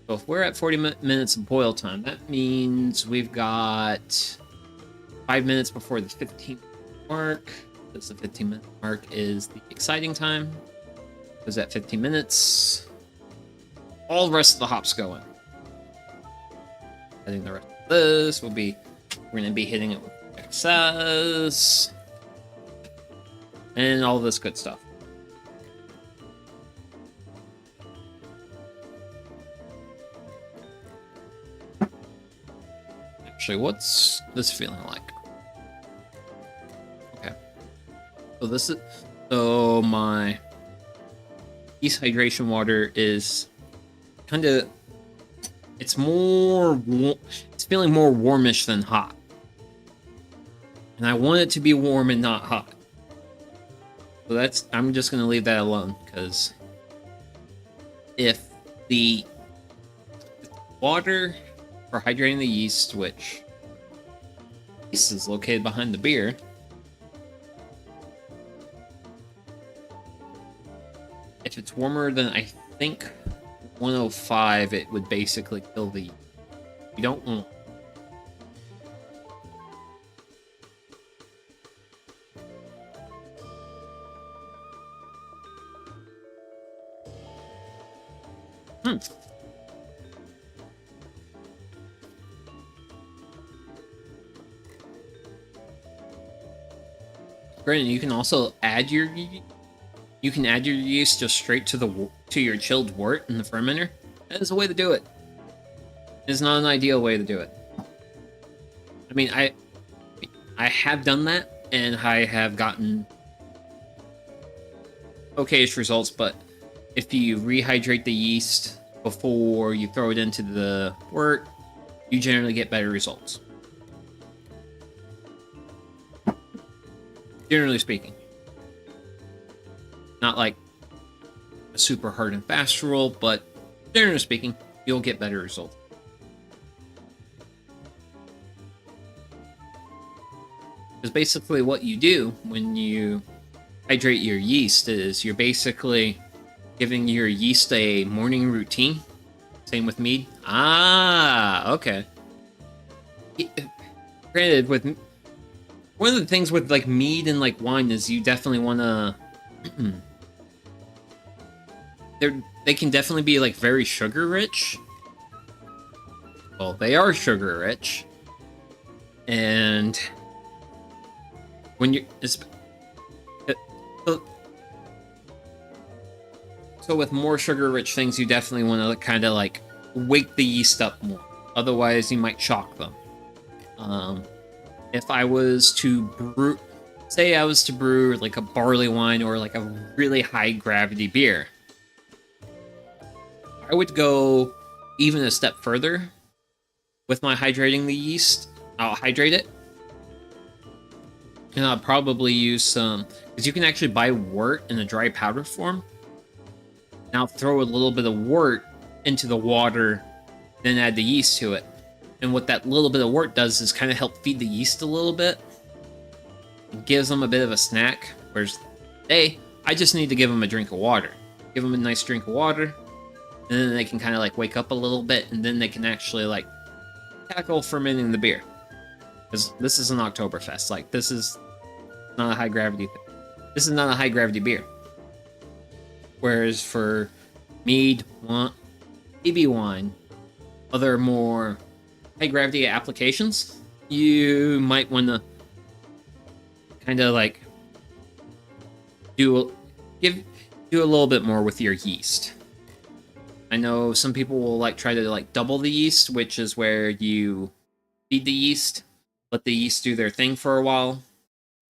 So if we're at 40 minutes of boil time, that means we've got 5 minutes before the 15 mark. Because the 15-minute mark is the exciting time. Because at 15 minutes, all the rest of the hops go in. I think the rest of this will be, we're going to be hitting it with excess and all this good stuff. Actually, what's this feeling like? Okay. So my yeast hydration water is kind of, it's feeling more warmish than hot. And I want it to be warm and not hot. So I'm just going to leave that alone, because if the water for hydrating the yeast, which yeast is located behind the beer, if it's warmer than I think 105, it would basically kill the yeast. You don't want. Granted, you can also add your yeast just straight to your chilled wort in the fermenter. That is a way to do it. It's not an ideal way to do it. I mean, I have done that, and I have gotten okayish results, but if you rehydrate the yeast before you throw it into the wort, you generally get better results. Generally speaking. Not like a super hard and fast rule, but generally speaking, you'll get better results. Because basically what you do when you hydrate your yeast is you're basically giving your yeast a morning routine. Same with mead. Ah, okay. Granted, with one of the things with like mead and like wine is you definitely want to. They can definitely be like very sugar rich. Well, they are sugar rich, and when you so with more sugar rich things, you definitely want to kind of like wake the yeast up more. Otherwise, you might shock them. If I was to brew, say I was to brew like a barley wine or like a really high gravity beer, I would go even a step further with my hydrating the yeast. I'll hydrate it, and I'll probably use some, because you can actually buy wort in a dry powder form. Now throw a little bit of wort into the water, then add the yeast to it. And what that little bit of wort does is kind of help feed the yeast a little bit. It gives them a bit of a snack. Whereas I just need to give them a drink of water. Give them a nice drink of water, and then they can kind of like wake up a little bit, and then they can actually like tackle fermenting the beer. Because this is an Oktoberfest. Like, this is not a high gravity. This is not a high gravity beer. Whereas for mead, maybe wine, other more high gravity applications, you might want to kind of like do a little bit more with your yeast. I know some people will like try to like double the yeast, which is where you feed the yeast, let the yeast do their thing for a while,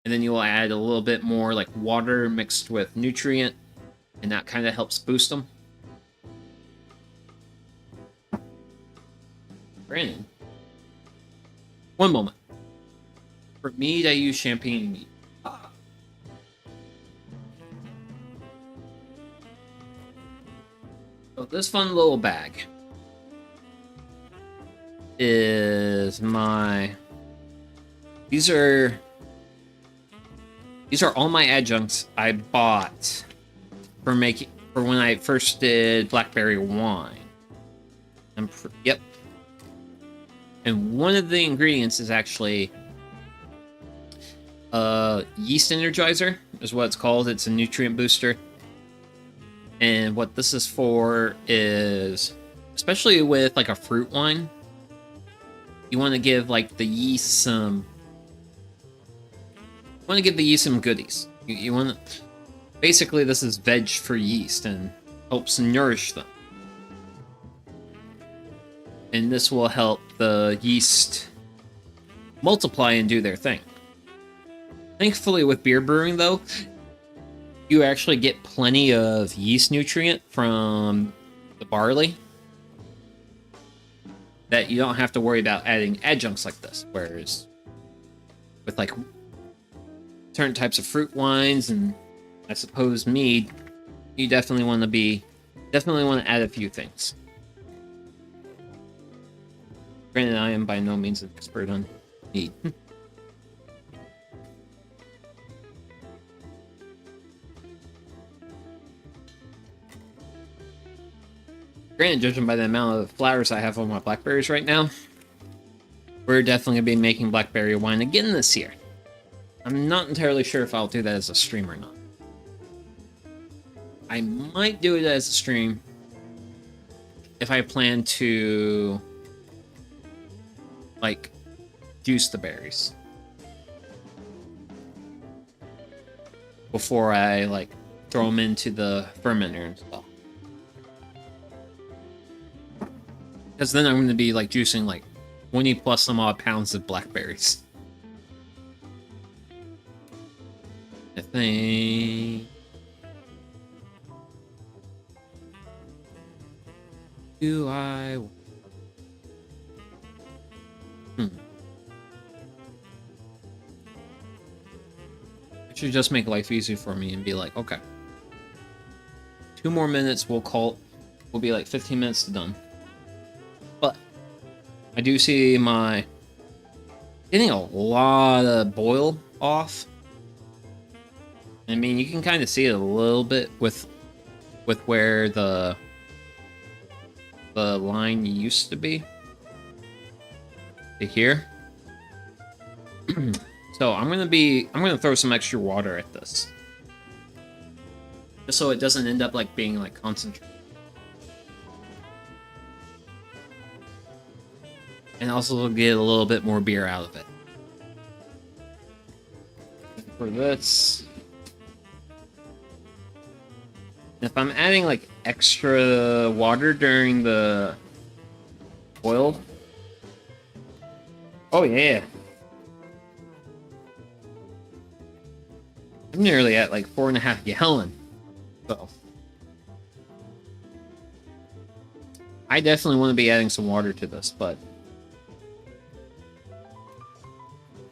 and then you'll add a little bit more like water mixed with nutrient, and that kind of helps boost them. Brandon, one moment. For mead, I use champagne mead. So this fun little bag is my. These are all my adjuncts I bought for when I first did blackberry wine. Yep. And one of the ingredients is actually yeast energizer, is what it's called. It's a nutrient booster. And what this is for is, especially with like a fruit wine, you want to give like the yeast some. You want to give the yeast some goodies. You want to. Basically, this is veg for yeast and helps nourish them. And this will help the yeast multiply and do their thing. Thankfully, with beer brewing, though, you actually get plenty of yeast nutrient from the barley that you don't have to worry about adding adjuncts like this. Whereas with like certain types of fruit wines and I suppose mead, you definitely want to add a few things. Granted, I am by no means an expert on mead. Granted, judging by the amount of flowers I have on my blackberries right now, we're definitely going to be making blackberry wine again this year. I'm not entirely sure if I'll do that as a stream or not. I might do it as a stream if I plan to like juice the berries before I like throw them into the fermenter and stuff. Because then I'm going to be like juicing like 20 plus some odd pounds of blackberries. I think. Do I? It should just make life easy for me and be like, okay, 2 more minutes. We'll be like 15 minutes to done. But I do see my Getting a lot of boil off. I mean, you can kind of see it a little bit with where the line used to be to here. So I'm gonna throw some extra water at this, just so it doesn't end up like being like concentrated. And also get a little bit more beer out of it. For this, if I'm adding like extra water during the boil, oh yeah, I'm nearly at like 4.5 gallons. So I definitely want to be adding some water to this, but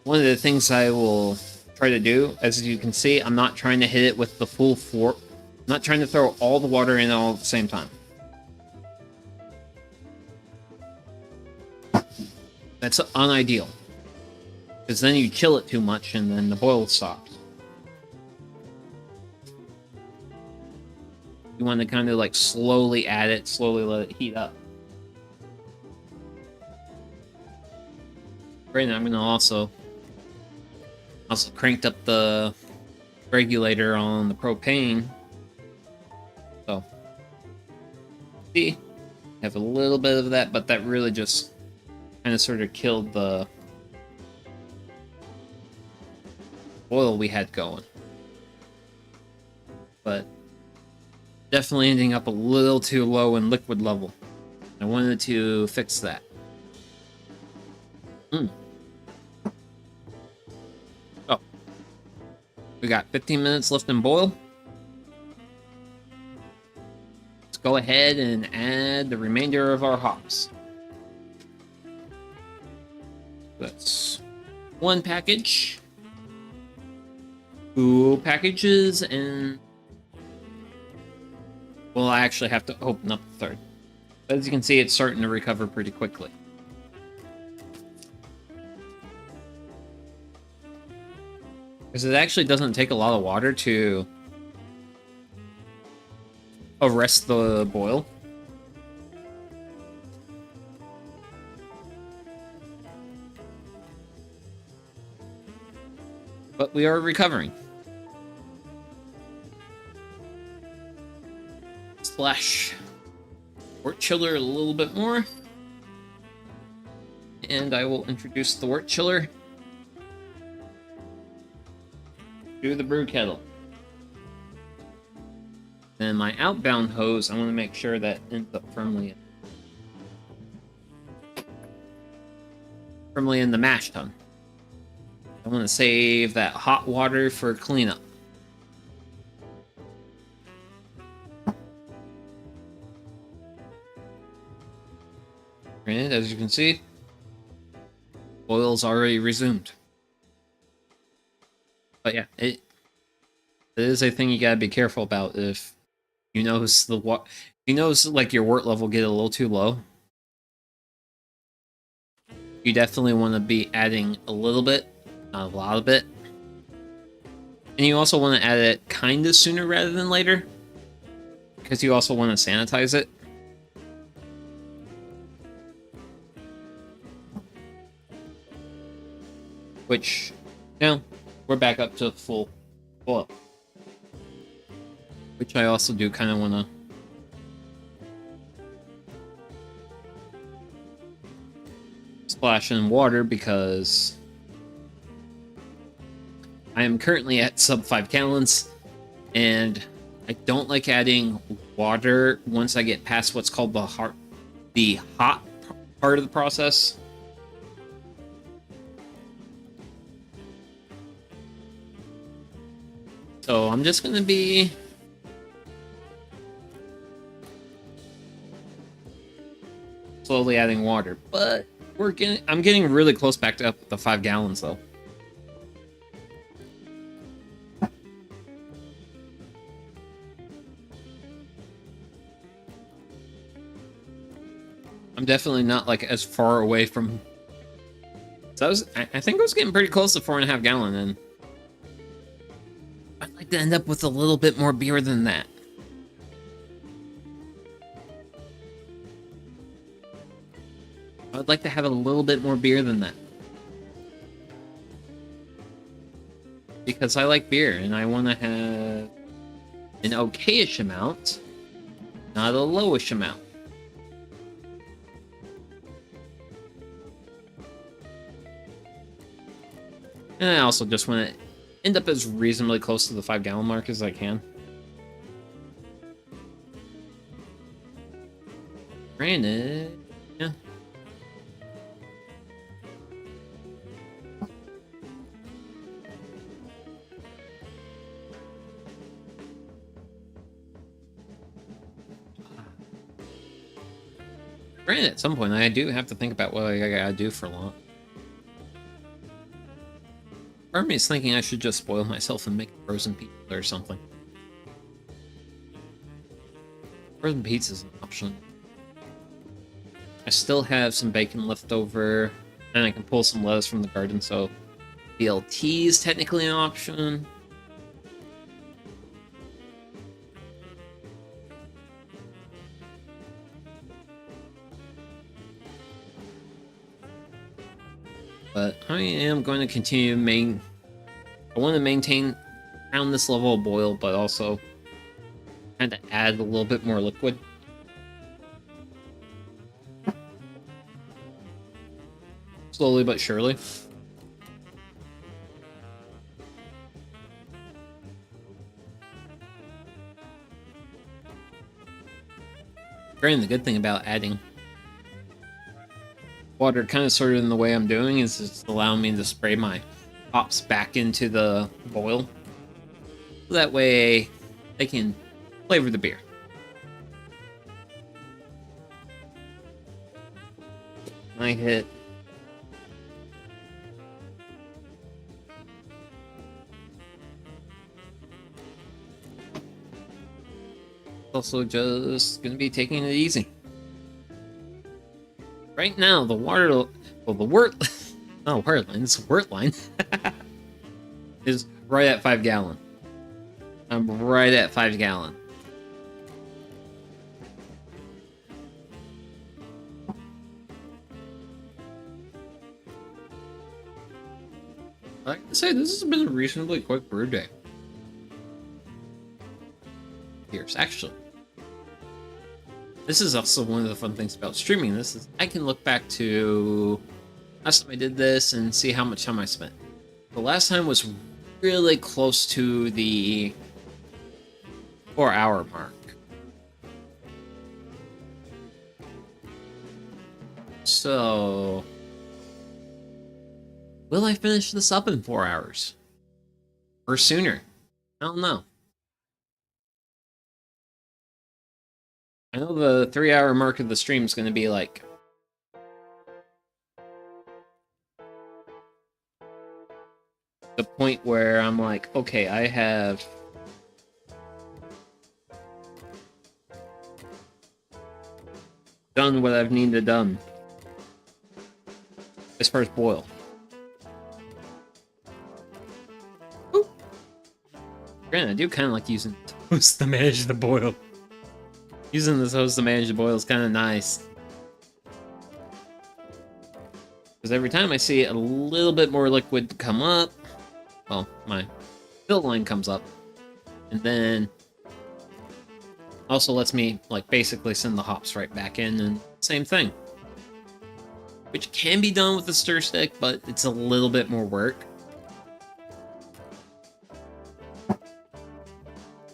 one of the things I will try to do, as you can see, I'm not trying to hit it with the full force. I'm not trying to throw all the water in all at the same time. That's unideal, because then you chill it too much and then the boil stops. You want to kind of like slowly add it, slowly let it heat up. Right now I'm going to also cranked up the regulator on the propane. So, see, have a little bit of that, but that really just kind of sort of killed the oil we had going. But definitely ending up a little too low in liquid level. I wanted to fix that. Oh. We got 15 minutes left in boil. Let's go ahead and add the remainder of our hops. That's one package, 2 packages, and well, I actually have to open up the third. But as you can see, it's starting to recover pretty quickly. Because it actually doesn't take a lot of water to arrest the boil. But we are recovering. Splash wort chiller a little bit more. And I will introduce the wort chiller to the brew kettle. And my outbound hose, I want to make sure that ends up firmly in the mash tun. I want to save that hot water for cleanup. And as you can see, boil's already resumed. But yeah, it is a thing you gotta be careful about. If you notice like your wort level get a little too low, you definitely want to be adding a little bit, not a lot of it. And you also want to add it kind of sooner rather than later, because you also want to sanitize it. Which, now, we're back up to full boil. Which I also do kind of want to splash in water, because I am currently at sub 5 gallons, and I don't like adding water once I get past what's called the hot part of the process. So I'm just gonna be slowly adding water, but I'm getting really close back to up the 5 gallons though. I'm definitely not like as far away from So I think I was getting pretty close to 4.5 gallon, and I'd like to end up with a little bit more beer than that. I'd like to have a little bit more beer than that. Because I like beer, and I want to have an okayish amount, not a lowish amount. And I also just want to end up as reasonably close to the 5 gallon mark as I can. Granted, yeah. Granted, at some point I do have to think about what I gotta do for lunch. Part of me is thinking I should just spoil myself and make frozen pizza or something. Frozen pizza is an option. I still have some bacon left over, and I can pull some lettuce from the garden, so BLT is technically an option. But I am going to continue I want to maintain around this level of boil, but also kind of add a little bit more liquid. Slowly but surely. Granted, the good thing about adding water kind of sort of in the way I'm doing is it's allowing me to spray my hops back into the boil. So that way they can flavor the beer. I hit also just gonna be taking it easy. Right now, the wort line is right at 5 gallon. I'm right at 5 gallon. I have to say, this has been a reasonably quick brew day. Here's actually. This is also one of the fun things about streaming. This is I can look back to last time I did this and see how much time I spent. The last time was really close to the 4-hour mark. So, will I finish this up in 4 hours? Or sooner? I don't know. I know the 3-hour mark of the stream is going to be like the point where I'm like, okay, I have done what I've needed done as far as boil. Ooh. Granted, I do kind of like using toast to manage the boil. Using this hose to manage the boil is kind of nice. Because every time I see a little bit more liquid come up, well, my fill line comes up, and then also lets me, like, basically send the hops right back in, and same thing. Which can be done with the stir stick, but it's a little bit more work.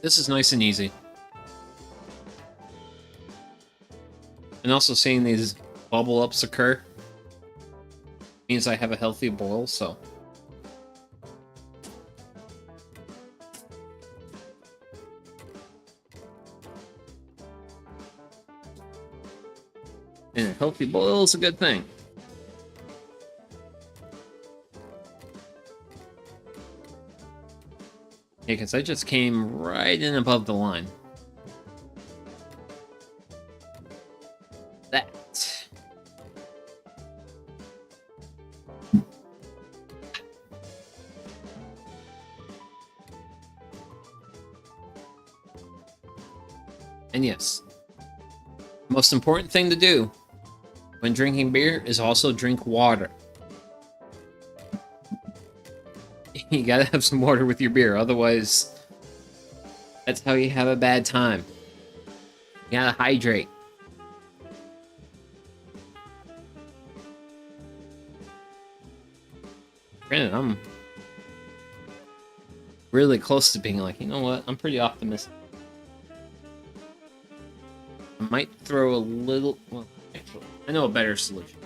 This is nice and easy. And also seeing these bubble ups occur means I have a healthy boil, so. And a healthy boil is a good thing. Yeah, because I just came right in above the line. And yes, most important thing to do when drinking beer is also drink water. You gotta have some water with your beer, otherwise that's how you have a bad time. You gotta hydrate. Granted, I'm really close to being like, you know what, I'm pretty optimistic. I might throw a little... Well, actually, I know a better solution.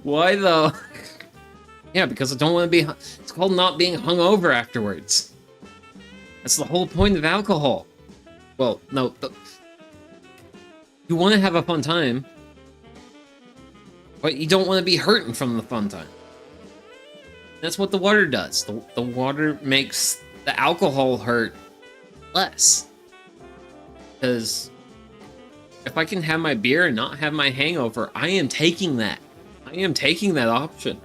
Why though? Yeah, because I don't want to be... It's called not being hungover afterwards. That's the whole point of alcohol. Well, no. You want to have a fun time, but you don't want to be hurting from the fun time. That's what the water does. The water makes the alcohol hurt less. Because if I can have my beer and not have my hangover, I am taking that. I am taking that option.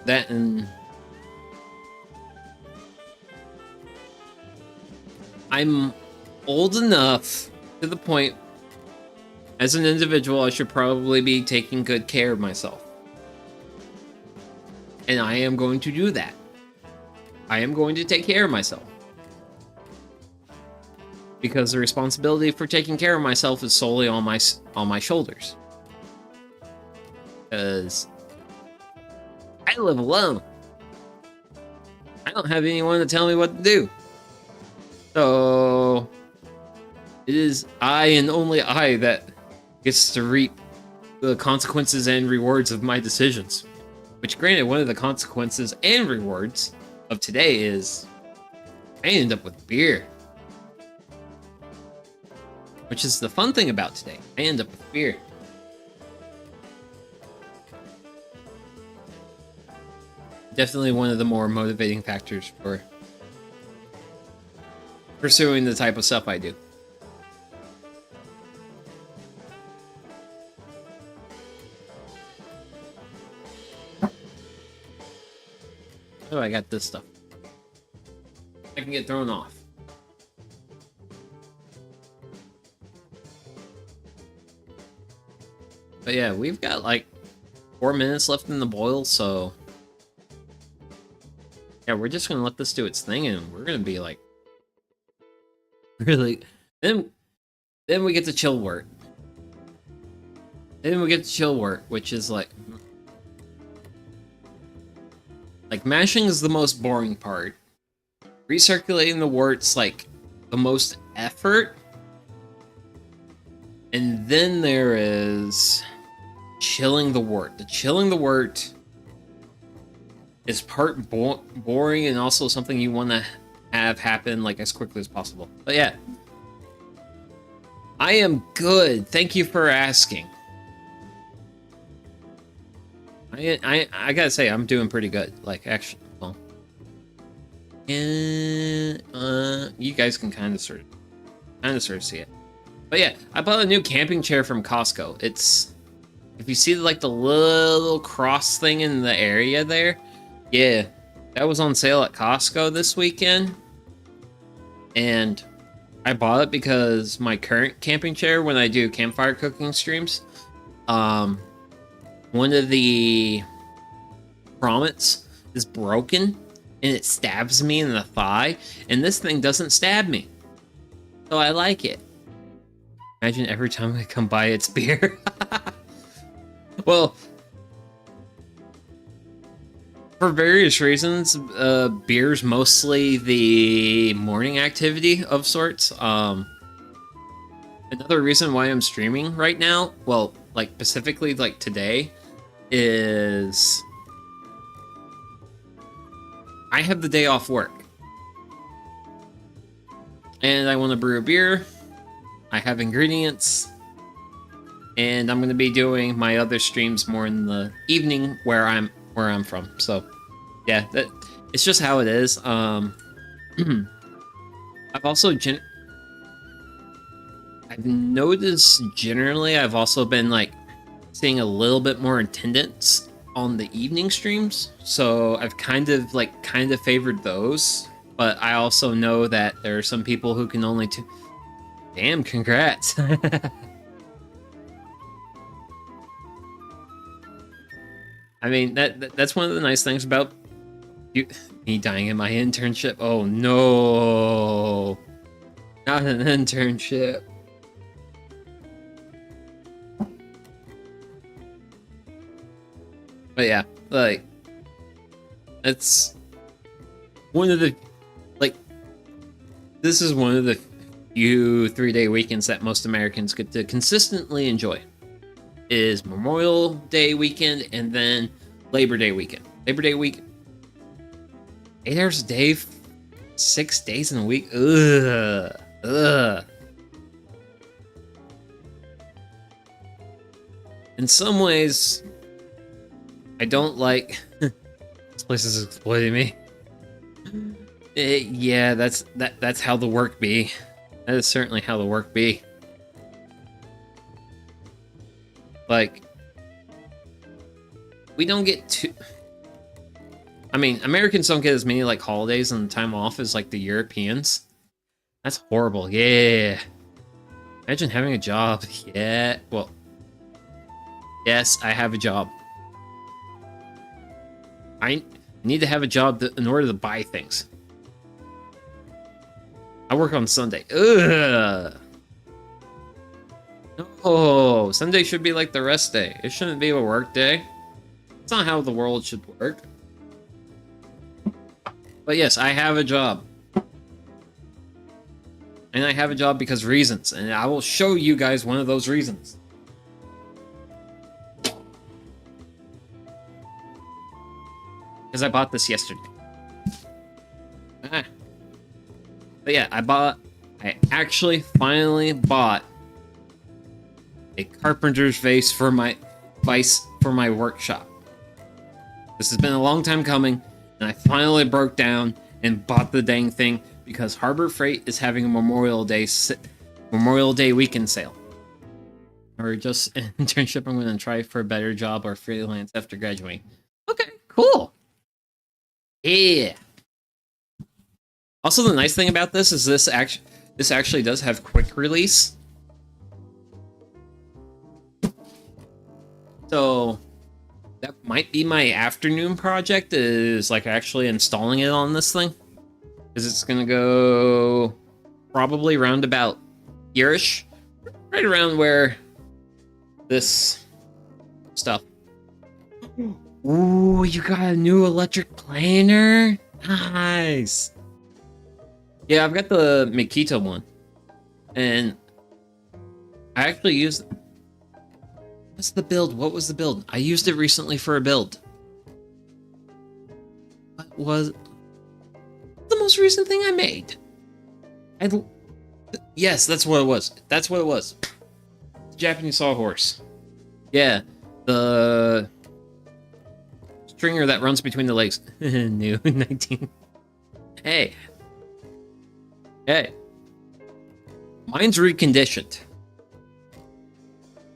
That and I'm old enough to the point, as an individual, I should probably be taking good care of myself. And I am going to do that. I am going to take care of myself. Because the responsibility for taking care of myself is solely on my shoulders. Because I live alone. I don't have anyone to tell me what to do. So it is I and only I that gets to reap the consequences and rewards of my decisions. Which, granted, one of the consequences and rewards of today is I end up with beer. Which is the fun thing about today. I end up with beer. Definitely one of the more motivating factors for pursuing the type of stuff I do. Oh, I got this stuff. I can get thrown off. But yeah, we've got like 4 minutes left in the boil, so yeah, we're just gonna let this do its thing, and we're gonna be like really. Then we get to chill wort. Then we get to chill wort, which is like mashing is the most boring part. Recirculating the wort's like the most effort. And then there is chilling the wort. The chilling the wort is part boring and also something you want to have happen like as quickly as possible. But yeah, I am good. Thank you for asking. I gotta say, I'm doing pretty good. Like, actually, well, and you guys can kind of sort of see it. But yeah, I bought a new camping chair from Costco. It's, if you see like the little cross thing in the area there, yeah, that was on sale at Costco this weekend. And I bought it because my current camping chair, when I do campfire cooking streams, one of the grommets is broken and it stabs me in the thigh, and this thing doesn't stab me. So I like it. Imagine every time I come by it's beer. Well, for various reasons, beer's mostly the morning activity of sorts. Another reason why I'm streaming right now, well, like specifically like today, is I have the day off work. And I want to brew a beer. I have ingredients. And I'm going to be doing my other streams more in the evening where I'm from. So, yeah, it's just how it is. I've also I've noticed generally I've also been like seeing a little bit more attendance on the evening streams, so I've kind of favored those. But I also know that there are some people who can only Damn, congrats. I mean, that's one of the nice things about me dying in my internship. Oh no, not an internship. But yeah, like, it's one of the, like, this is one of the few 3-day weekends that most Americans get to consistently enjoy. Is Memorial Day weekend and then Labor Day weekend. Labor Day week, 8 hours a day, 6 days in a week. Ugh. In some ways, I don't like this place is exploiting me. Yeah, that's how the work be. That is certainly how the work be. Like, we don't get too... I mean, Americans don't get as many, like, holidays and time off as, like, the Europeans. That's horrible. Yeah. Imagine having a job. Yeah. Well, yes, I have a job. I need to have a job in order to buy things. I work on Sunday. Ugh. No, Sunday should be like the rest day. It shouldn't be a work day. It's not how the world should work. But yes, I have a job. And I have a job because reasons. And I will show you guys one of those reasons. Because I bought this yesterday. Ah. But yeah, I actually finally bought a carpenter's vase for my workshop. This has been a long time coming, and I finally broke down and bought the dang thing because Harbor Freight is having a Memorial Day weekend sale. Or just an internship. I'm going to try for a better job or freelance after graduating. Okay, cool. Yeah. Also, the nice thing about this is this actually does have quick release. So that might be my afternoon project, is like actually installing it on this thing. Because it's gonna go probably round about here-ish. Right around where this stuff. Ooh, you got a new electric planer? Nice. Yeah, I've got the Makita one. And I actually used... What's the build? What was the build? I used it recently for a build. What was the most recent thing I made? Yes, that's what it was. That's what it was. The Japanese sawhorse. Yeah, the stringer that runs between the legs. New 19. Hey. Hey. Mine's reconditioned.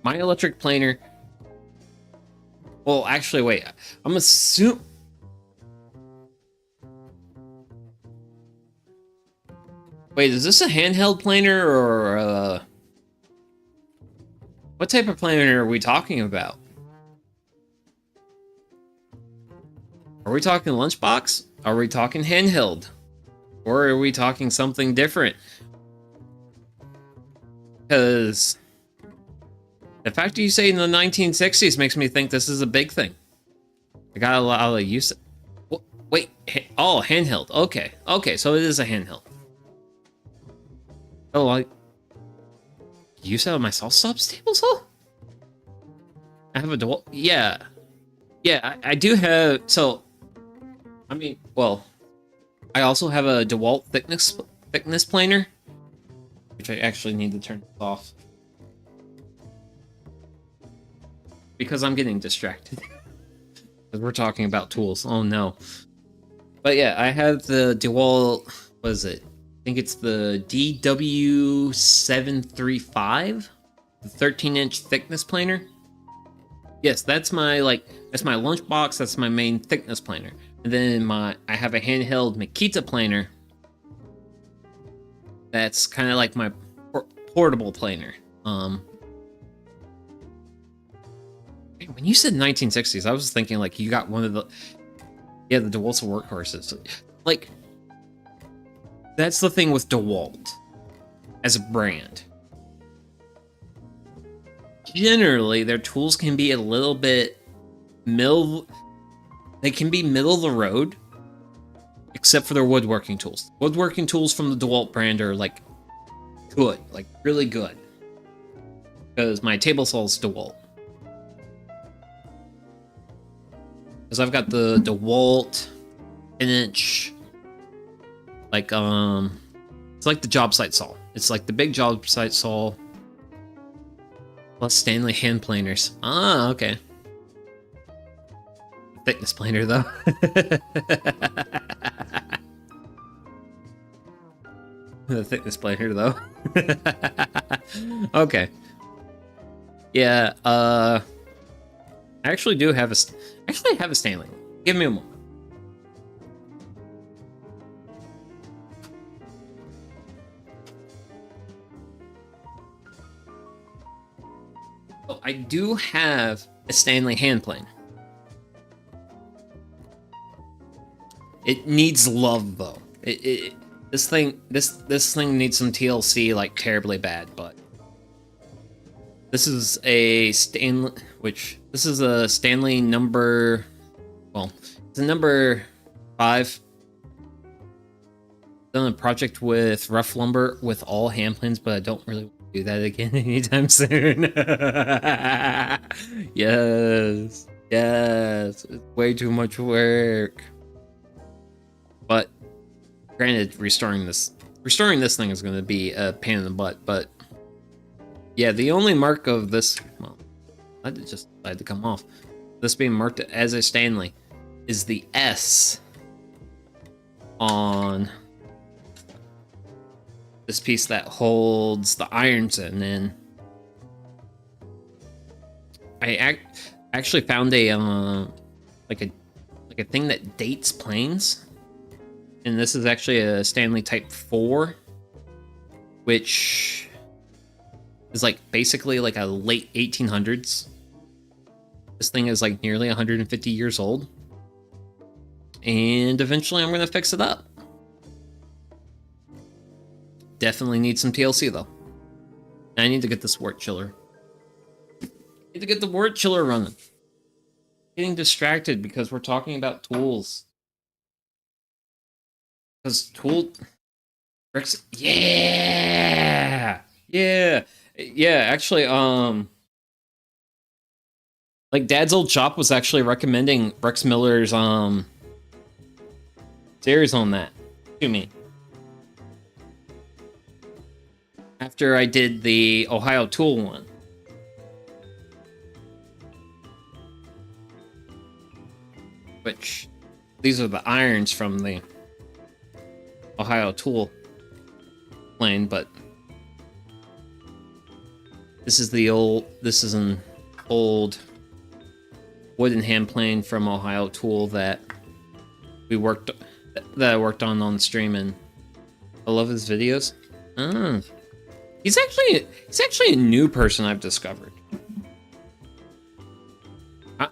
My electric planer... Well, actually, wait. I'm assuming... Wait, is this a handheld planer or what type of planer are we talking about? Are we talking lunchbox? Are we talking handheld? Or are we talking something different? Because the fact that you say in the 1960s makes me think this is a big thing. I got a lot of use. Wait, oh, handheld. Okay, okay, so it is a handheld. Oh, I use that on my saw subs table saw? I have a dual. Yeah, yeah, I do have. So, I mean, well, I also have a DeWalt thickness planer, which I actually need to turn off because I'm getting distracted. Because we're talking about tools. Oh no. But yeah, I have the DeWalt. What is it? I think it's the DW735, the 13-inch thickness planer. Yes, that's my lunchbox. That's my main thickness planer. And then I have a handheld Makita planer. That's kind of like my portable planer. When you said 1960s, I was thinking like you got one of the DeWalt's workhorses. Like, that's the thing with DeWalt as a brand. Generally, their tools can be a little bit they can be middle of the road, except for their woodworking tools. Woodworking tools from the DeWalt brand are like good, like really good. Because my table saw is DeWalt. Because I've got the DeWalt 10-inch, like it's like the job site saw. It's like the big job site saw plus Stanley hand planers. Ah, okay. Thickness planer though. The thickness planer though. Okay. Yeah, I actually have a Stanley. Give me a moment. Oh, I do have a Stanley hand plane. It needs love though. This thing needs some TLC like terribly bad, but this is a Stanley number, well, it's a number 5. Done a project with Rough Lumber with all hand planes, but I don't really want to do that again anytime soon. Yes, it's way too much work. But granted, restoring this thing is going to be a pain in the butt, but yeah, the only mark of this, well, I just decided to come off. This being marked as a Stanley is the S on this piece that holds the irons in, and I actually found a like a thing that dates planes. And this is actually a Stanley Type 4, which is like basically like a late 1800s. This thing is like nearly 150 years old. And eventually I'm going to fix it up. Definitely need some TLC though. I need to get this wort chiller. Need to get the wort chiller running. Getting distracted because we're talking about tools. Because bricks, yeah, actually, like Dad's old shop was actually recommending Bricks Miller's series on that to me after I did the Ohio Tool one. Which, these are the irons from the Ohio Tool plane, but this is an old wooden hand plane from Ohio Tool that I worked on the stream, and I love his videos. He's actually a new person I've discovered.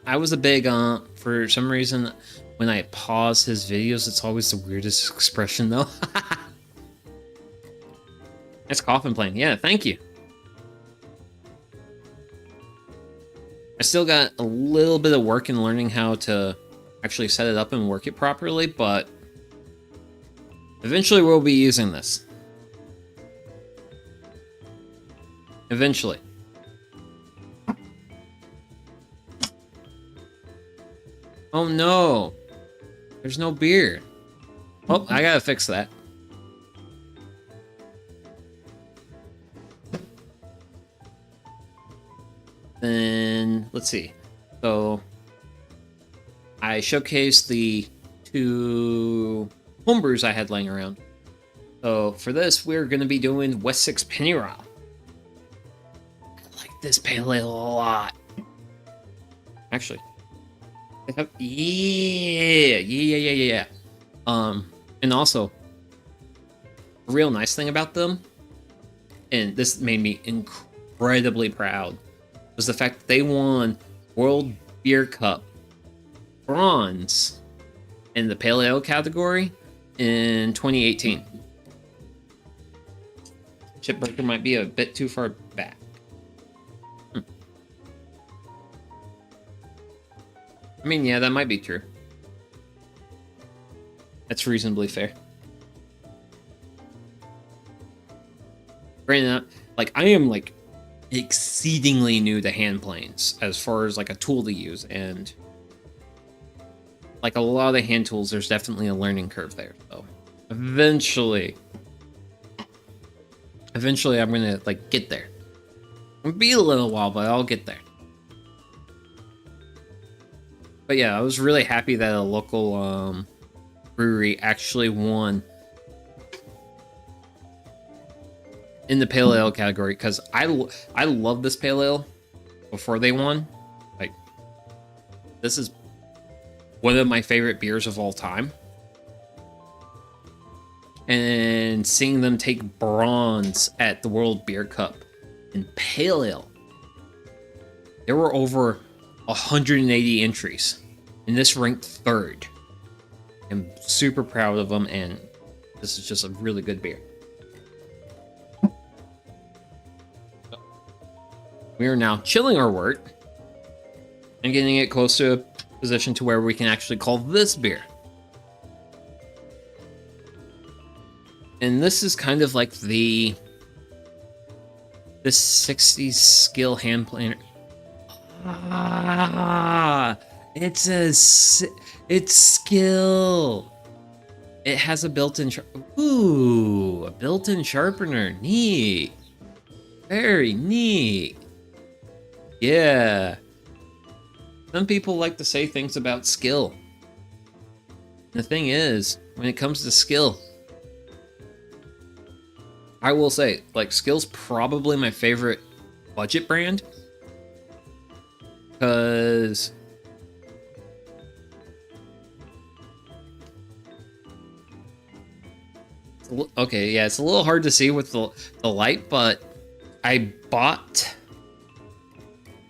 I was a big for some reason when I pause his videos, it's always the weirdest expression though. Nice coffin plane. Yeah, thank you. I still got a little bit of work in learning how to actually set it up and work it properly, but eventually we'll be using this. Eventually. Oh no! There's no beer. Oh, I gotta fix that. Then, let's see. So, I showcased the 2 homebrews I had laying around. So, for this, we're gonna be doing West 6 Penny Raw. I like this pale ale a lot. Actually, they have, yeah. And also, a real nice thing about them, and this made me incredibly proud, was the fact that they won World Beer Cup bronze in the Pale Ale category in 2018. Chipburger might be a bit too far back. I mean, yeah, that might be true. That's reasonably fair. Granted, like, I am, like, exceedingly new to hand planes as far as, like, a tool to use, and like a lot of the hand tools, there's definitely a learning curve there. So eventually I'm gonna, like, get there. It'll be a little while, but I'll get there. But yeah, I was really happy that a local brewery actually won in the Pale Ale category, because I love this Pale Ale before they won. Like, this is one of my favorite beers of all time. And seeing them take bronze at the World Beer Cup in Pale Ale, there were over 180 entries, and this ranked third. I'm super proud of them, and this is just a really good beer. We are now chilling our wort and getting it close to a position to where we can actually call this beer. And this is kind of like this 60s skill hand planer. It's skill. It has a built-in a built-in sharpener. Neat. Very neat. Yeah. Some people like to say things about skill. The thing is, when it comes to skill, I will say, like, Skill's probably my favorite budget brand. Because okay, yeah, it's a little hard to see with the light, but I bought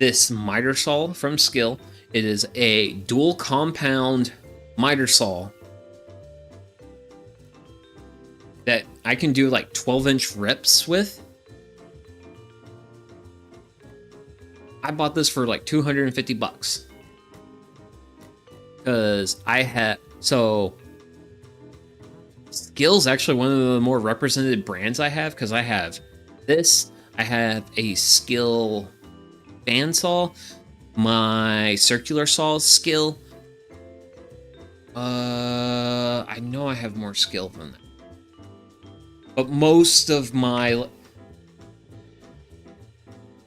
this miter saw from Skill. It is a dual compound miter saw that I can do like 12-inch rips with. I bought this for like 250 bucks. Because Skill's actually one of the more represented brands I have, because I have this, I have a Skill bandsaw, my circular saw is Skill. I know I have more Skill than that. But most of my...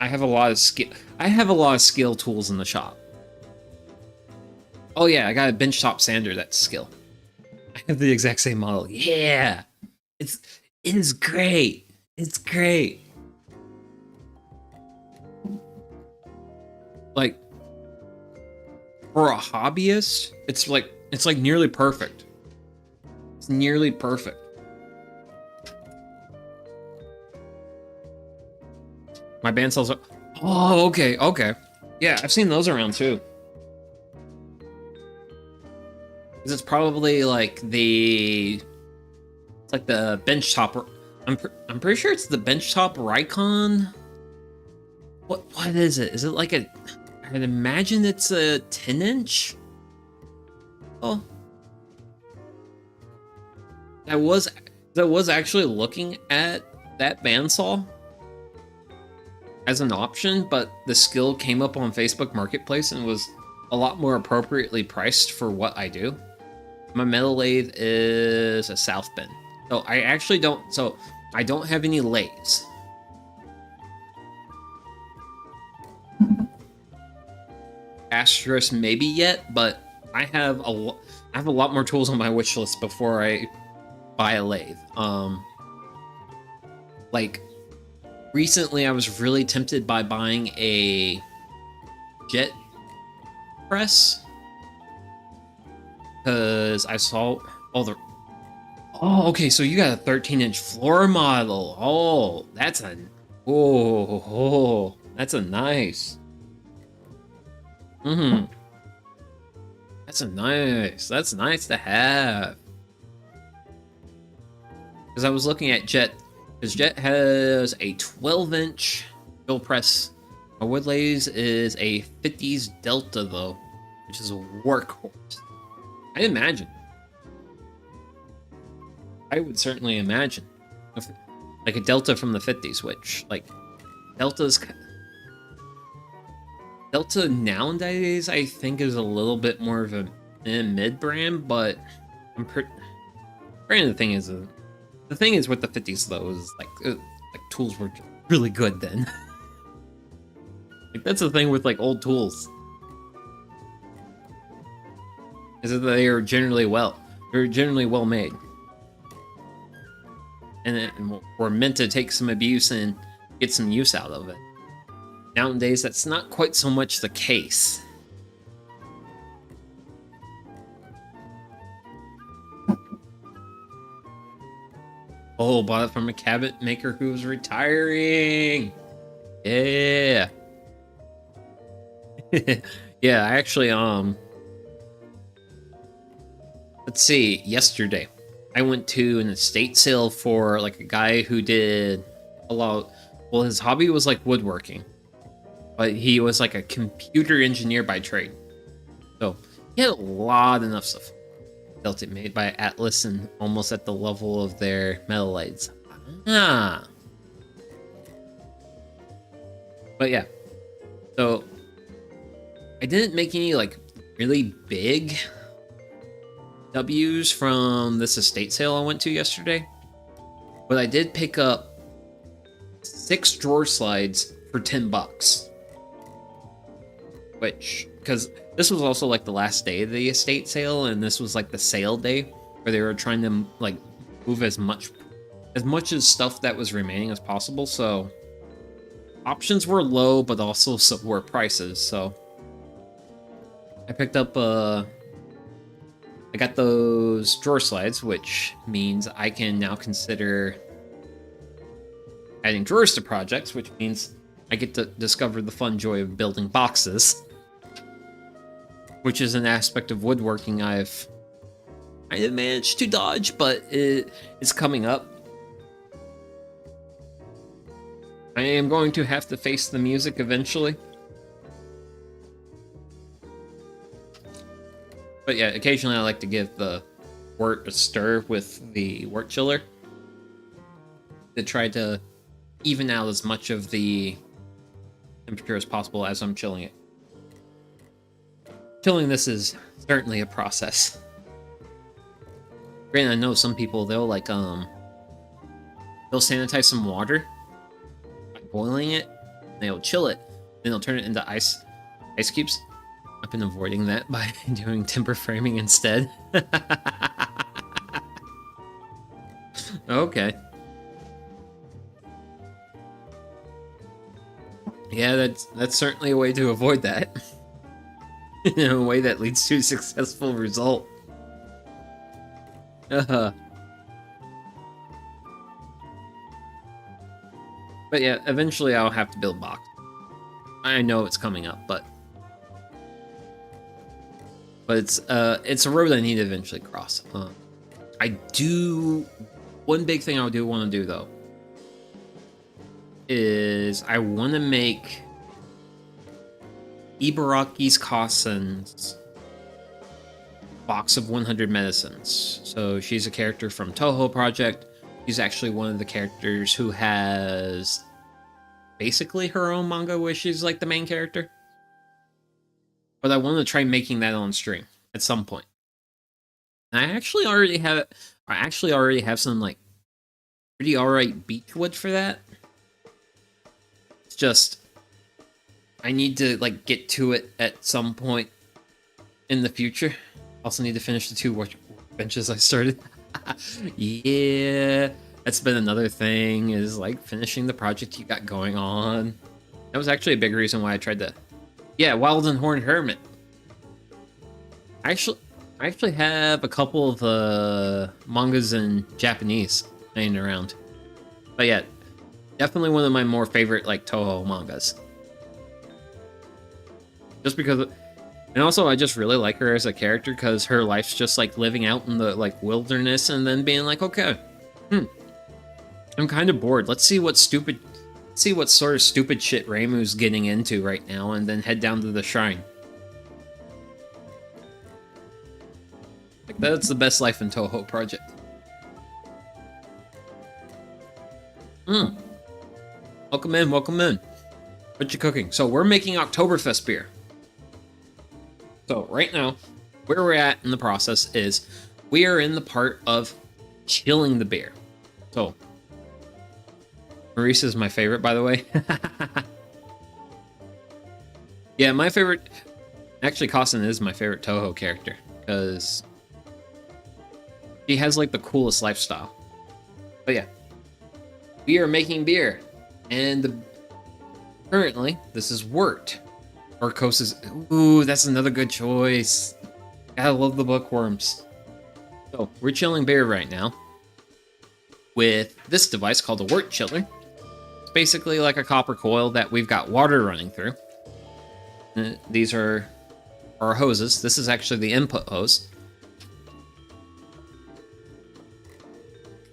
I have a lot of skill tools in the shop. Oh yeah, I got a benchtop sander that's Skill. I have the exact same model. Yeah! It is great. It's great. Like, for a hobbyist, it's like nearly perfect. It's nearly perfect. My bandsaws are... Oh, okay. Yeah, I've seen those around too. Because it's probably like the... It's like the benchtop... I'm pretty sure it's the benchtop Rikon. What is it? Is it like a... I'd imagine it's a 10-inch? Oh. I was actually looking at that bandsaw as an option, but the Skill came up on Facebook Marketplace and was a lot more appropriately priced for what I do. My metal lathe is a South Bend. So I don't have any lathes. Asterisk maybe yet, but I have a lot more tools on my wish list before I buy a lathe. Like, recently I was really tempted by buying a jet press. Because I saw all the... Oh, okay, so you got a 13-inch floor model. Oh, that's a... Oh, that's a nice. That's a nice. That's nice to have. Because I was looking at Jet. Because Jet has a 12-inch drill press. My Woodlays is a 50s Delta, though, which is a workhorse. I imagine. I would certainly imagine. Like a Delta from the 50s, which, like, Delta nowadays, I think, is a little bit more of a mid-brand, but granted, the thing is with the 50s, though, is, like tools were really good then. Like, that's the thing with, like, old tools. Is that they are generally well made. And we're meant to take some abuse and get some use out of it. Nowadays, that's not quite so much the case. Oh, bought it from a cabinet maker who's retiring. Yeah. Yeah, I actually, let's see, yesterday, I went to an estate sale for, like, a guy who did a lot, well, his hobby was, like, woodworking, but he was, like, a computer engineer by trade, so he had a lot enough stuff built it made by Atlas and almost at the level of their metal lights. But yeah, so I didn't make any, like, really big W's from this estate sale I went to yesterday, but I did pick up 6 drawer slides for $10, which, because this was also, like, the last day of the estate sale, and this was, like, the sale day where they were trying to, like, move as much as stuff that was remaining as possible, so options were low, but also so were prices, so I picked up I got those drawer slides, which means I can now consider adding drawers to projects, which means I get to discover the fun joy of building boxes, which is an aspect of woodworking I've kind of managed to dodge, but it is coming up. I am going to have to face the music eventually. But yeah, occasionally I like to give the wort a stir with the wort chiller to try to even out as much of the temperature as possible as I'm chilling it. Chilling this is certainly a process. Granted, I know some people, they'll like they'll sanitize some water by boiling it, and they'll chill it, then they'll turn it into ice cubes. I've been avoiding that by doing timber framing instead. Okay. Yeah, that's certainly a way to avoid that. In a way that leads to a successful result. But yeah, eventually I'll have to build box. I know it's coming up, but it's a road I need to eventually cross. One big thing I do want to do though is I want to make Ibaraki's Kasen's box of 100 medicines. So she's a character from Toho Project. She's actually one of the characters who has basically her own manga where she's like the main character. But I want to try making that on stream at some point. And I actually already have some like pretty alright beech wood for that. It's just I need to like get to it at some point in the future. Also need to finish the 2 workbenches I started. Yeah, that's been another thing, is like finishing the project you got going on. That was actually a big reason why I tried to... Yeah, Wild and Horned Hermit. I actually have a couple of mangas in Japanese laying around. But yeah, definitely one of my more favorite like Toho mangas. Just because, and also I just really like her as a character because her life's just like living out in the like wilderness and then being like, okay, I'm kind of bored. Let's see what sort of stupid shit Reimu's getting into right now, and then head down to the shrine. Like, that's the best life in Toho project. Welcome in, welcome in. What you cooking? So we're making Oktoberfest beer. So right now, where we're at in the process is we are in the part of chilling the beer. So Maurice is my favorite, by the way. Yeah, my favorite. Actually, Kasen is my favorite Toho character because he has like the coolest lifestyle. But yeah, we are making beer, and currently this is wort. Orcos is. Ooh, that's another good choice. I love the bookworms. So we're chilling beer right now with this device called a wort chiller. It's basically like a copper coil that we've got water running through. And these are our hoses. This is actually the input hose.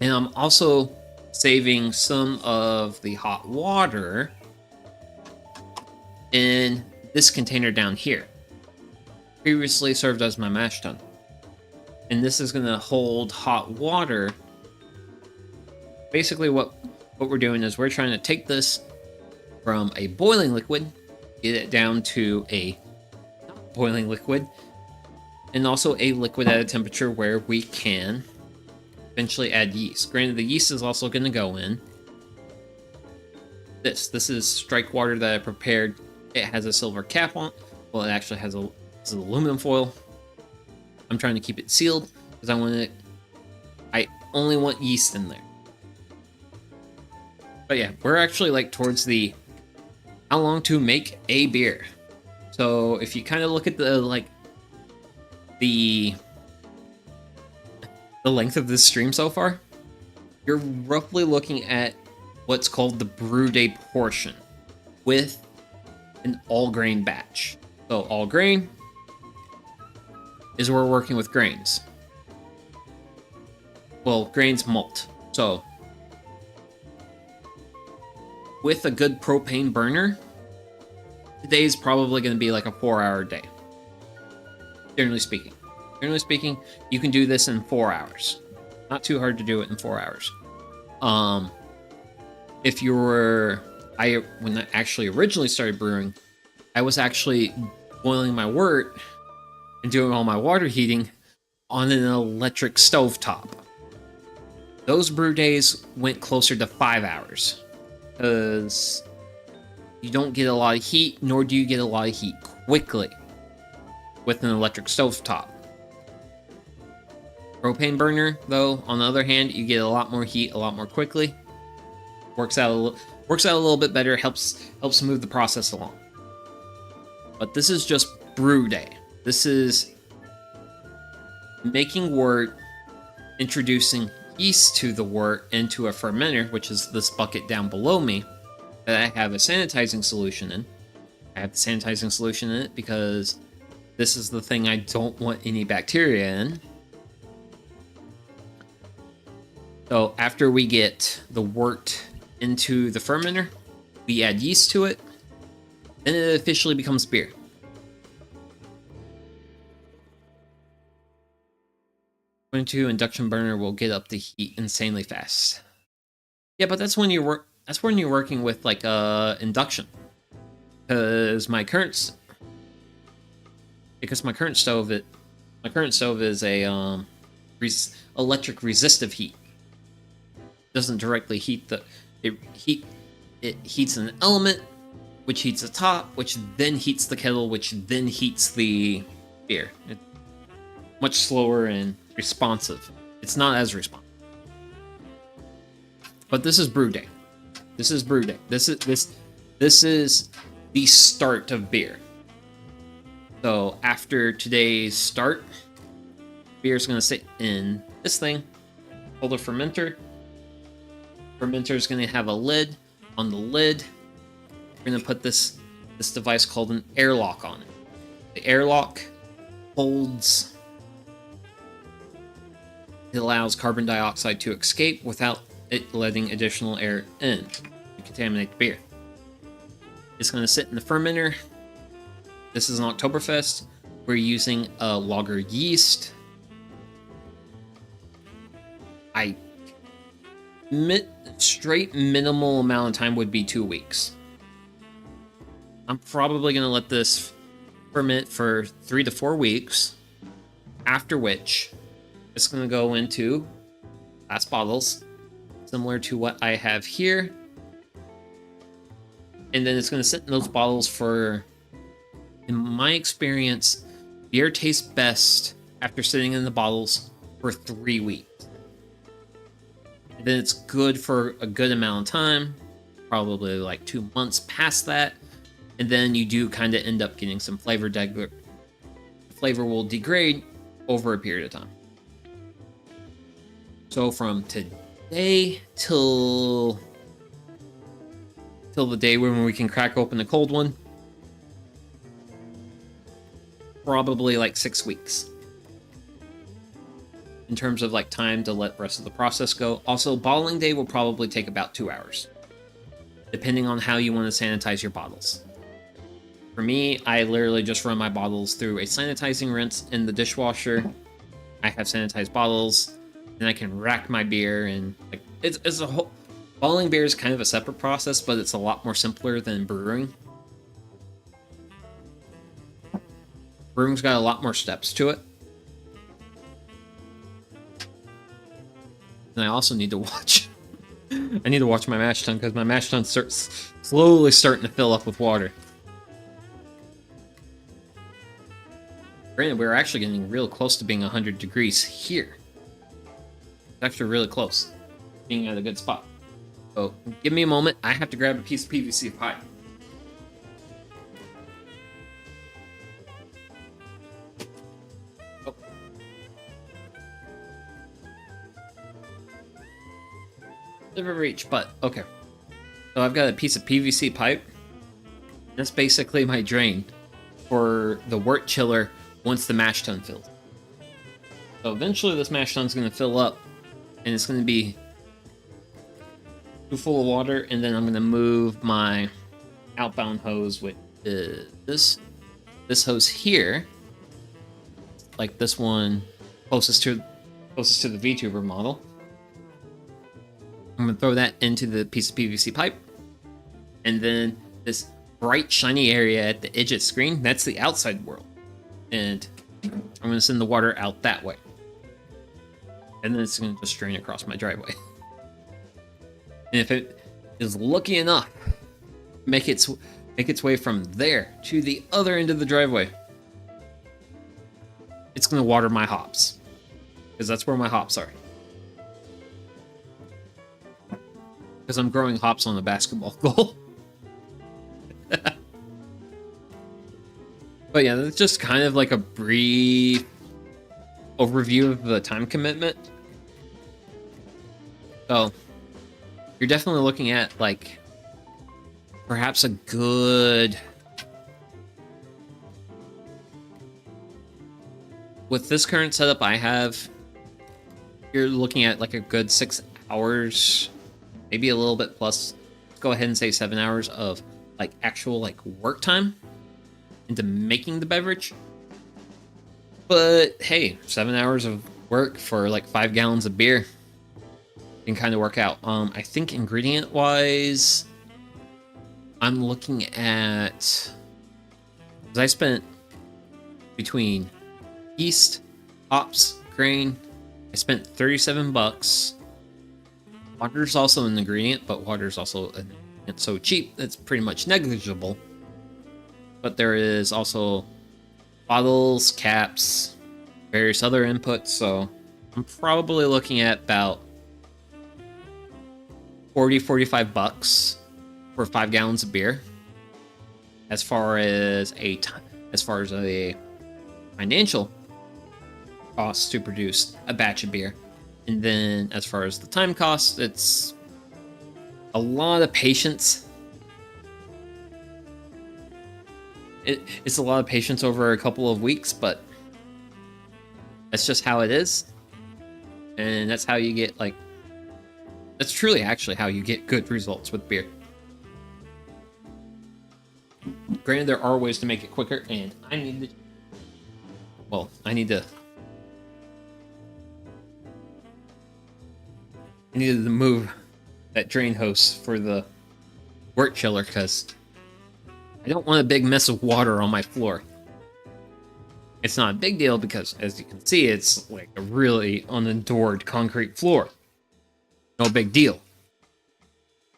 And I'm also saving some of the hot water in this container down here. Previously served as my mash tun. And this is going to hold hot water. Basically what we're doing is we're trying to take this from a boiling liquid, get it down to a boiling liquid, and also a liquid at a temperature where we can eventually add yeast. Granted, the yeast is also going to go in. This is strike water that I prepared. It has a silver cap on. Well, it actually has it's aluminum foil. I'm trying to keep it sealed because I only want yeast in there. But yeah, we're actually like towards the how long to make a beer. So if you kind of look at the length of this stream so far, you're roughly looking at what's called the brew day portion with an all grain batch. So all grain is where we're working with grains. Well, grains malt. So with a good propane burner, today's probably going to be like a 4-hour day. Generally speaking. Generally speaking, you can do this in 4 hours. Not too hard to do it in 4 hours. If you were... when I actually originally started brewing, I was actually boiling my wort and doing all my water heating on an electric stovetop. Those brew days went closer to 5 hours. Because you don't get a lot of heat, nor do you get a lot of heat quickly with an electric stovetop. Propane burner, though, on the other hand, you get a lot more heat a lot more quickly. Works out a little bit better, helps move the process along. But this is just brew day. This is making wort, introducing yeast to the wort into a fermenter, which is this bucket down below me that I have a sanitizing solution in. I have the sanitizing solution in it because this is the thing I don't want any bacteria in. So after we get the wort into the fermenter, we add yeast to it, then it officially becomes beer. Going to induction burner will get up the heat insanely fast. Yeah, but that's when you're working with like induction. Because my current stove is a electric resistive heat. It doesn't directly heat it heats an element, which heats the top, which then heats the kettle, which then heats the beer. It's much slower and responsive. It's not as responsive. But this is brew day. This is brew day. This is the start of beer. So after today's start, beer is going to sit in this thing called a fermenter. Fermenter is going to have a lid. On the lid, we're going to put this device called an airlock on it. The airlock holds. It allows carbon dioxide to escape without it letting additional air in to contaminate the beer. It's going to sit in the fermenter. This is an Oktoberfest. We're using a lager yeast. Straight minimal amount of time would be 2 weeks. I'm probably going to let this ferment for 3 to 4 weeks, after which it's going to go into glass bottles, similar to what I have here. And then it's going to sit in those bottles for, in my experience, beer tastes best after sitting in the bottles for 3 weeks. And then it's good for a good amount of time, probably like 2 months past that. And then you do kind of end up getting some flavor. Flavor will degrade over a period of time. So from today till the day when we can crack open a cold one, probably like 6 weeks in terms of like time to let the rest of the process go. Also, bottling day will probably take about 2 hours, depending on how you want to sanitize your bottles. For me, I literally just run my bottles through a sanitizing rinse in the dishwasher. I have sanitized bottles, and I can rack my beer, and like it's a whole. Bottling beer is kind of a separate process, but it's a lot more simpler than brewing. Brewing's got a lot more steps to it. And I also need to watch. I need to watch my mash tun because my mash tun starts slowly starting to fill up with water. Granted, we're actually getting real close to being 100 degrees here. It's actually really close, being at a good spot. So give me a moment. I have to grab a piece of PVC pipe. Oh. Never reach, but okay. So I've got a piece of PVC pipe. That's basically my drain for the wort chiller once the mash tun fills. So eventually this mash tun's going to fill up, and it's going to be too full of water, and then I'm going to move my outbound hose, which is this hose here, like this one closest to the Vtuber model. I'm going to throw that into the piece of PVC pipe, and then this bright shiny area at the edge of the screen, that's the outside world. And I'm going to send the water out that way. And then it's going to just drain across my driveway. And if it is lucky enough, make its way from there to the other end of the driveway, it's going to water my hops. Because that's where my hops are. Because I'm growing hops on a basketball goal. But yeah, that's just kind of like a brief overview of the time commitment. So you're definitely looking at like perhaps a good, with this current setup I have, you're looking at like a good 6 hours, maybe a little bit plus. Let's go ahead and say 7 hours of like actual like work time into making the beverage. But hey, 7 hours of work for like 5 gallons of beer can kind of work out. I think ingredient wise, I'm looking at, because I spent between yeast, hops, grain, I spent $37. Water's also an ingredient, but water's also an ingredient so cheap that's pretty much negligible. But there is also bottles, caps, various other inputs, so I'm probably looking at about $45 for 5 gallons of beer. As far as as far as a financial cost to produce a batch of beer. And then as far as the time cost, it's a lot of patience. It's a lot of patience over a couple of weeks, but that's just how it is. And that's how you get, like, that's truly actually how you get good results with beer. Granted, there are ways to make it quicker, and I need to move that drain hose for the wort chiller because I don't want a big mess of water on my floor. It's not a big deal because, as you can see, it's like a really unadored concrete floor. No big deal.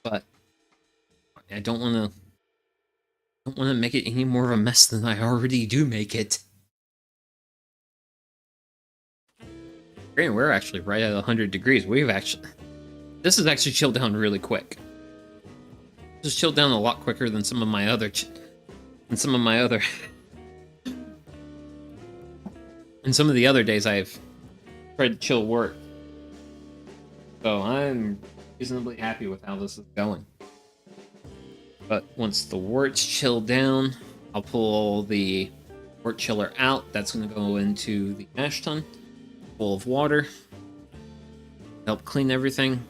But I don't want to make it any more of a mess than I already do make it. Granted, we're actually right at 100 degrees. This has actually chilled down really quick. This has chilled down a lot quicker than some of my other and some of the other days I've tried to chill wort. So I'm reasonably happy with how this is going. But once the wort's chilled down, I'll pull the wort chiller out. That's going to go into the mash tun full of water. Help clean everything.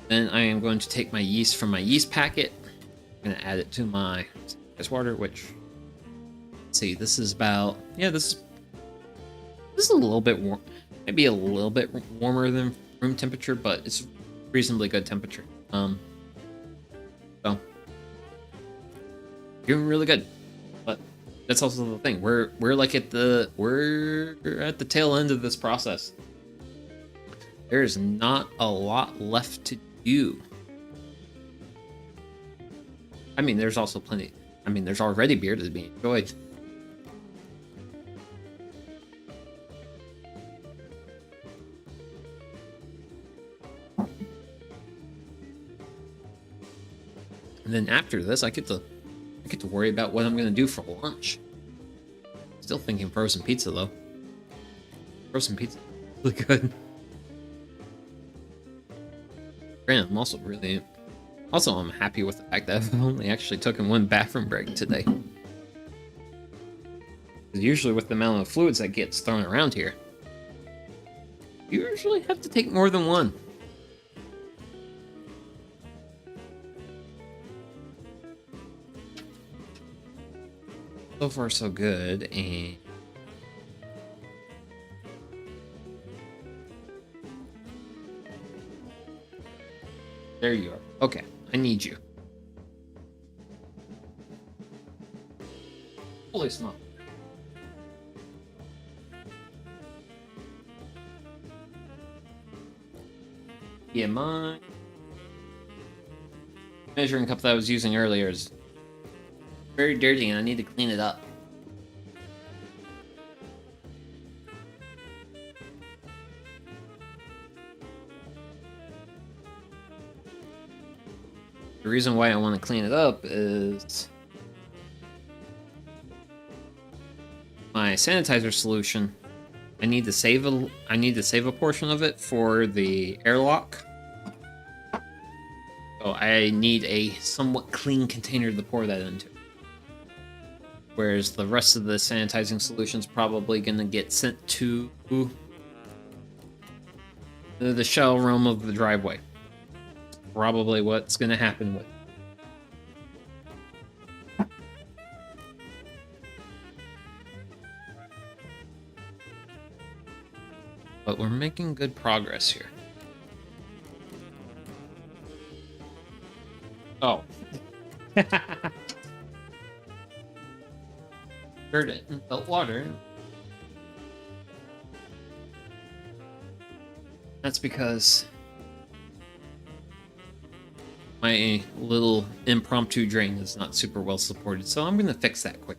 Then I am going to take my yeast from my yeast packet. I'm going to add it to my ice water, which, let's see, this is about, yeah, this is a little bit warm, maybe a little bit warmer than room temperature, but it's reasonably good temperature. So doing really good. But that's also the thing. We're like at the tail end of this process. There's not a lot left to do. I mean, there's also plenty. I mean, there's already beer to be enjoyed. And then after this, I get to worry about what I'm gonna do for lunch. Still thinking frozen pizza though. Frozen pizza, really good. Granted, I'm happy with the fact that I've only actually taken one bathroom break today. Because usually with the amount of fluids that gets thrown around here, you usually have to take more than one. So far, so good, and there you are. Okay, I need you. Holy smoke. Yeah, my measuring cup that I was using earlier is very dirty and I need to clean it up. The reason why I want to clean it up is my sanitizer solution. I need to save a portion of it for the airlock. So I need a somewhat clean container to pour that into. Whereas the rest of the sanitizing solution is probably going to get sent to the shell room of the driveway. Probably what's going to happen with. But we're making good progress here. Oh. Stirred it and felt water. That's because my little impromptu drain is not super well supported, so I'm gonna fix that quick.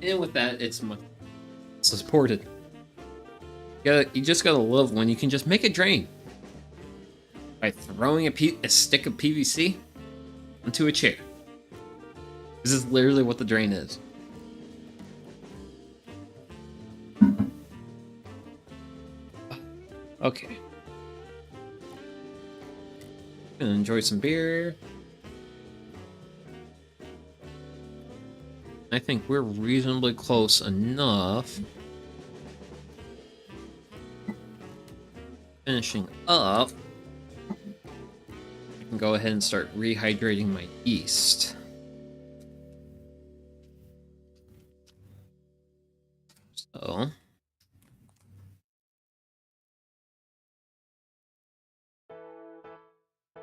And with that, it's much supported. You just gotta love when you can just make a drain. by throwing a stick of PVC onto a chair. This is literally what the drain is. Okay. Gonna enjoy some beer. I think we're reasonably close enough. Finishing up, I can go ahead and start rehydrating my yeast. So,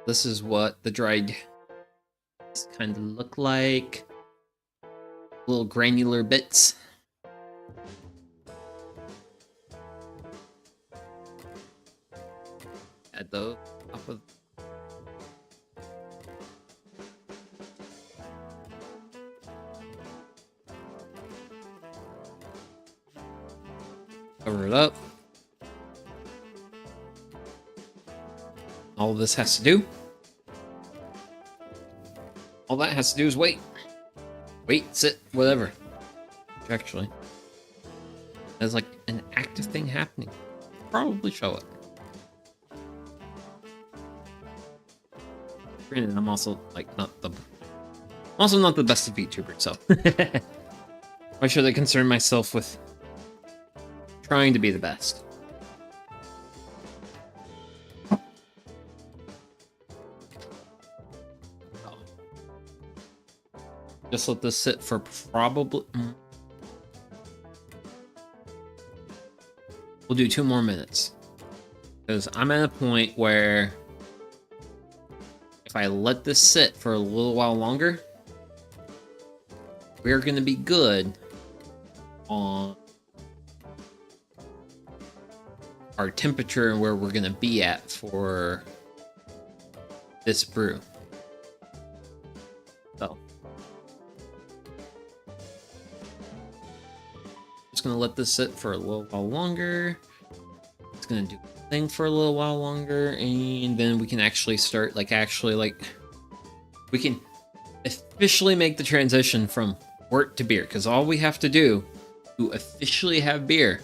this is what the dried yeast kind of look like. Little granular bits. Add those top of. Cover it up. All this has to do. All that has to do is wait. Wait, sit, whatever. Actually, there's like an active thing happening. Probably show it. Granted, I'm also like not the best of VTuber, so why should I concern myself with trying to be the best? Just let this sit for probably. We'll do 2 more minutes. Because I'm at a point where if I let this sit for a little while longer, we're going to be good on our temperature and where we're going to be at for this brew. So. Just gonna let this sit for a little while longer. It's gonna do a thing for a little while longer, and then we can actually start we can officially make the transition from wort to beer, because all we have to do to officially have beer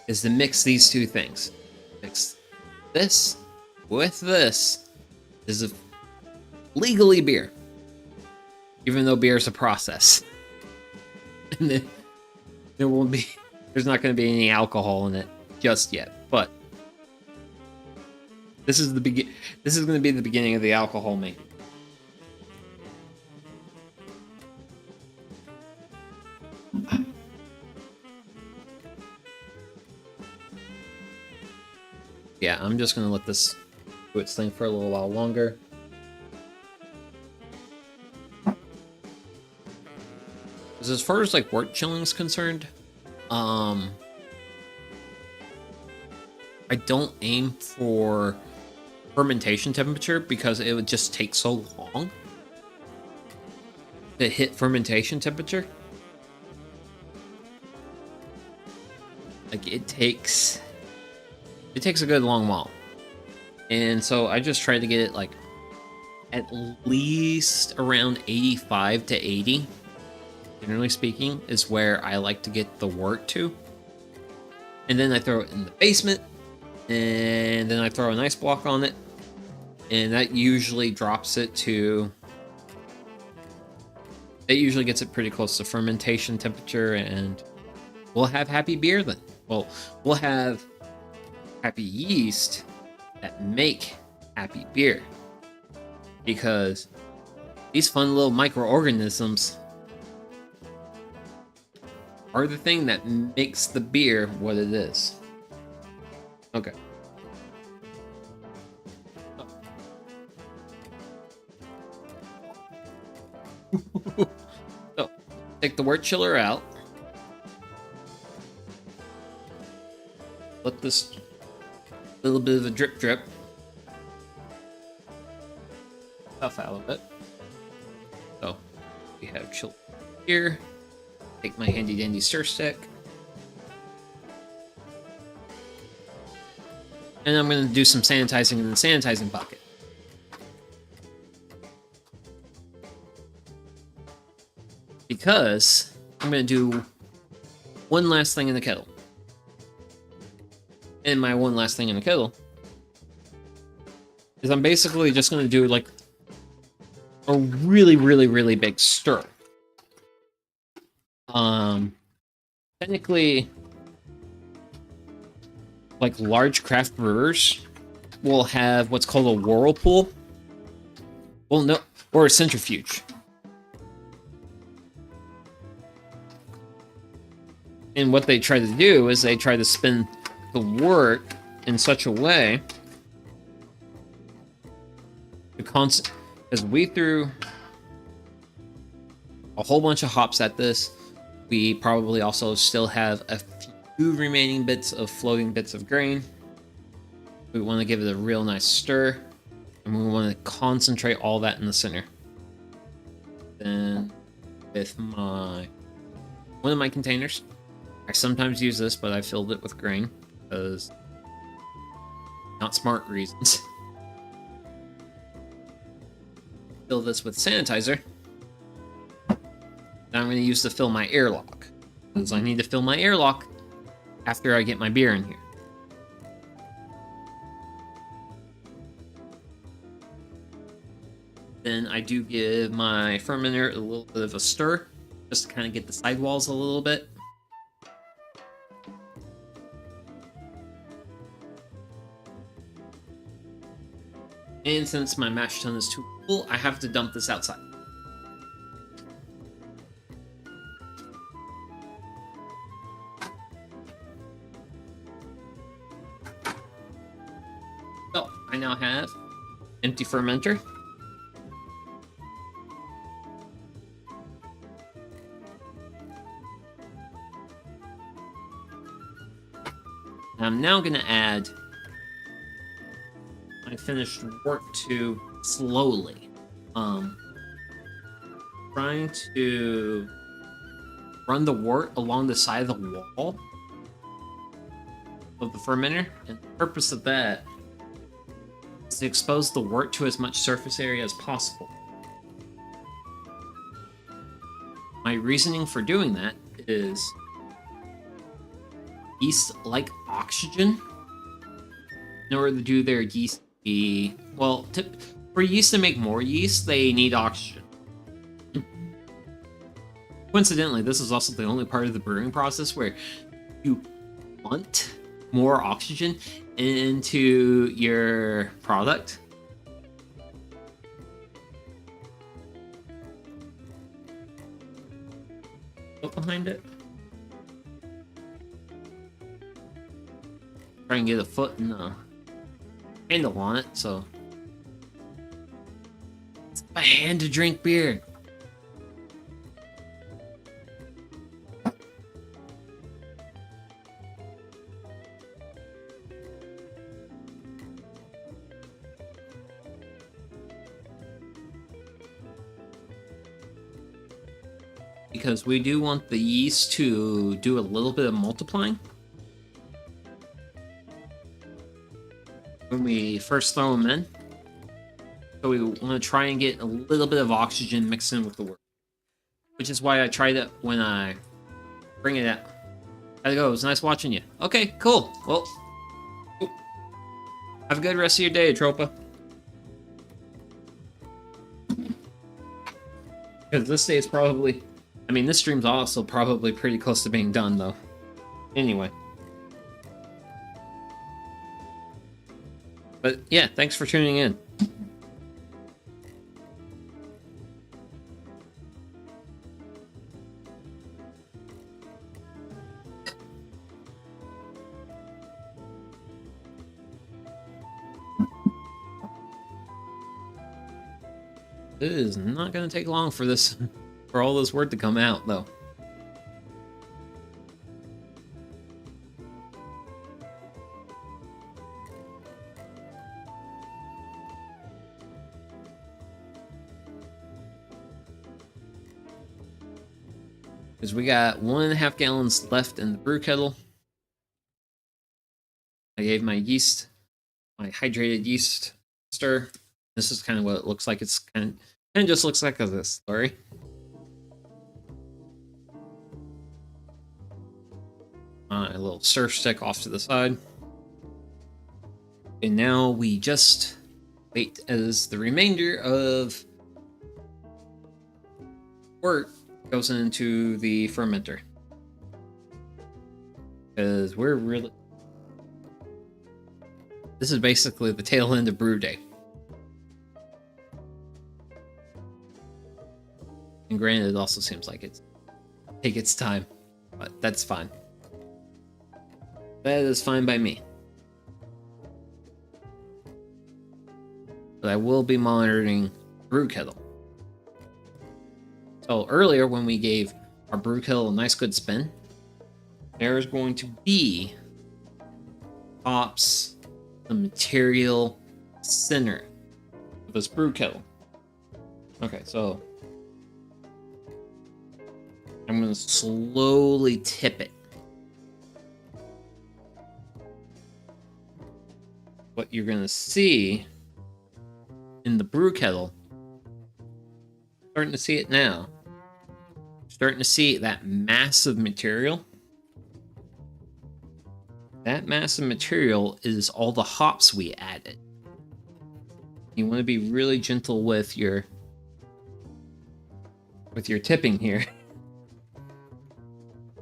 is to mix these two things. Mix this with this is legally beer, even though beer is a process. And then there's not going to be any alcohol in it just yet, but this is going to be the beginning of the alcohol making. Yeah, I'm just going to let this do its thing for a little while longer. As far as like wort chilling is concerned, I don't aim for fermentation temperature because it would just take so long to hit fermentation temperature. Like it takes a good long while. And so I just try to get it like at least around 85 to 80. Generally speaking, is where I like to get the wort to. And then I throw it in the basement, and then I throw an ice block on it, and that usually drops it to... It usually gets it pretty close to fermentation temperature, and we'll have happy beer then. Well, we'll have happy yeast that make happy beer. Because these fun little microorganisms are the thing that makes the beer what it is. Okay. So, take the wort chiller out. Let this little bit of a drip stuff out of it. So, we have chilled here. Take my handy dandy stir stick. And I'm going to do some sanitizing in the sanitizing bucket. Because I'm going to do one last thing in the kettle. And my one last thing in the kettle is I'm basically just going to do like a really, really, really big stir. Technically, like large craft brewers will have what's called a whirlpool. Well, no, or a centrifuge. And what they try to do is they try to spin the wort in such a way because we threw a whole bunch of hops at this. We probably also still have a few remaining bits of floating bits of grain. We want to give it a real nice stir, and we want to concentrate all that in the center. Then with one of my containers, I sometimes use this, but I filled it with grain because not smart reasons. Fill this with sanitizer. Now I'm going to use to fill my airlock, because I need to fill my airlock after I get my beer in here. Then I do give my fermenter a little bit of a stir, just to kind of get the sidewalls a little bit. And since my mash tun is too full, I have to dump this outside. So, I now have empty fermenter. I'm now going to add my finished wort to slowly. Trying to run the wort along the side of the wall of the fermenter, and the purpose of that is to expose the wort to as much surface area as possible. My reasoning for doing that is yeast like oxygen. In order to do their yeast well, for yeast to make more yeast, they need oxygen. Coincidentally, this is also the only part of the brewing process where you want more oxygen into your product. Look behind it. Try and get a foot in the handle on it, so it's my hand to drink beer. Because we do want the yeast to do a little bit of multiplying when we first throw them in. So we want to try and get a little bit of oxygen mixed in with the wort. Which is why I tried it when I bring it out. How'd it go? It was nice watching you. Okay, cool. Well, have a good rest of your day, Tropa. Because this day is probably... I mean, this stream's also probably pretty close to being done, though. Anyway. But yeah, thanks for tuning in. It is not going to take long for this, for all this wort to come out, though. Because we got 1.5 gallons left in the brew kettle. I gave my yeast my hydrated yeast stir. This is kind of what it looks like. It's kind of just looks like a slurry. A little stir stick off to the side. And now we just wait as the remainder of wort goes into the fermenter. Because we're really... This is basically the tail end of brew day. And granted, it also seems like it's take its time, but that's fine. That is fine by me. But I will be monitoring brew kettle. So earlier when we gave our brew kettle a nice good spin, there is going to be hops, the material center of this brew kettle. Okay, so I'm going to slowly tip it. What you're going to see in the brew kettle, starting to see it now, starting to see that massive material. That massive material is all the hops we added. You want to be really gentle with your tipping here,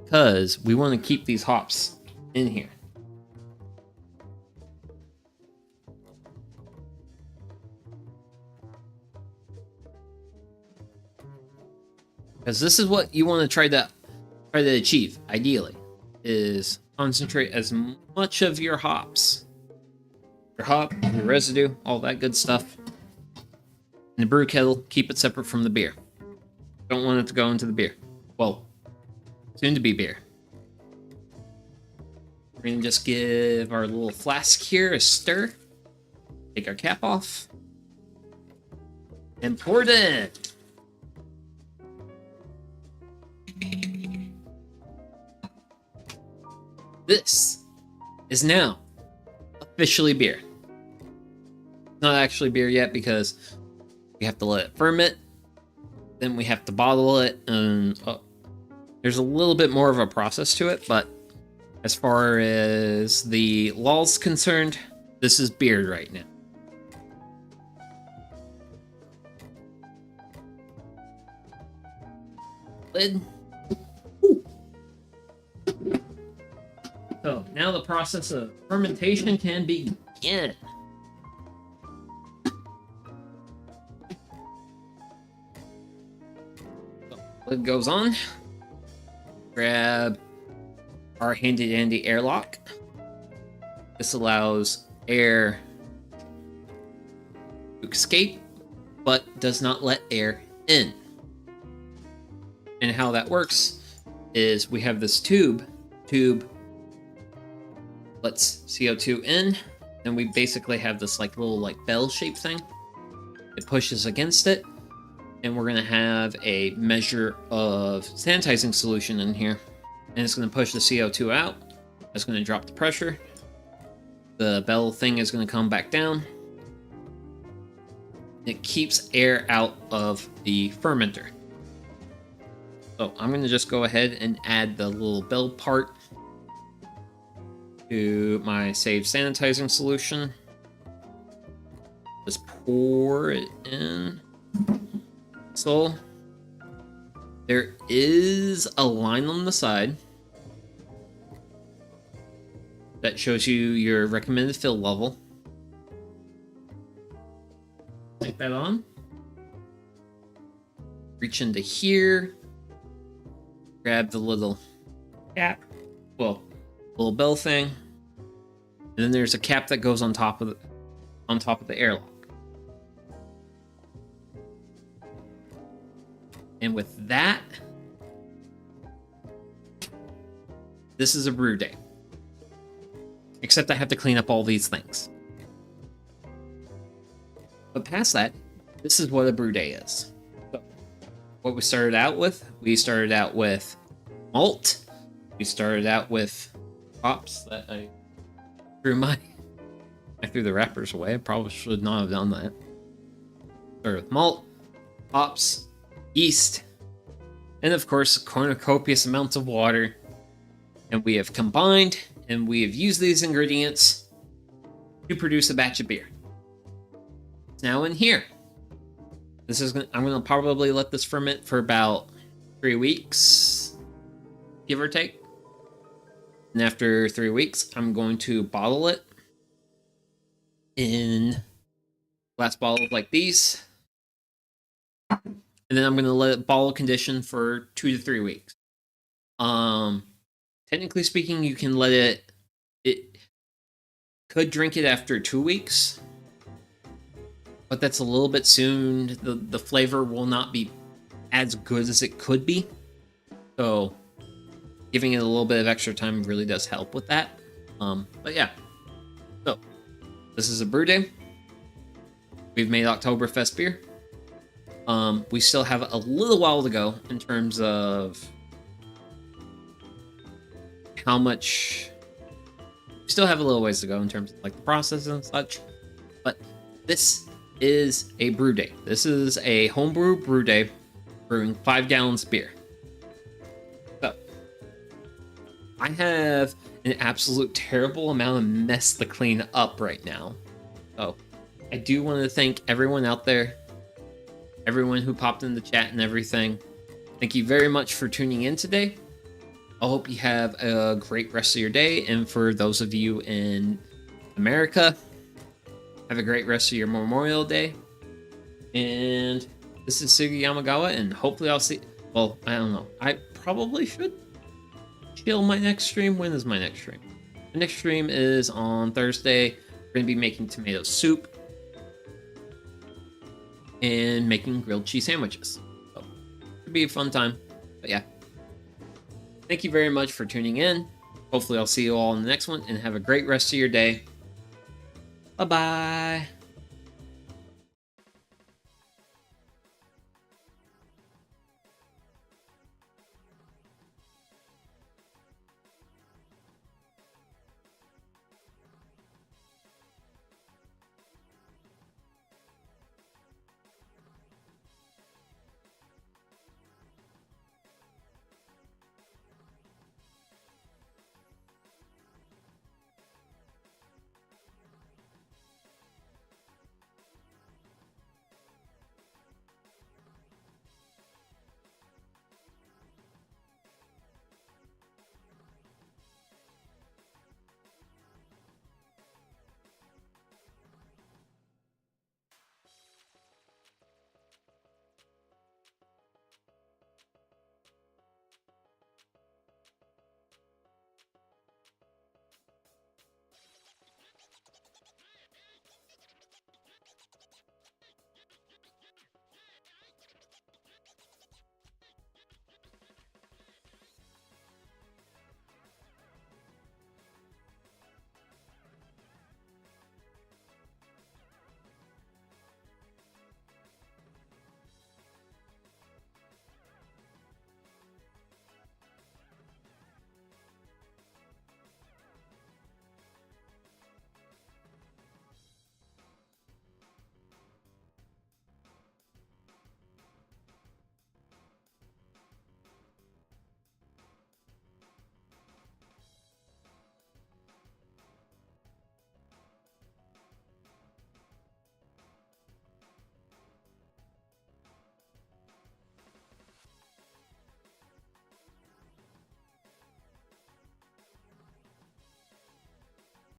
because we want to keep these hops in here. Because this is what you want to try to achieve, ideally, is concentrate as much of your hops, your residue, all that good stuff, in the brew kettle. Keep it separate from the beer. Don't want it to go into the beer. Well, soon to be beer. We're going to just give our little flask here a stir. Take our cap off. And pour it in. This is now officially beer. Not actually beer yet because we have to let it ferment. Then we have to bottle it. And there's a little bit more of a process to it. But as far as the law's concerned, this is beer right now. Lid. So now the process of fermentation can begin. So, lid goes on. Grab our handy dandy airlock. This allows air to escape, but does not let air in. And how that works is we have this tube lets CO2 in, and we basically have this little bell-shaped thing. It pushes against it, and we're gonna have a measure of sanitizing solution in here, and it's gonna push the CO2 out. That's gonna drop the pressure. The bell thing is gonna come back down. It keeps air out of the fermenter. So I'm gonna just go ahead and add the little bell part to my saved sanitizing solution. Just pour it in. So there is a line on the side that shows you your recommended fill level. Take that on. Reach into here. Grab the little cap. Well, little bell thing. And then there's a cap that goes on top of the airlock. And with that, this is a brew day. Except I have to clean up all these things. But past that, this is what a brew day is. So, what we started out with malt. We started out with hops that I threw my I threw the wrappers away. I probably should not have done that. Start with malt, hops, yeast, and of course, cornucopious amounts of water. And we have combined and we have used these ingredients to produce a batch of beer. It's now in here. I'm gonna probably let this ferment for about 3 weeks, give or take. And after 3 weeks, I'm going to bottle it in glass bottles like these. And then I'm gonna let it bottle condition for 2 to 3 weeks. Technically speaking, you can let it could drink it after 2 weeks, but that's a little bit soon. The flavor will not be as good as it could be. So giving it a little bit of extra time really does help with that. But yeah. So this is a brew day. We've made Oktoberfest beer. We still have a little while to go in terms of how much. We still have a little ways to go in terms of like the process and such. But this is a brew day. This is a homebrew brew day, brewing 5 gallons of beer. So I have an absolute terrible amount of mess to clean up right now. So I do want to thank everyone out there, everyone who popped in the chat and everything. Thank you very much for tuning in today. I hope you have a great rest of your day. And for those of you in America, have a great rest of your Memorial Day. And this is Sugi Yamagawa, and hopefully I'll see... Well, I don't know. I probably should chill my next stream. When is my next stream? The next stream is on Thursday. We're going to be making tomato soup and making grilled cheese sandwiches. So, it'll be a fun time. But yeah. Thank you very much for tuning in. Hopefully I'll see you all in the next one, and have a great rest of your day. Bye-bye.